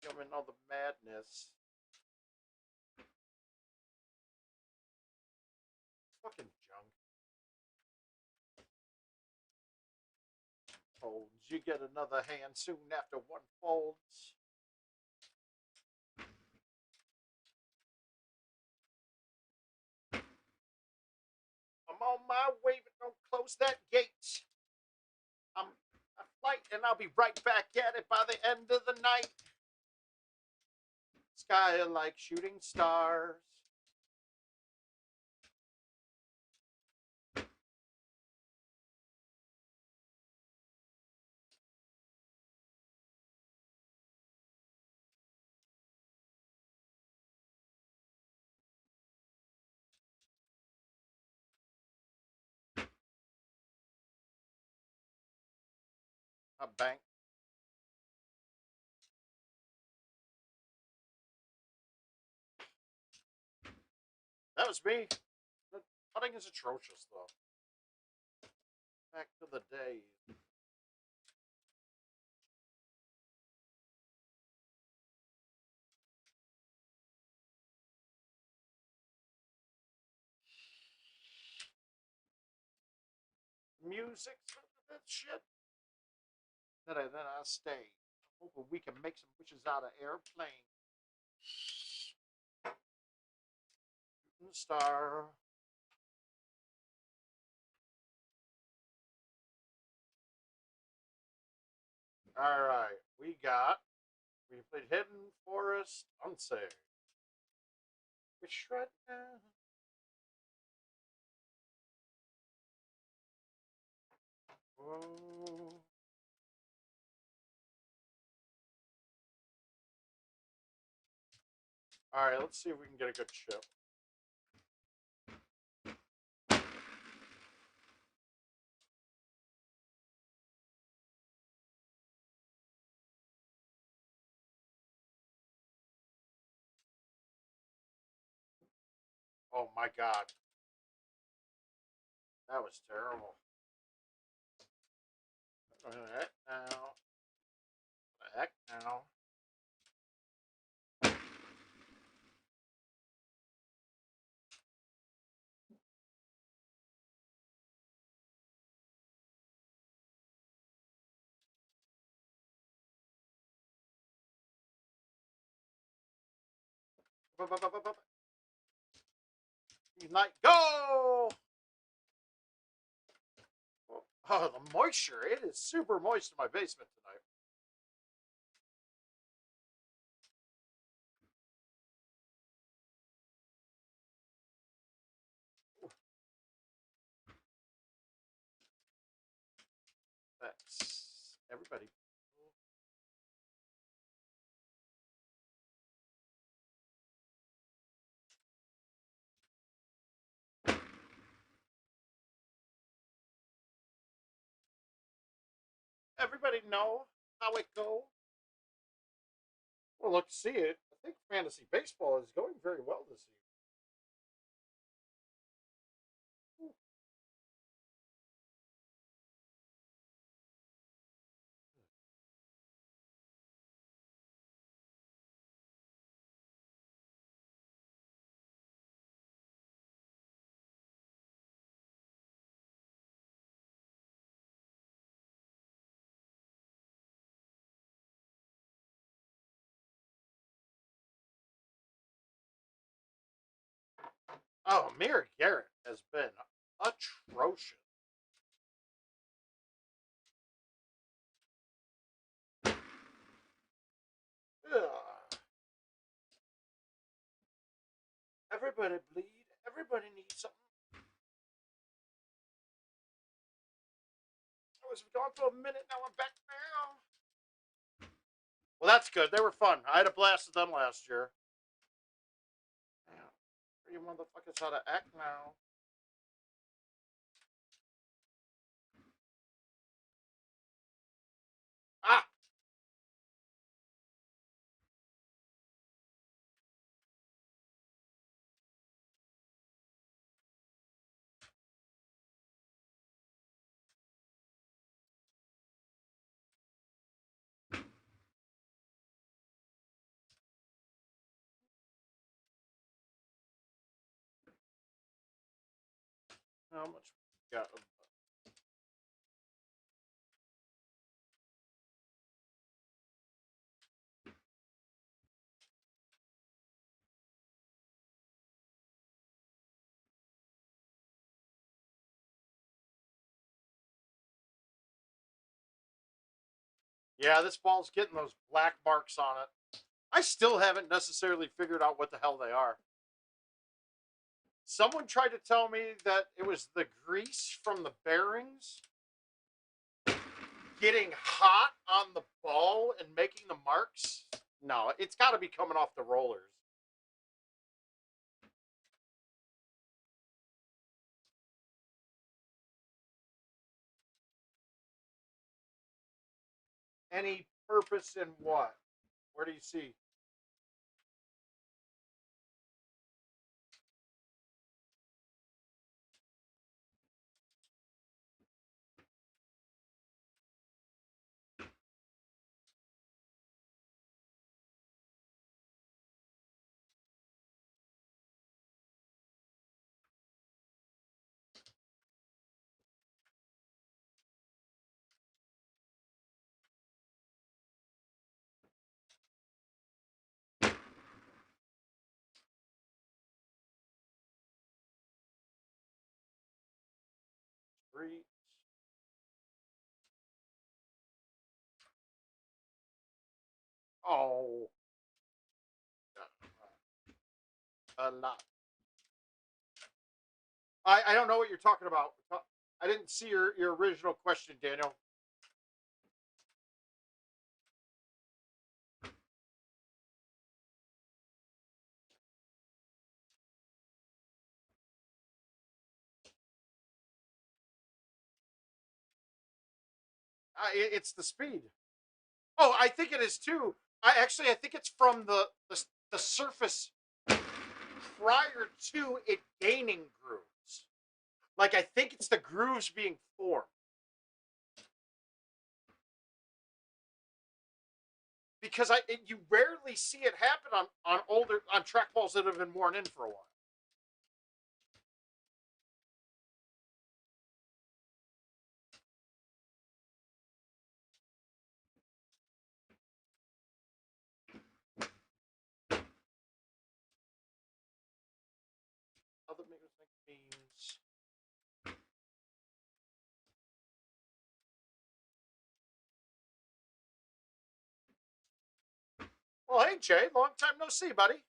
Coming all the madness. Fucking junk. Folds. You get another hand soon after one folds. I'm on my way, but don't close that gate. I'm a flight, and I'll be right back at it by the end of the night. Sky like shooting stars. A bank. That was me. The putting is atrocious, though. Back to the day. Music, that shit. Then I stay. Hoping we can make some wishes out of airplane. Shooting star. All right, we played Hidden Forest, Unsaved. Wish right now. Oh. All right, let's see if we can get a good chip. Oh my god. That was terrible. What the heck now? What the heck now? Night go! Oh, the moisture. It is super moist in my basement tonight. That's everybody. Everybody know how it go. Well, look, see it. I think fantasy baseball is going very well this year. Oh, Amir Garrett has been atrocious. Ugh. Everybody bleed. Everybody needs something. I was gone for a minute. Now I'm back now. Well, that's good. They were fun. I had a blast with them last year. Damn. You motherfuckers how to act now. Ah! How much we got? Yeah, this ball's getting those black marks on it. I still haven't necessarily figured out what the hell they are. Someone tried to tell me that it was the grease from the bearings getting hot on the ball and making the marks. No, it's got to be coming off the rollers. Any purpose in what? Where do you see? Streets. Oh, a lot. I don't know what you're talking about. I didn't see your original question, Daniel. It's the speed. Oh, I think it is too. I think it's from the surface prior to it gaining grooves. Like I think it's the grooves being formed. Because you rarely see it happen on trackballs that have been worn in for a while. Other makers make beams. Well, hey Jay, long time no see, buddy.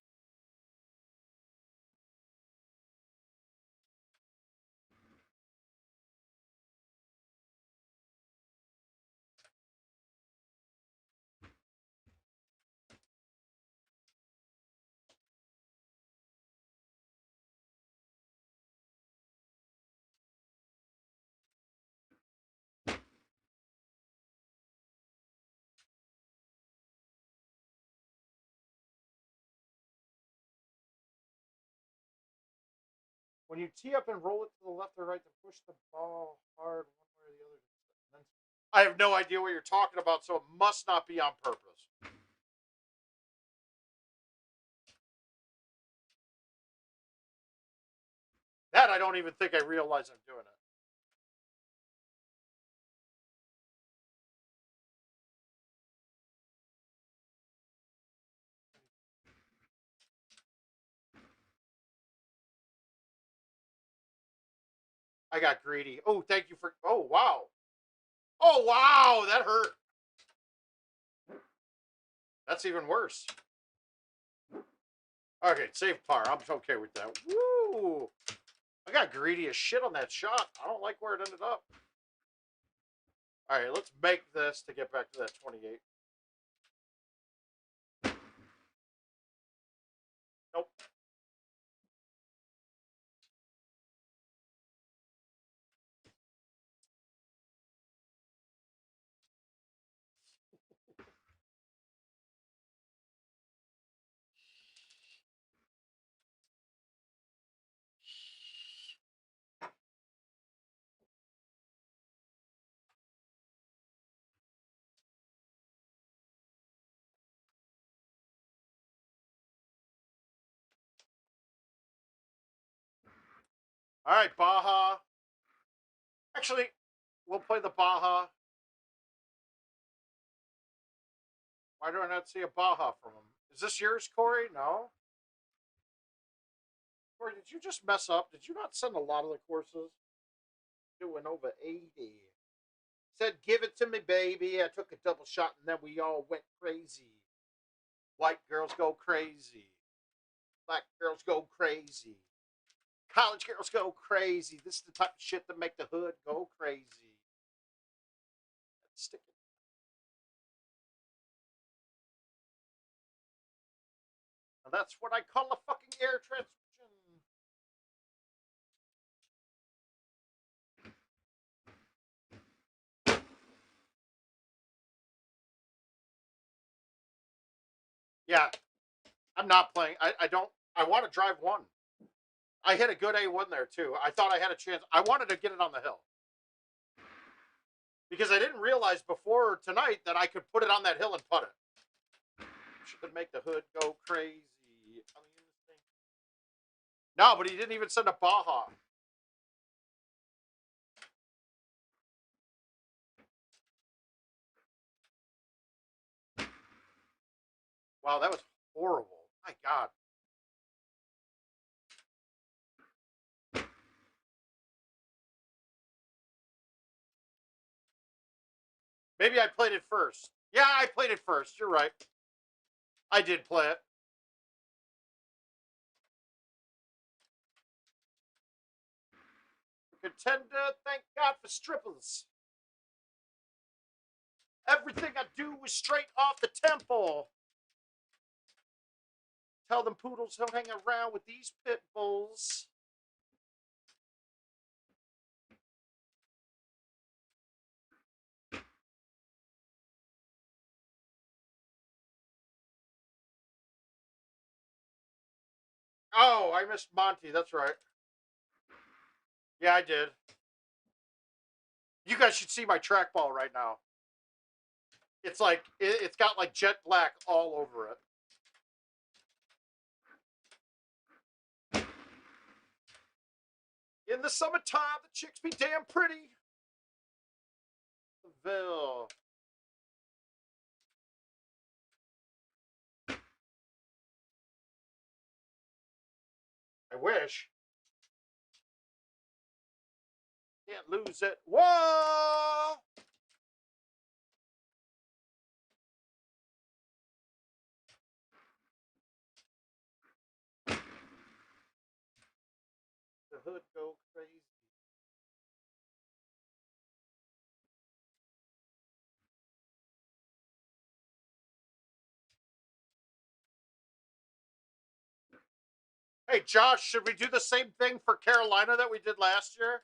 When you tee up and roll it to the left or right to push the ball hard one way or the other. I have no idea what you're talking about, so it must not be on purpose. That I don't even think I realize I'm doing it. I got greedy. Oh, thank you for. Oh, wow. Oh, wow. That hurt. That's even worse. Okay, save par. I'm okay with that. Woo. I got greedy as shit on that shot. I don't like where it ended up. All right, let's make this to get back to that 28. Nope. All right, Baja. Actually, we'll play the Baja. Why do I not see a Baja from him? Is this yours, Corey? No. Corey, did you just mess up? Did you not send a lot of the courses? Doing over 80. Said, give it to me, baby. I took a double shot and then we all went crazy. White girls go crazy. Black girls go crazy. College girls go crazy. This is the type of shit that make the hood go crazy. Stick it. Now that's what I call a fucking air transmission. Yeah, I'm not playing. I don't. I want to drive one. I hit a good A1 there too. I thought I had a chance. I wanted to get it on the hill because I didn't realize before tonight that I could put it on that hill and putt it. Should make the hood go crazy. No, but he didn't even send a Baja. Wow, that was horrible. My God. Maybe I played it first. Yeah, I played it first. You're right. I did play it. Contender, thank God for strippers. Everything I do is straight off the temple. Tell them poodles don't hang around with these pit bulls. Oh, I missed Monty. That's right. Yeah, I did. You guys should see my trackball right now. It's like, it's got like jet black all over it. In the summertime, the chicks be damn pretty. Ville. I wish. Can't lose it. Whoa! The hood go crazy. Hey, Josh, should we do the same thing for Carolina that we did last year?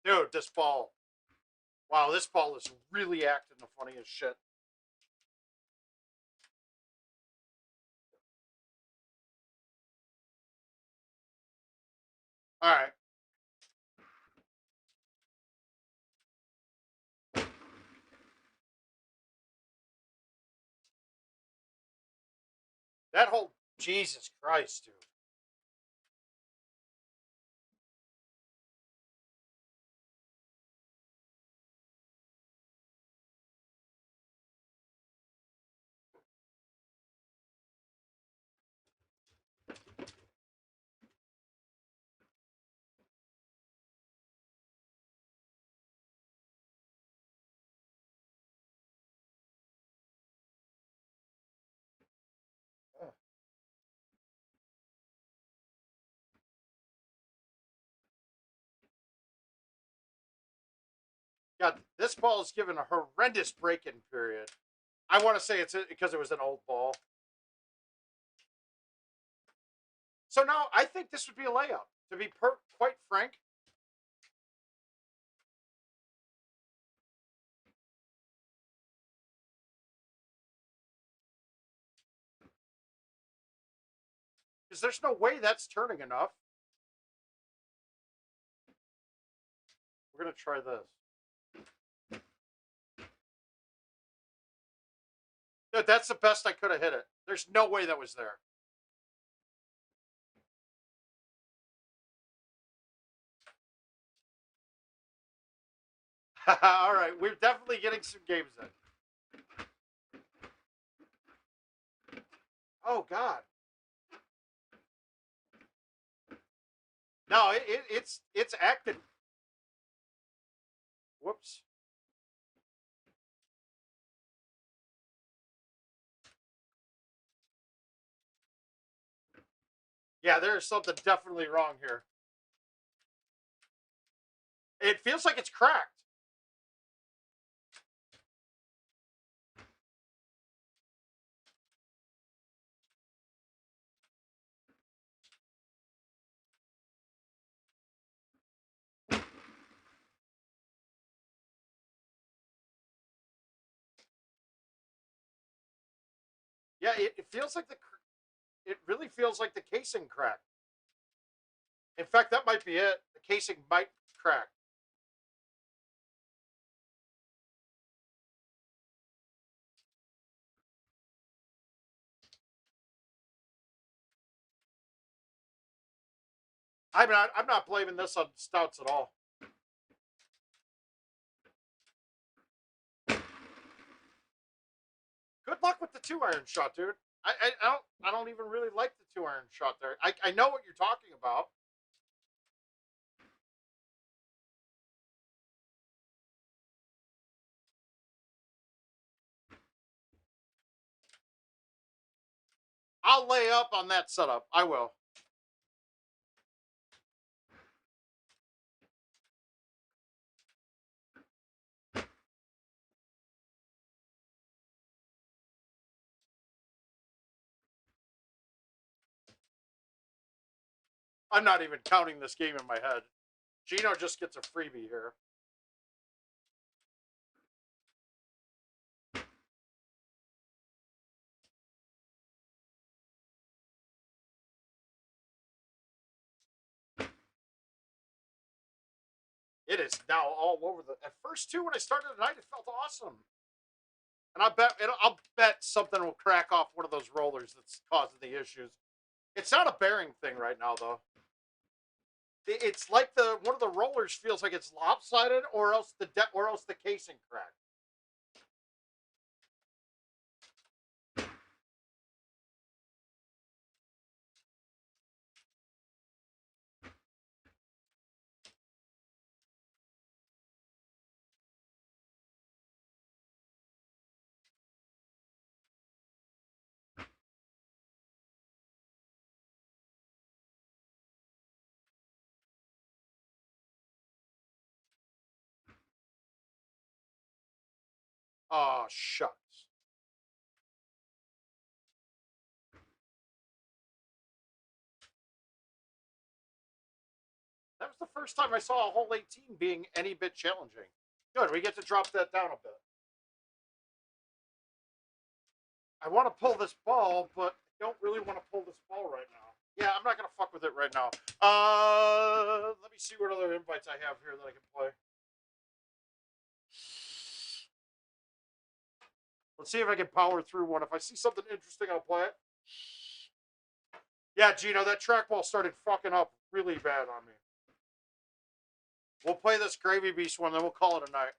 Dude, this ball. Wow, this ball is really acting the funniest shit. All right. That whole Jesus Christ, dude. God, this ball is given a horrendous break-in period. I want to say it's because it was an old ball. So now I think this would be a layup. To be quite frank, Because there's no way that's turning enough. We're going to try this. Dude, that's the best I could have hit it. There's no way that was there. All right, we're definitely getting some games in. Oh, God. No, it's acting. Whoops. Yeah, there's something definitely wrong here. It feels like it's cracked. Yeah, it feels like it really feels like the casing cracked. In fact, that might be it. The casing might crack. I'm not blaming this on stouts at all. Good luck with the 2-iron shot, dude. I don't even really like the 2-iron shot there. I know what you're talking about. I'll lay up on that setup. I will. I'm not even counting this game in my head. Gino just gets a freebie here. It is now all over the. At first, too, when I started tonight, it felt awesome. And I'll bet something will crack off one of those rollers that's causing the issues. It's not a bearing thing right now, though. It's like one of the rollers feels like it's lopsided, or else the casing cracked. Oh, shucks. That was the first time I saw a hole 18 being any bit challenging. Good, we get to drop that down a bit. I want to pull this ball, but I don't really want to pull this ball right now. Yeah, I'm not going to fuck with it right now. Let me see what other invites I have here that I can play. Let's see if I can power through one. If I see something interesting, I'll play it. Yeah, Gino, that trackball started fucking up really bad on me. We'll play this Gravy Beast one, then we'll call it a night.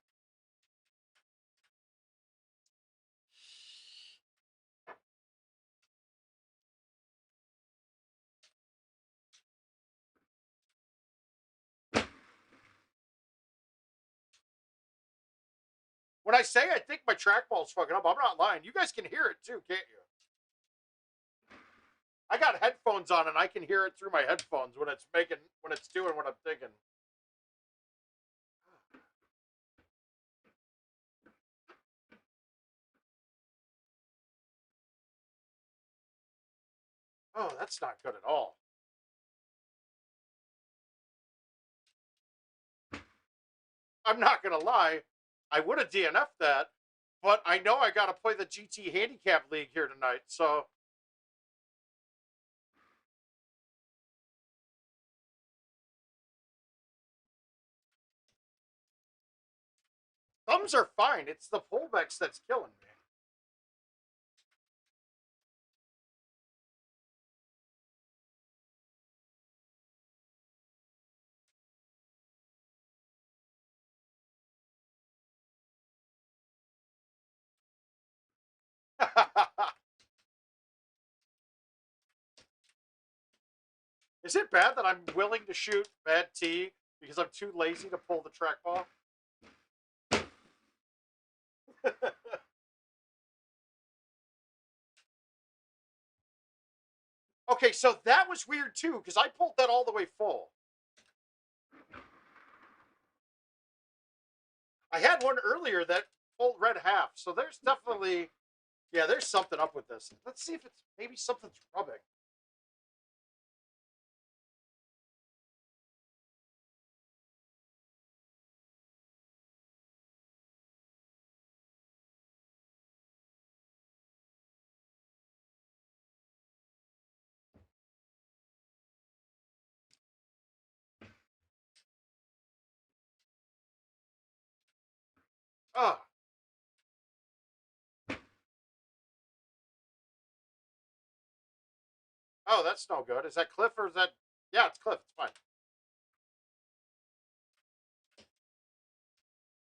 When I say I think my trackball's fucking up, I'm not lying. You guys can hear it too, can't you? I got headphones on and I can hear it through my headphones when it's doing what I'm thinking. Oh, that's not good at all. I'm not gonna lie, I would have DNF'd that, but I know I gotta play the GT Handicap League here tonight, so thumbs are fine. It's the pullbacks that's killing me. Is it bad that I'm willing to shoot bad T because I'm too lazy to pull the trackball? Okay, so that was weird too because I pulled that all the way full. I had one earlier that pulled red half, so there's definitely, yeah, there's something up with this. Let's see if it's maybe something's rubbing. Oh, oh, that's no good. Is that Cliff or is that? Yeah, it's Cliff. It's fine.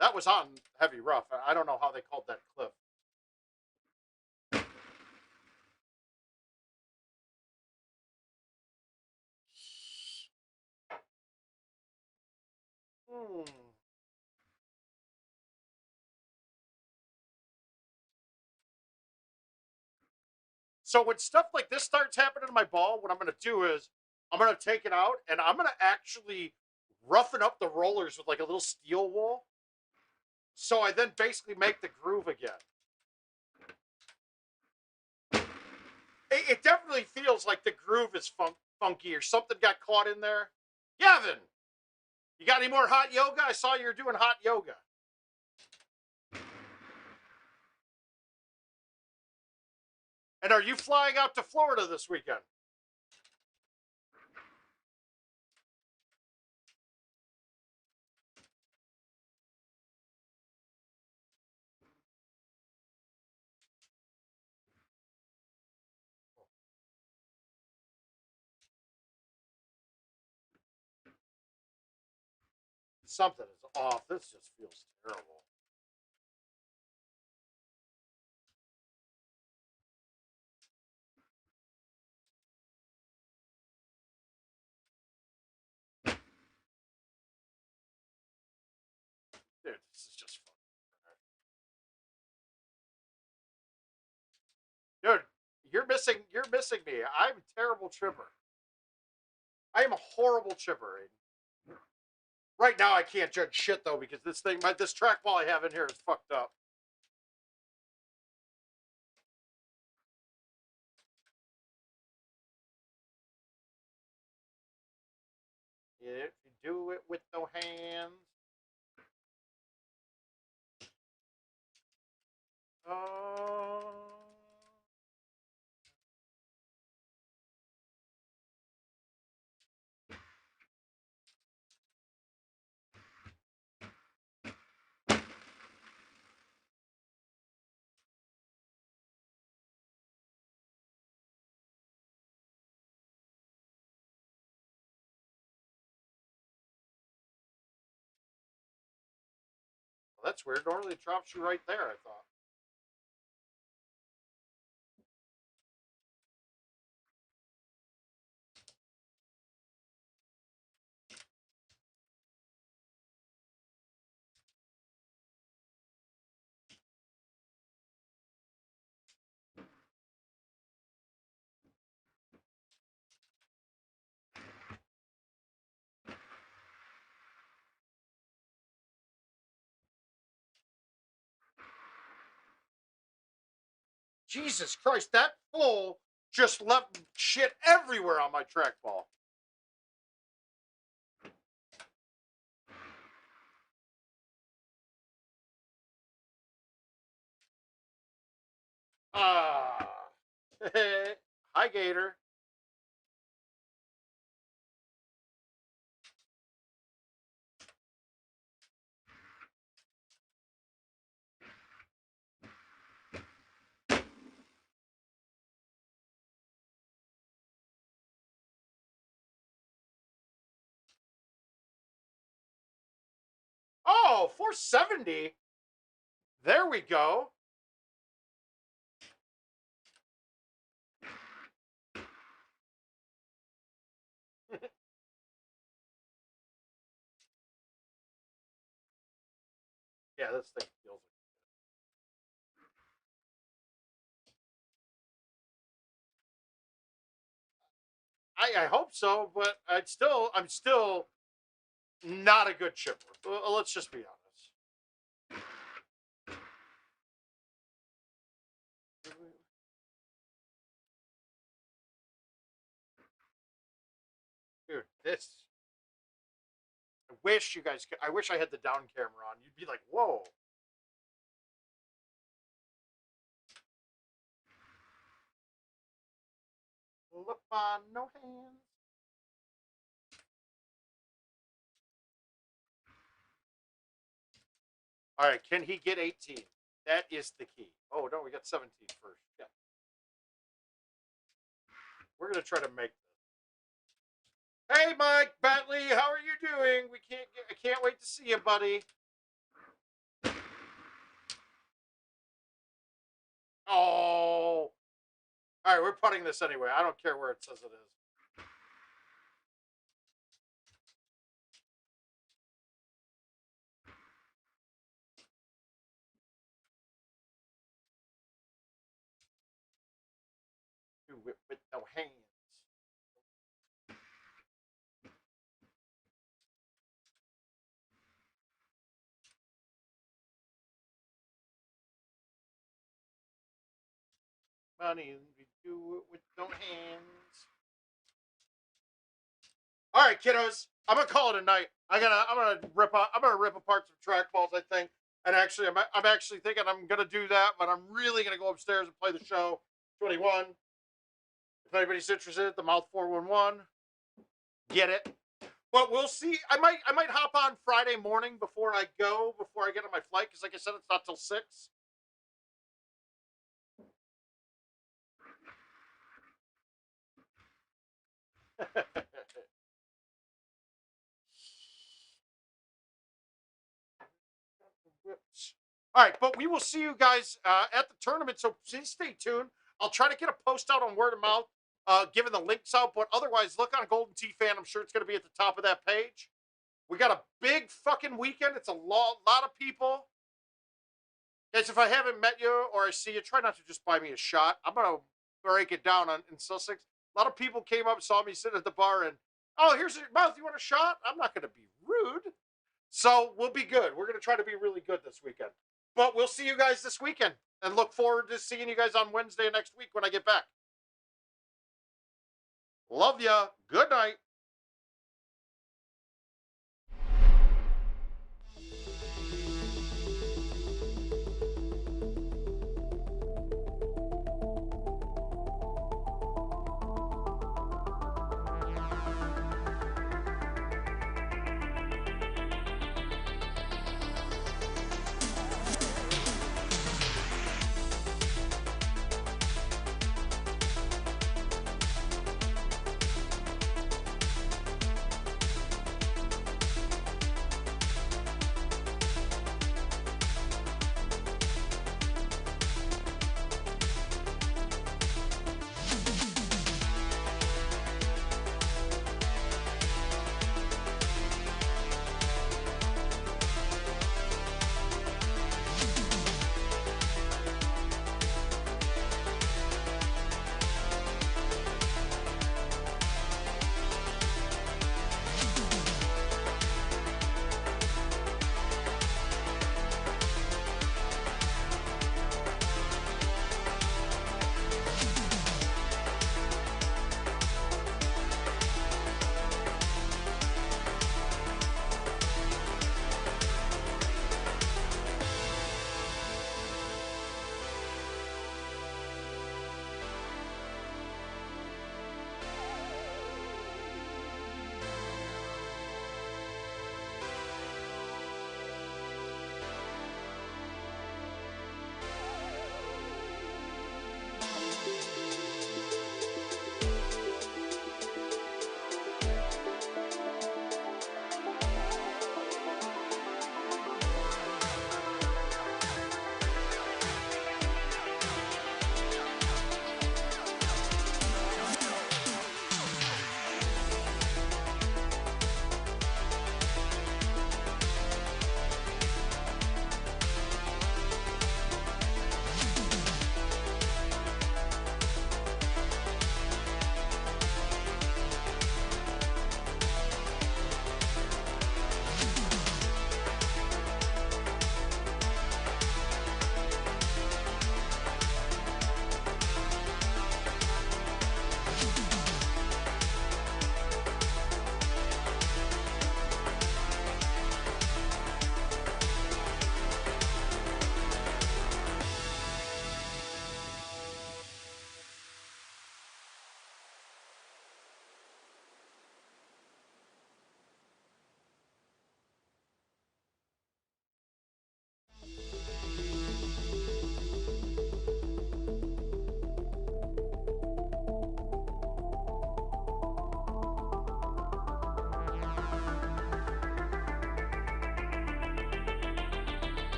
That was on heavy rough. I don't know how they called that Cliff. Hmm. So when stuff like this starts happening to my ball, what I'm going to do is I'm going to take it out and I'm going to actually roughen up the rollers with like a little steel wool. So I then basically make the groove again. It definitely feels like the groove is funky or something got caught in there. Gavin, you got any more hot yoga? I saw you were doing hot yoga. And are you flying out to Florida this weekend? Something is off. This just feels terrible. Dude, this is just fun. Dude, you're missing me. I'm a terrible chipper. I am a horrible chipper. Right now I can't judge shit though because this trackball I have in here is fucked up. If you do it with no hands. Oh. Well, that's weird. Normally it drops you right there, I thought. Jesus Christ, that full just left shit everywhere on my trackball. Ah. Hi, Gator. Oh, 470. There we go. Yeah, this thing feels I hope so, but I'm still not a good chipper. Let's just be honest. Dude, this. I wish you guys could. I wish I had the down camera on. You'd be like, whoa. Look on, no hands. All right, can he get 18? That is the key. Oh, no, we got 17 first. Yeah. We're going to try to make this. Hey, Mike Bentley, how are you doing? I can't wait to see you, buddy. Oh. All right, we're putting this anyway. I don't care where it says it is. Do it with no hands. Money, we do it with no hands. All right, kiddos. I'm gonna call it a night. I'm gonna rip apart some trackballs, I think. And actually, I'm actually thinking I'm gonna do that, but I'm really gonna go upstairs and play the show 21. If anybody's interested, the Mouth 411. Get it. But we'll see. I might hop on Friday morning before I get on my flight, because like I said, it's not till 6. All right, but we will see you guys at the tournament, so please stay tuned. I'll try to get a post out on word of mouth, giving the links out, but otherwise, look on Golden T Fan. I'm sure it's going to be at the top of that page. We got a big fucking weekend. It's a lot of people. Guys, if I haven't met you or I see you, try not to just buy me a shot. I'm going to break it down in Sussex. A lot of people came up, saw me sitting at the bar, and, oh, here's your mouth. You want a shot? I'm not going to be rude. So we'll be good. We're going to try to be really good this weekend. But we'll see you guys this weekend and look forward to seeing you guys on Wednesday next week when I get back. Love ya. Good night.